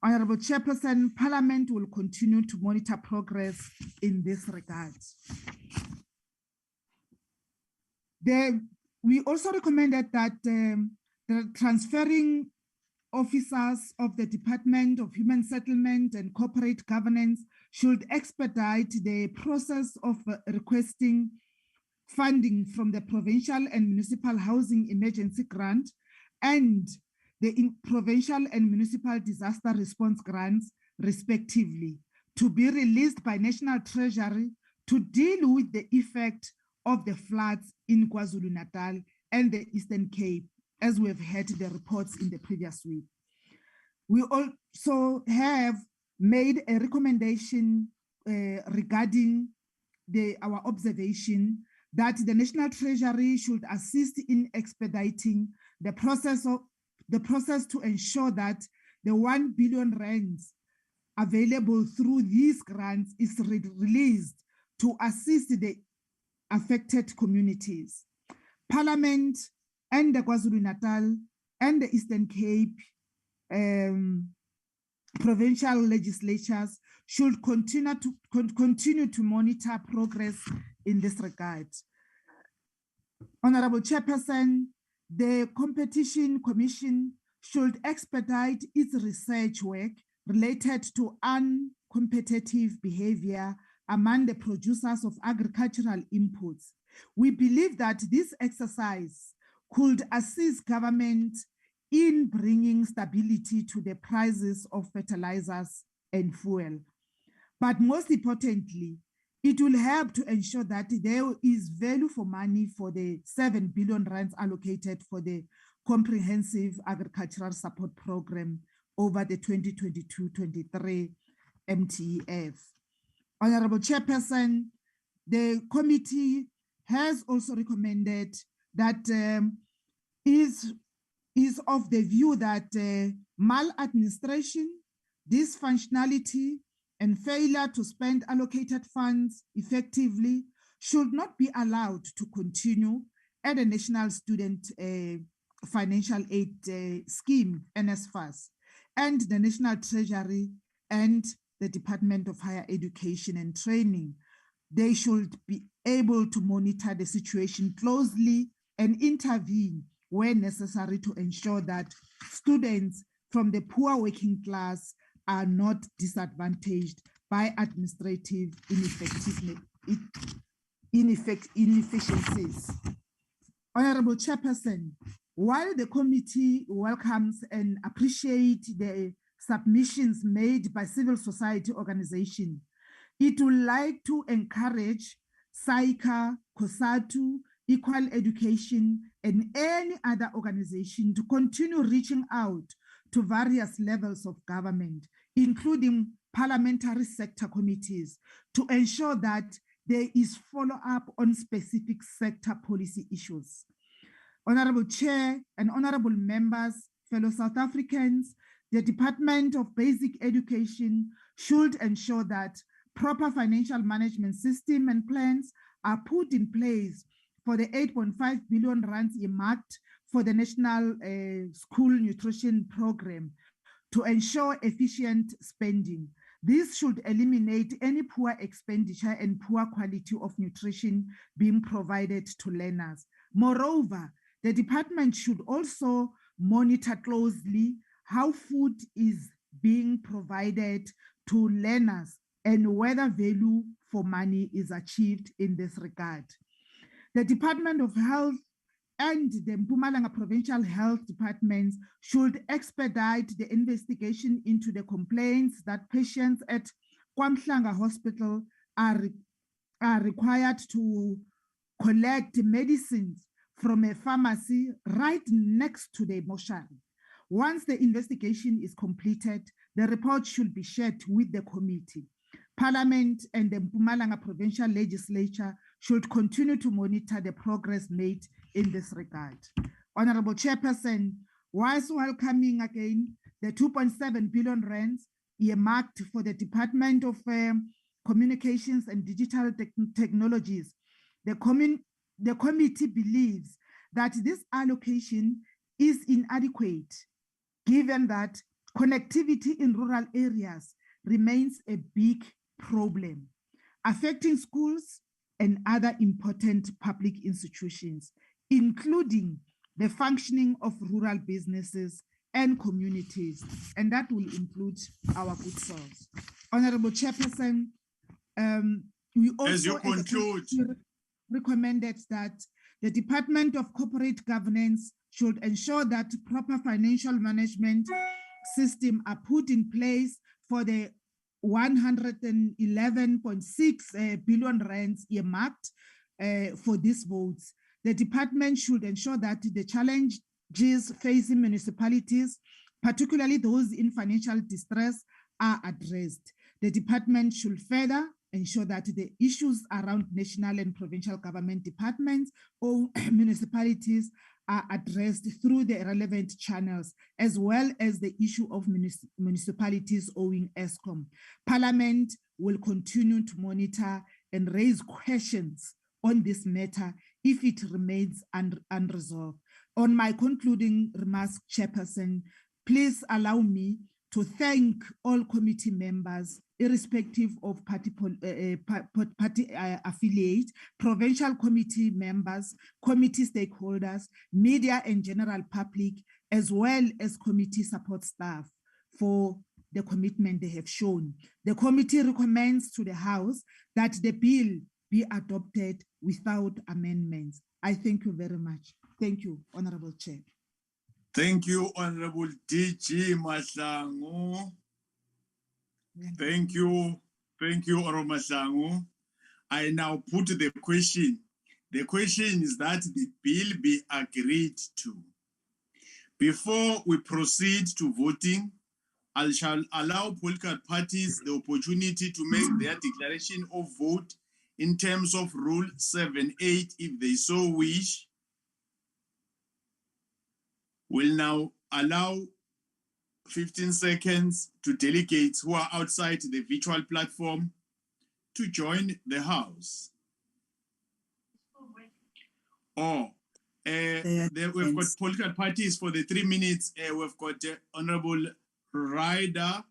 Honorable Chairperson, Parliament will continue to monitor progress in this regard. We also recommended that the transferring officers of the Department of Human Settlement and Corporate Governance should expedite the process of requesting funding from the Provincial and Municipal Housing Emergency Grant and the Provincial and Municipal Disaster Response Grants, respectively, to be released by National Treasury to deal with the effect of the floods in KwaZulu-Natal and the Eastern Cape, as we have heard the reports in the previous week. We also have made a recommendation regarding our observation that the National Treasury should assist in expediting the process to ensure that the 1 billion rands available through these grants is released to assist the affected communities. Parliament and the KwaZulu-Natal and the Eastern Cape provincial legislatures should continue to monitor progress in this regard. Honorable Chairperson, the Competition Commission should expedite its research work related to uncompetitive behavior among the producers of agricultural inputs. We believe that this exercise could assist government in bringing stability to the prices of fertilizers and fuel. But most importantly, it will help to ensure that there is value for money for the 7 billion rands allocated for the Comprehensive Agricultural Support Program over the 2022-23 MTEF. Honorable Chairperson, the committee has also recommended that is of the view that maladministration, dysfunctionality, and failure to spend allocated funds effectively should not be allowed to continue at the National Student Financial Aid Scheme, NSFAS, and the National Treasury and the Department of Higher Education and Training. They should be able to monitor the situation closely and intervene where necessary to ensure that students from the poor working class are not disadvantaged by administrative inefficiencies. Honorable Chairperson, while the committee welcomes and appreciates the submissions made by civil society organizations, it would like to encourage SAICA, COSATU, Equal Education, and any other organization to continue reaching out to various levels of government, including parliamentary sector committees, to ensure that there is follow-up on specific sector policy issues. Honorable Chair and honorable members, fellow South Africans, the Department of Basic Education should ensure that proper financial management system and plans are put in place for the 8.5 billion rands earmarked for the National School Nutrition Program to ensure efficient spending. This should eliminate any poor expenditure and poor quality of nutrition being provided to learners. Moreover, the department should also monitor closely how food is being provided to learners and whether value for money is achieved in this regard. The Department of Health and the Mpumalanga Provincial Health Departments should expedite the investigation into the complaints that patients at Kwamhlanga Hospital are required to collect medicines from a pharmacy right next to the mortuary. Once the investigation is completed, the report should be shared with the committee. Parliament and the Mpumalanga Provincial Legislature should continue to monitor the progress made in this regard. Honorable Chairperson, whilst welcoming again the 2.7 billion rands earmarked for the Department of Communications and Digital Technologies, the committee believes that this allocation is inadequate, given that connectivity in rural areas remains a big problem, affecting schools and other important public institutions, including the functioning of rural businesses and communities, and that will include our food source. Honorable Chairperson, we also as you conclude, recommended that the Department of Corporate Governance should ensure that proper financial management system are put in place for the 111.6 billion rands earmarked for these votes. The department should ensure that the challenges facing municipalities, particularly those in financial distress, are addressed. The department should further ensure that the issues around national and provincial government departments or municipalities are addressed through the relevant channels, as well as the issue of municipalities owing ESCOM. Parliament will continue to monitor and raise questions on this matter if it remains unresolved. On my concluding remarks, Chairperson, please allow me to thank all committee members, irrespective of party affiliate, provincial committee members, committee stakeholders, media and general public, as well as committee support staff for the commitment they have shown. The committee recommends to the House that the bill be adopted without amendments. I thank you very much. Thank you, Honorable Chair. Thank you, Honorable DG Mahlangu. Thank you, Honorable Mahlangu. I now put the question. The question is that the bill be agreed to. Before we proceed to voting, I shall allow political parties the opportunity to make their declaration of vote in terms of Rule 7.8 if they so wish. Will now allow 15 seconds to delegates who are outside the virtual platform to join the House. We've got political parties for the 3 minutes. We've got Honorable Ryder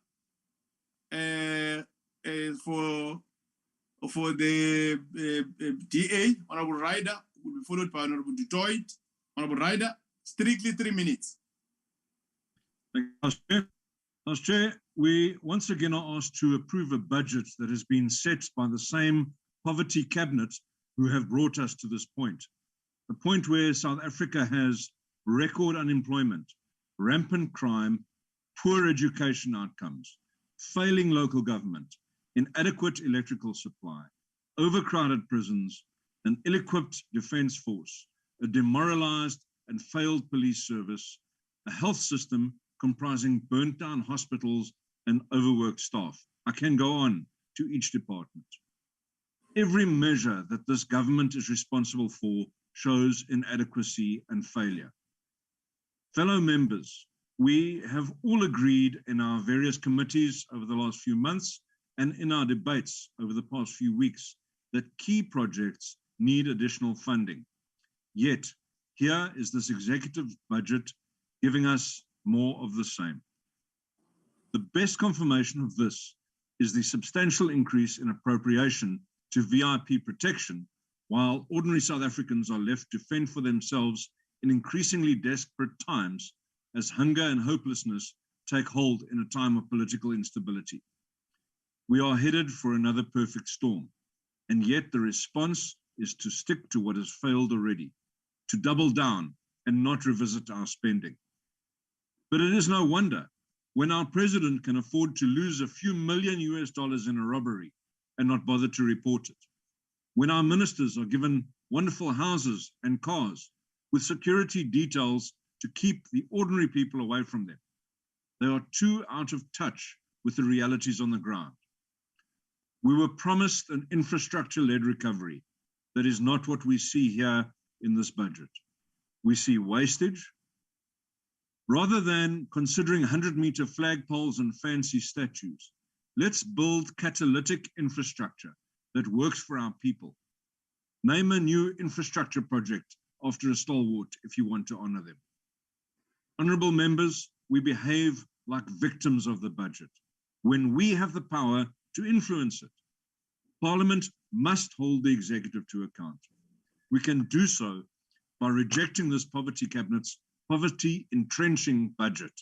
for the DA. Honorable Ryder will be followed by Honorable Dutoit. Honorable Ryder, strictly 3 minutes. Thank you, House Chair. We once again are asked to approve a budget that has been set by the same poverty cabinet who have brought us to this point. A point where South Africa has record unemployment, rampant crime, poor education outcomes, failing local government, inadequate electrical supply, overcrowded prisons, an ill-equipped defense force, a demoralized and failed police service, a health system comprising burnt down hospitals and overworked staff. I can go on to each department. Every measure that this government is responsible for shows inadequacy and failure. Fellow members, we have all agreed in our various committees over the last few months and in our debates over the past few weeks that key projects need additional funding. Yet, here is this executive budget giving us more of the same. The best confirmation of this is the substantial increase in appropriation to VIP protection, while ordinary South Africans are left to fend for themselves in increasingly desperate times as hunger and hopelessness take hold in a time of political instability. We are headed for another perfect storm, and yet the response is to stick to what has failed already, to double down and not revisit our spending. But it is no wonder when our president can afford to lose a few million US dollars in a robbery and not bother to report it. When our ministers are given wonderful houses and cars with security details to keep the ordinary people away from them. They are too out of touch with the realities on the ground. We were promised an infrastructure-led recovery. That is not what we see here in this budget. We see wastage. Rather than considering 100-meter flagpoles and fancy statues, let's build catalytic infrastructure that works for our people. Name a new infrastructure project after a stalwart if you want to honor them. Honorable members, we behave like victims of the budget when we have the power to influence it. Parliament must hold the executive to account. We can do so by rejecting this poverty cabinet's poverty entrenching budget.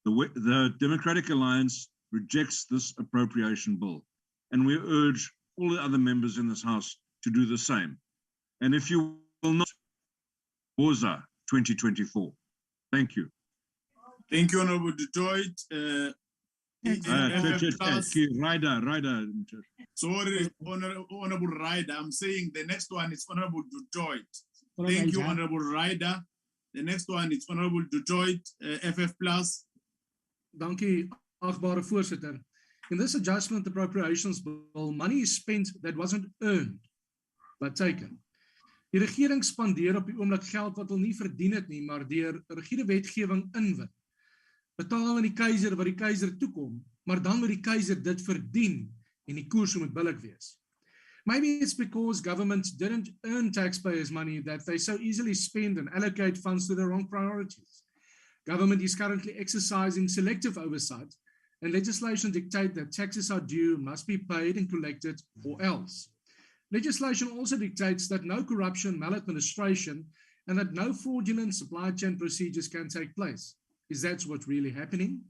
The Democratic Alliance rejects this appropriation bill, and we urge all the other members in this House to do the same. And if you will not, Woza 2024. Thank you. Thank you, Honorable Detroit. Ryder. Sorry, Honorable Ryder. I'm saying the next one is Honorable Detroit. Thank you, Honorable Ryder. The next one is Honorable Detroit, FF+. Dankie, achtbare voorsitter. In this adjustment appropriations bill, money is spent that wasn't earned, but taken. Die regering spandeer op die oomblik geld wat hulle nie verdien het nie, maar deur rigiede wetgewing inwin. Betaal aan die keiser wat die keiser toekom, maar dan moet die keiser dit verdien en die koers moet billik wees. Maybe it's because government didn't earn taxpayers' money that they so easily spend and allocate funds to the wrong priorities. Government is currently exercising selective oversight, and legislation dictates that taxes are due, must be paid and collected, or else. Legislation also dictates that no corruption, maladministration, and that no fraudulent supply chain procedures can take place. Is that what's really happening?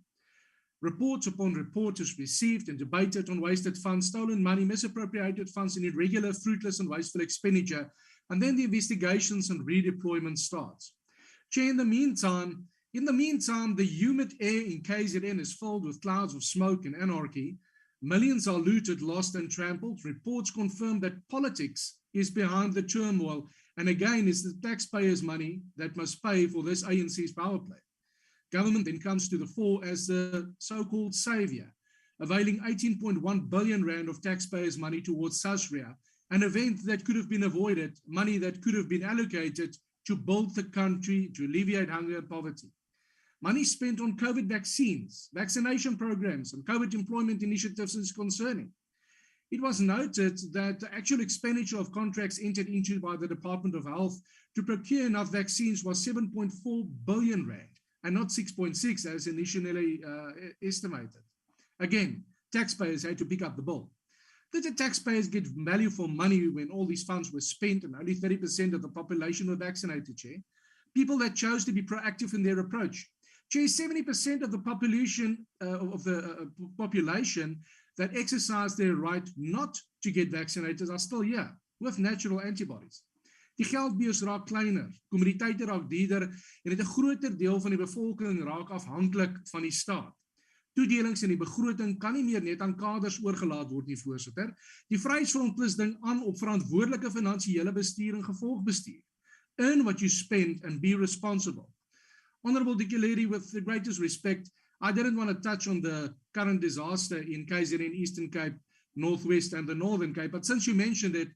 Reports upon reports is received and debated on wasted funds, stolen money, misappropriated funds, and irregular, fruitless, and wasteful expenditure, and then the investigations and redeployment starts. Chair, in the meantime, the humid air in KZN is filled with clouds of smoke and anarchy. Millions are looted, lost, and trampled. Reports confirm that politics is behind the turmoil, and again, it's the taxpayers' money that must pay for this ANC's power play. government then comes to the fore as the so-called savior, availing 18.1 billion rand of taxpayers' money towards Sasria, an event that could have been avoided, money that could have been allocated to build the country, to alleviate hunger and poverty. Money spent on COVID vaccines, vaccination programs, and COVID employment initiatives is concerning. It was noted that the actual expenditure of contracts entered into by the Department of Health to procure enough vaccines was 7.4 billion rand and not 6.6 as initially estimated. Again, taxpayers had to pick up the bill. Did the taxpayers get value for money when all these funds were spent and only 30% of the population were vaccinated, Chair? People that chose to be proactive in their approach. Chair, 70% of the population that exercise their right not to get vaccinated are still here with natural antibodies. Die geldbeurs raak kleiner, kommoditeite raak duurder en het 'n groter deel van die bevolking raak afhanklik van die staat. Toedelings in die begroting kan nie meer net aan kaders oorgelaat word nie, voorsitter. Die Vryheidsfront plus ding aan op verantwoordelike finansiële bestuur en gevolgbestuur. Earn what you spend and be responsible. Honorable Dickeleri, with the greatest respect, I didn't want to touch on the current disaster in KZN, Eastern Cape, Northwest and the Northern Cape, but since you mentioned it,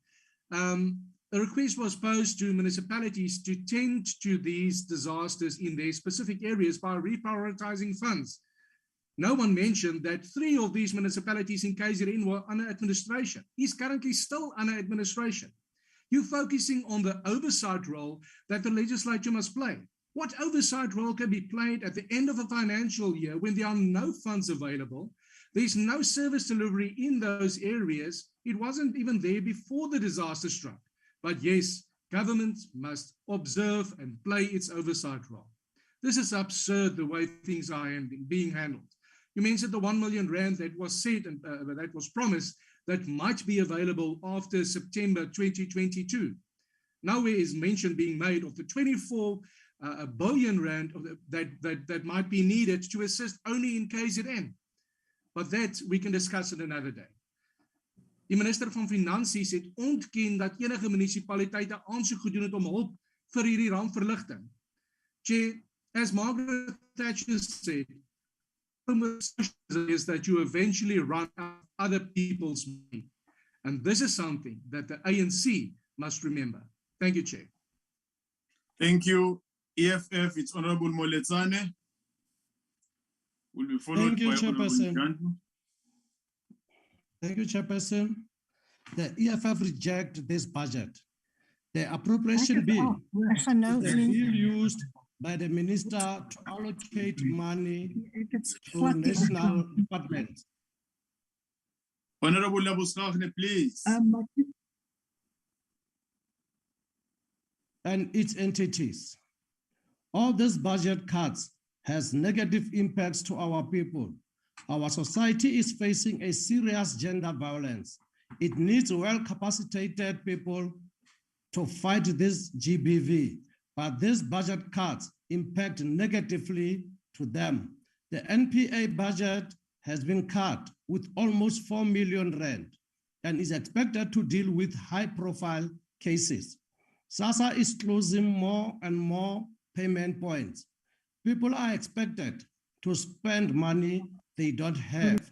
a request was posed to municipalities to tend to these disasters in their specific areas by reprioritizing funds. No one mentioned that 3 of these municipalities in KZN were under administration. Is currently still under administration. You're focusing on the oversight role that the legislature must play. What oversight role can be played at the end of a financial year when there are no funds available? There's no service delivery in those areas. It wasn't even there before the disaster struck. But yes, government must observe and play its oversight role. This is absurd the way things are being handled. You mentioned the 1 million rand that was said and that was promised that might be available after September 2022. Nowhere is mention being made of the 24 billion rand that might be needed to assist only in KZN. But that we can discuss it another day. Die minister van Finansies het ontken dat enige munisipaliteite aansoek gedoen het om hulp vir hierdie rampverligting. Chair, as Margaret Thatcher said, is that you eventually run out of other people's money. And this is something that the ANC must remember. Thank you, Chair. Thank you. EFF, it's Honorable Moletsane. Will be followed by Honorable Jandu. Thank you, Chairperson. The EFF reject this budget. The appropriation bill is the bill used by the minister to allocate money to national departments. Honorable Labuschagne, please. And its entities. All these budget cuts has negative impacts to our people. Our society is facing a serious gender violence. It needs well-capacitated people to fight this GBV, but these budget cuts impact negatively to them. The NPA budget has been cut with almost 4 million rand and is expected to deal with high-profile cases. SASSA is closing more and more payment points. People are expected to spend money they don't have.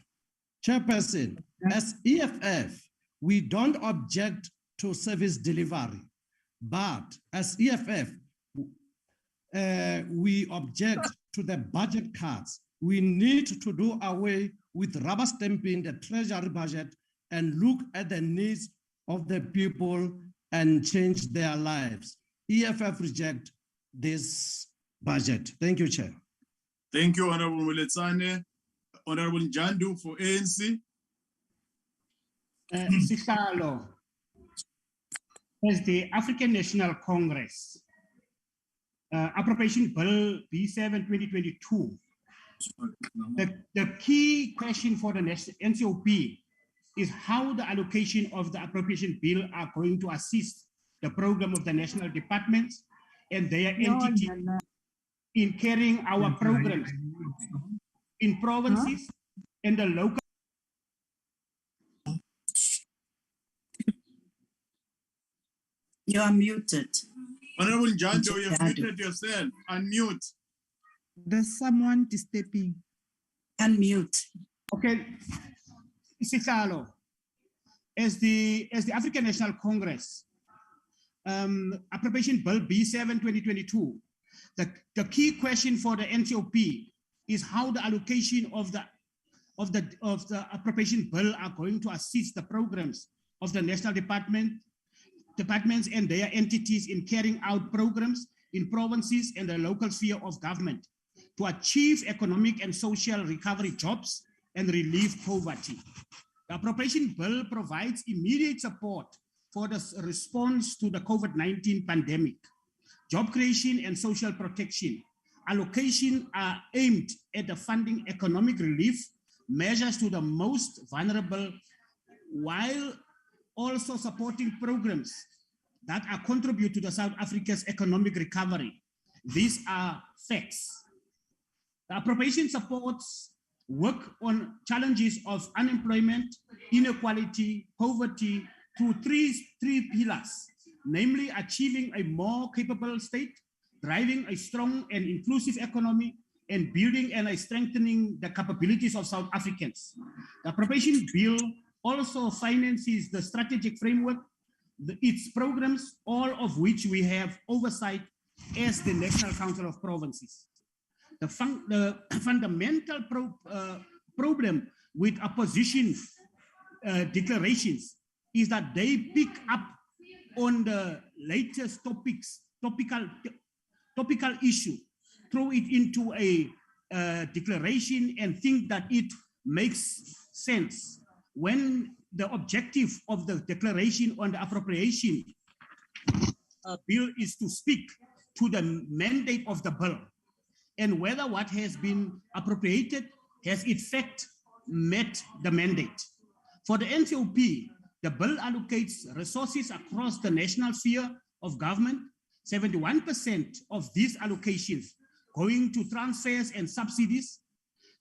Chairperson, as EFF, we don't object to service delivery, but as EFF, we object to the budget cuts. We need to do away with rubber stamping the treasury budget and look at the needs of the people and change their lives. EFF reject this budget. Thank you, Chair. Thank you, Honorable Moletsane. Honorable Jandu for ANC. Sihlalo, as the African National Congress, Appropriation Bill B7 2022, the key question for the NCOP is how the allocation of the appropriation bill are going to assist the program of the national departments and their entity in carrying our programs in provinces and the local. You are muted. Honorable Jandu, you've muted yourself. Unmute. There's someone disturbing. Unmute. Okay, Isihlalo, as the African National Congress, Appropriation Bill B7 2022, the key question for the NCOP is how the allocation of the appropriation bill are going to assist the programs of the national departments and their entities in carrying out programs in provinces and the local sphere of government to achieve economic and social recovery, jobs, and relieve poverty. The appropriation bill provides immediate support for the response to the COVID-19 pandemic, job creation and social protection. Allocation are aimed at the funding economic relief measures to the most vulnerable, while also supporting programs that are contribute to the South Africa's economic recovery. These are facts. The appropriation supports work on challenges of unemployment, inequality, poverty through three pillars, namely achieving a more capable state, driving a strong and inclusive economy, and building and strengthening the capabilities of South Africans. The appropriation bill also finances the strategic framework, its programs, all of which we have oversight as the National Council of Provinces. The fundamental problem with opposition declarations is that they pick up on the latest topical issue, throw it into a declaration and think that it makes sense, when the objective of the declaration on the appropriation bill is to speak to the mandate of the bill and whether what has been appropriated has in fact met the mandate. For the NCOP, the bill allocates resources across the national sphere of government, 71% of these allocations going to transfers and subsidies.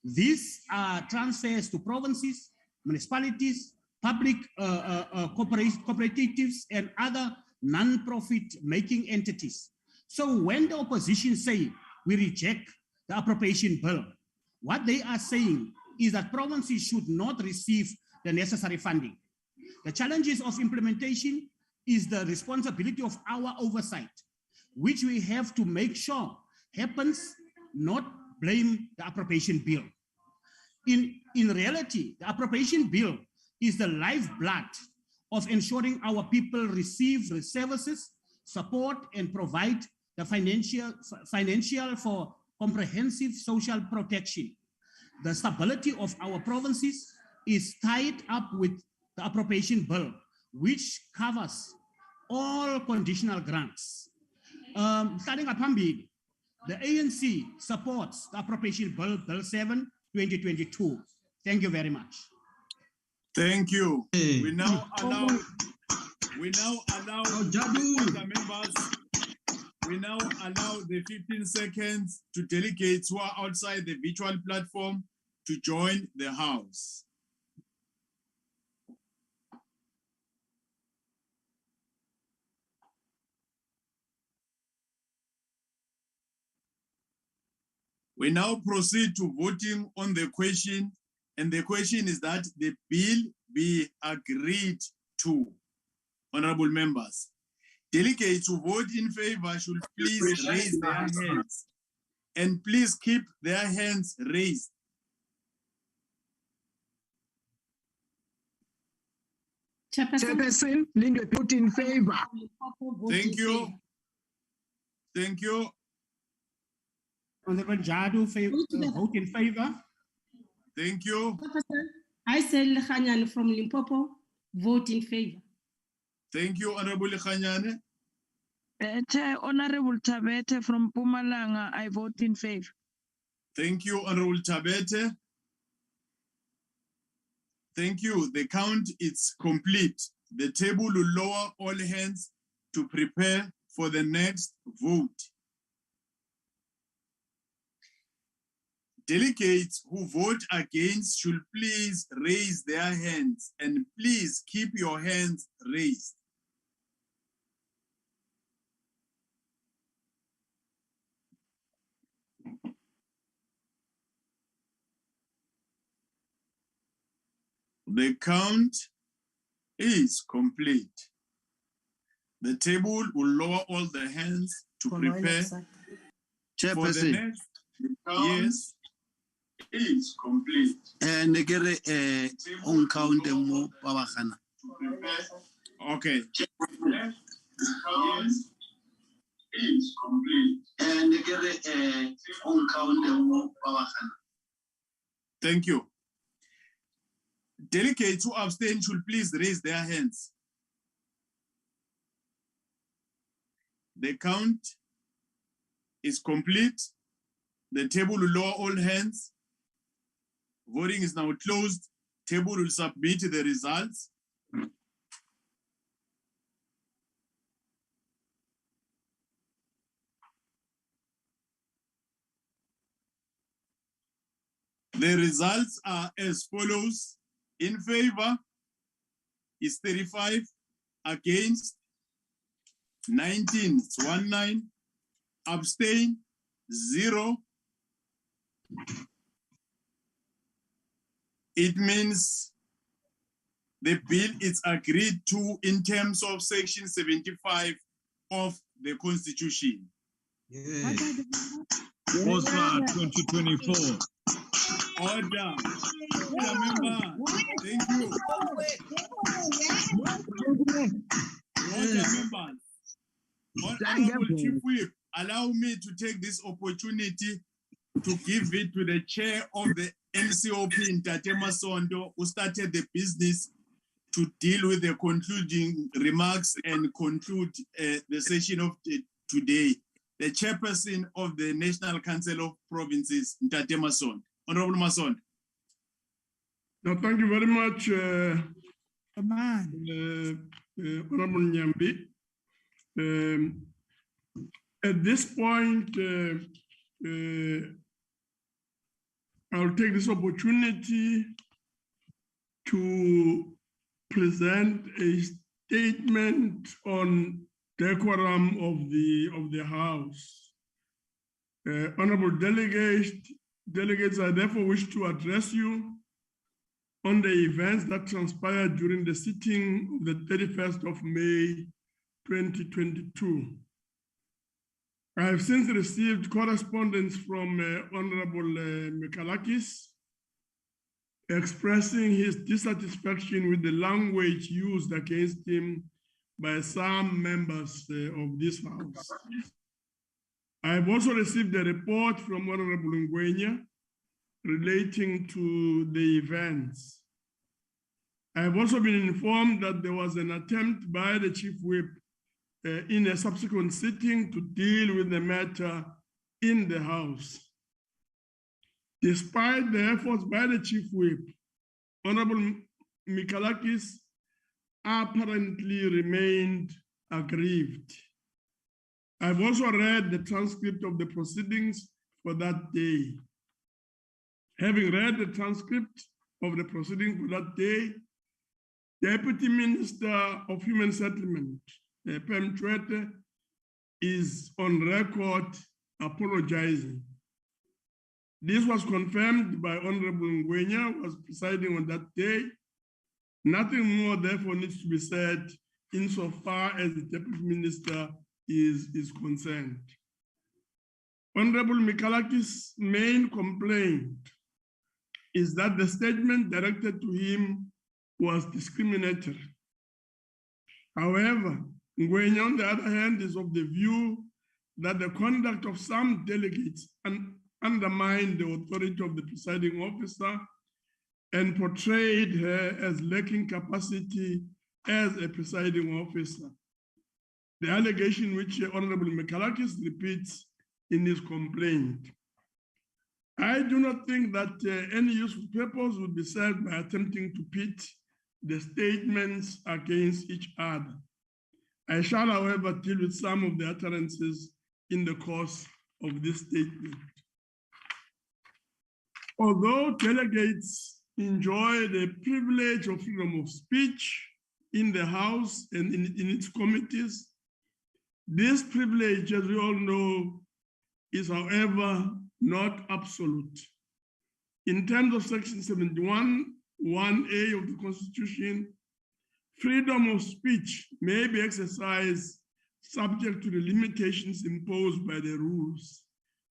These are transfers to provinces, municipalities, public cooperatives, and other non-profit making entities. So when the opposition say we reject the appropriation bill, what they are saying is that provinces should not receive the necessary funding. The challenges of implementation is the responsibility of our oversight, which we have to make sure happens, not blame the appropriation bill. In reality, the appropriation bill is the lifeblood of ensuring our people receive the services, support, and provide the financial for comprehensive social protection. The stability of our provinces is tied up with the appropriation bill, which covers all conditional grants. Starting up, the ANC supports the appropriation bill, Bill 7, 2022. Thank you very much. Thank you. We now allow the members. We now allow the 15 seconds to delegates who are outside the virtual platform to join the House. We now proceed to voting on the question, and the question is that the bill be agreed to. Honorable members, delegates who vote in favor should please raise their hands, and please keep their hands raised. Chairperson, Linda vote in favor. Thank you. Thank you. Honorable Jadu, vote in favor. Thank you. I say Lekhanyan from Limpopo, vote in favor. Thank you, Honorable Lekhanyan. Honorable Tabete from Pumalanga, I vote in favor. Thank you, Honorable Tabete. Thank you. The count is complete. The table will lower all hands to prepare for the next vote. Delegates who vote against should please raise their hands, and please keep your hands raised. The count is complete. The table will lower all the hands to prepare for the Chairperson. next. Yes, is complete. Ne ke re on count mo ba ba gana. Okay. Yes, is complete. Ne ke re on count mo ba ba gana. Thank you. Delegates who abstain should please raise their hands. The count is complete. The table will lower all hands. Voting is now closed. Table will submit the results. The results are as follows. In favor is 35, against 19, it's 19, abstain 0. It means the bill is agreed to in terms of section 75 of the Constitution. OSA 2024. Order. Member, thank you. Order, members. Honorable Chief Whip, allow me to take this opportunity to give it to the chair of the NCOP, Ntate Masondo, who started the business to deal with the concluding remarks and conclude the session of today. The chairperson of the National Council of Provinces, Ntate Masondo. Honorable Masondo. No, thank you very much, Honorable Nyambi. At this point, I'll take this opportunity to present a statement on decorum of the House. Honorable delegates, I therefore wish to address you on the events that transpired during the sitting of the 31st of May, 2022. I have since received correspondence from Honorable Mikalakis expressing his dissatisfaction with the language used against him by some members of this House. I have also received a report from Honorable Ngwenya relating to the events. I have also been informed that there was an attempt by the Chief Whip in a subsequent sitting to deal with the matter in the House. Despite the efforts by the Chief Whip, Honorable Mikalakis apparently remained aggrieved. I've also read the transcript of the proceedings for that day. Having read the transcript of the proceedings for that day, Deputy Minister of Human Settlement, Pem Chwete, is on record apologizing. This was confirmed by Honorable Ngwenya, who was presiding on that day. Nothing more, therefore, needs to be said insofar as the Deputy Minister is concerned. Honorable Mikalakis' main complaint is that the statement directed to him was discriminatory. However, Ngwenya, on the other hand, is of the view that the conduct of some delegates undermined the authority of the presiding officer and portrayed her as lacking capacity as a presiding officer. The allegation which Honorable Mikalakis repeats in his complaint. I do not think that any useful purpose would be served by attempting to pit the statements against each other. I shall, however, deal with some of the utterances in the course of this statement. Although delegates enjoy the privilege of freedom of speech in the House and in its committees, this privilege, as we all know, is, however, not absolute. In terms of Section 71 1A of the Constitution, freedom of speech may be exercised subject to the limitations imposed by the rules.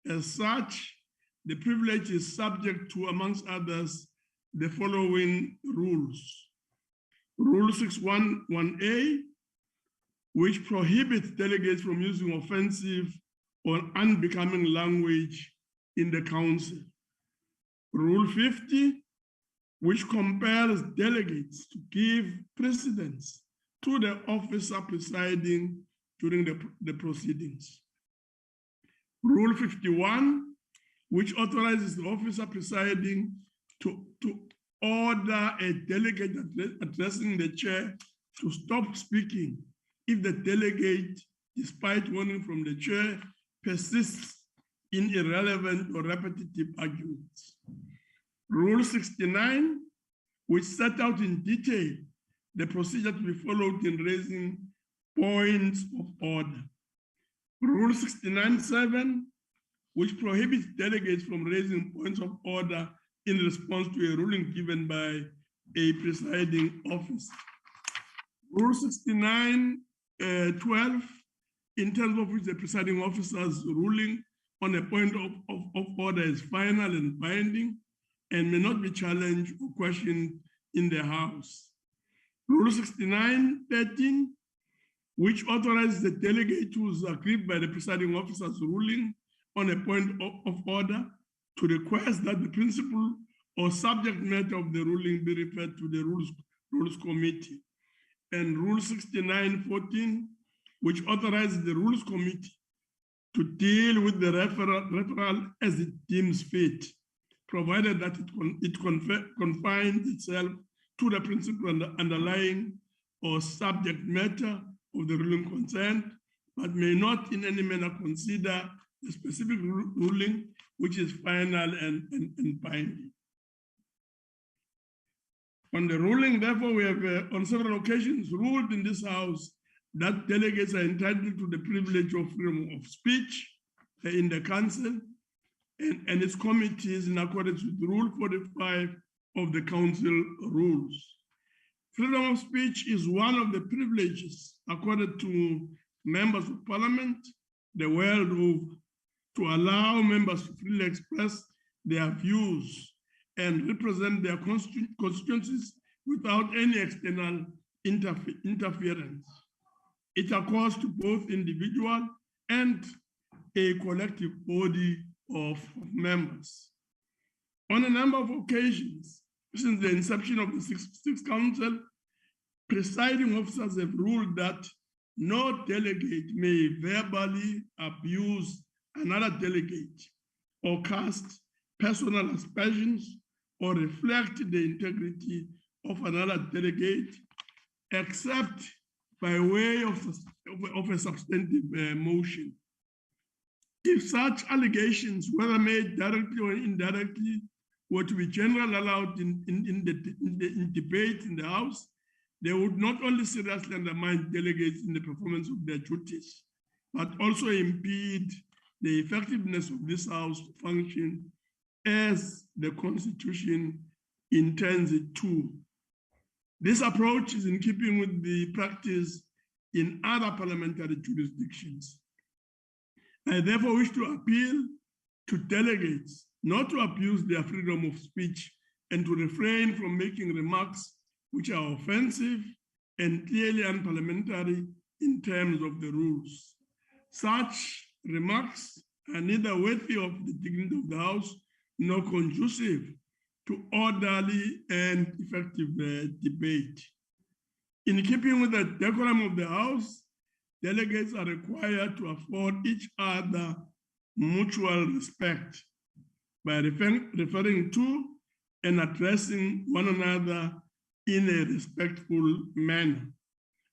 As such, the privilege is subject to, amongst others, the following rules. Rule 611A, which prohibits delegates from using offensive or unbecoming language in the council. Rule 50, which compels delegates to give precedence to the officer presiding during the proceedings. Rule 51, which authorizes the officer presiding to order a delegate addressing the chair to stop speaking if the delegate, despite warning from the chair, persists in irrelevant or repetitive arguments. Rule 69, which set out in detail the procedure to be followed in raising points of order. Rule 69.7, which prohibits delegates from raising points of order in response to a ruling given by a presiding officer. Rule 69.12, in terms of which the presiding officer's ruling on a point of order is final and binding and may not be challenged or questioned in the House. Rule 69.13, which authorizes the delegate who is aggrieved by the presiding officer's ruling on a point of order to request that the principle or subject matter of the ruling be referred to the Rules Committee. And Rule 69.14, which authorizes the Rules Committee to deal with the referral as it deems fit, provided that it confines itself to the principle underlying or subject matter of the ruling concerned, but may not in any manner consider the specific ruling which is final and binding. On the ruling, therefore, we have on several occasions ruled in this House that delegates are entitled to the privilege of freedom of speech in the Council and its committees in accordance with Rule 45 of the Council rules. Freedom of speech is one of the privileges accorded to members of Parliament the world over, to allow members to freely express their views and represent their constituencies without any external interference. It occurs to both individual and a collective body of members. On a number of occasions, since the inception of the Sixth Council, presiding officers have ruled that no delegate may verbally abuse another delegate or cast personal aspersions or reflect the integrity of another delegate, except by way of a substantive motion. If such allegations, whether made directly or indirectly, were to be generally allowed in debate in the House, they would not only seriously undermine delegates in the performance of their duties, but also impede the effectiveness of this House to function as the Constitution intends it to. This approach is in keeping with the practice in other parliamentary jurisdictions. I therefore wish to appeal to delegates not to abuse their freedom of speech and to refrain from making remarks which are offensive and clearly unparliamentary in terms of the rules. Such remarks are neither worthy of the dignity of the House nor conducive to orderly and effective debate. In keeping with the decorum of the House, delegates are required to afford each other mutual respect by referring to and addressing one another in a respectful manner.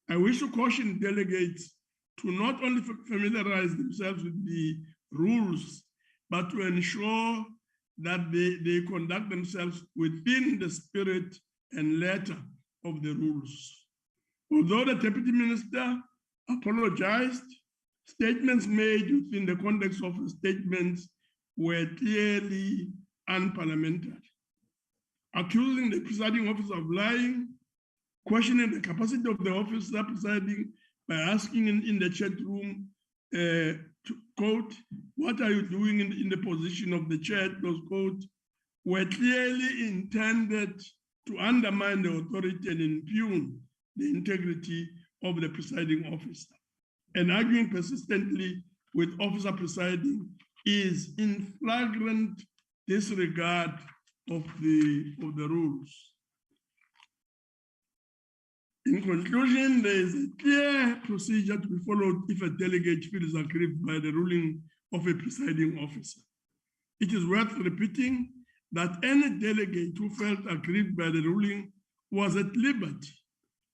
I wish to caution delegates to not only familiarize themselves with the rules, but to ensure that they conduct themselves within the spirit and letter of the rules. Although the Deputy Minister apologized, statements made within the context of the statements were clearly unparliamentary. accusing the presiding officer of lying, questioning the capacity of the officer presiding by asking in the chat room, to quote, "What are you doing in the position of the chair?" Those quote, were clearly intended to undermine the authority and impugn the integrity of the presiding officer. And arguing persistently with officer presiding is in flagrant disregard of the rules. In conclusion, there is a clear procedure to be followed if a delegate feels aggrieved by the ruling of a presiding officer. It is worth repeating that any delegate who felt aggrieved by the ruling was at liberty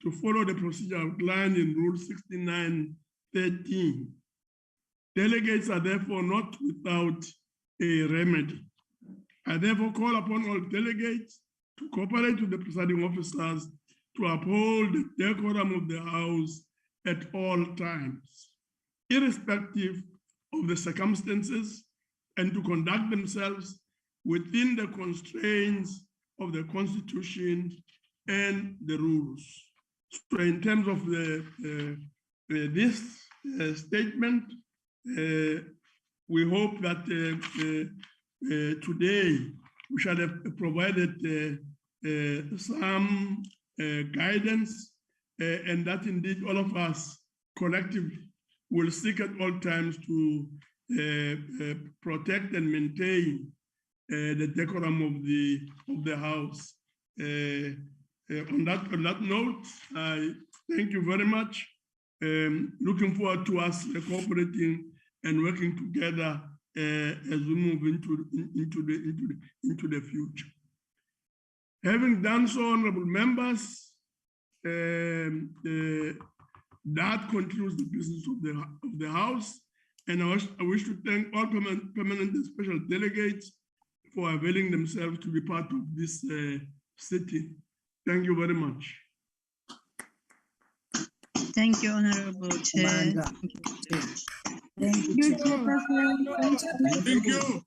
to follow the procedure outlined in Rule 69(13). Delegates are therefore not without a remedy. I therefore call upon all delegates to cooperate with the presiding officers to uphold the decorum of the House at all times, irrespective of the circumstances, and to conduct themselves within the constraints of the Constitution and the rules. So in terms of this statement, we hope that today we shall have provided some guidance, and that indeed all of us collectively will seek at all times to protect and maintain the decorum of the House. On that note, I thank you very much. Looking forward to us cooperating and working together as we move into the future. Having done so, honorable members, that concludes the business of the House. And I wish to thank all permanent and special delegates for availing themselves to be part of this sitting. Thank you very much. Thank you, Honorable Chair. Thank you.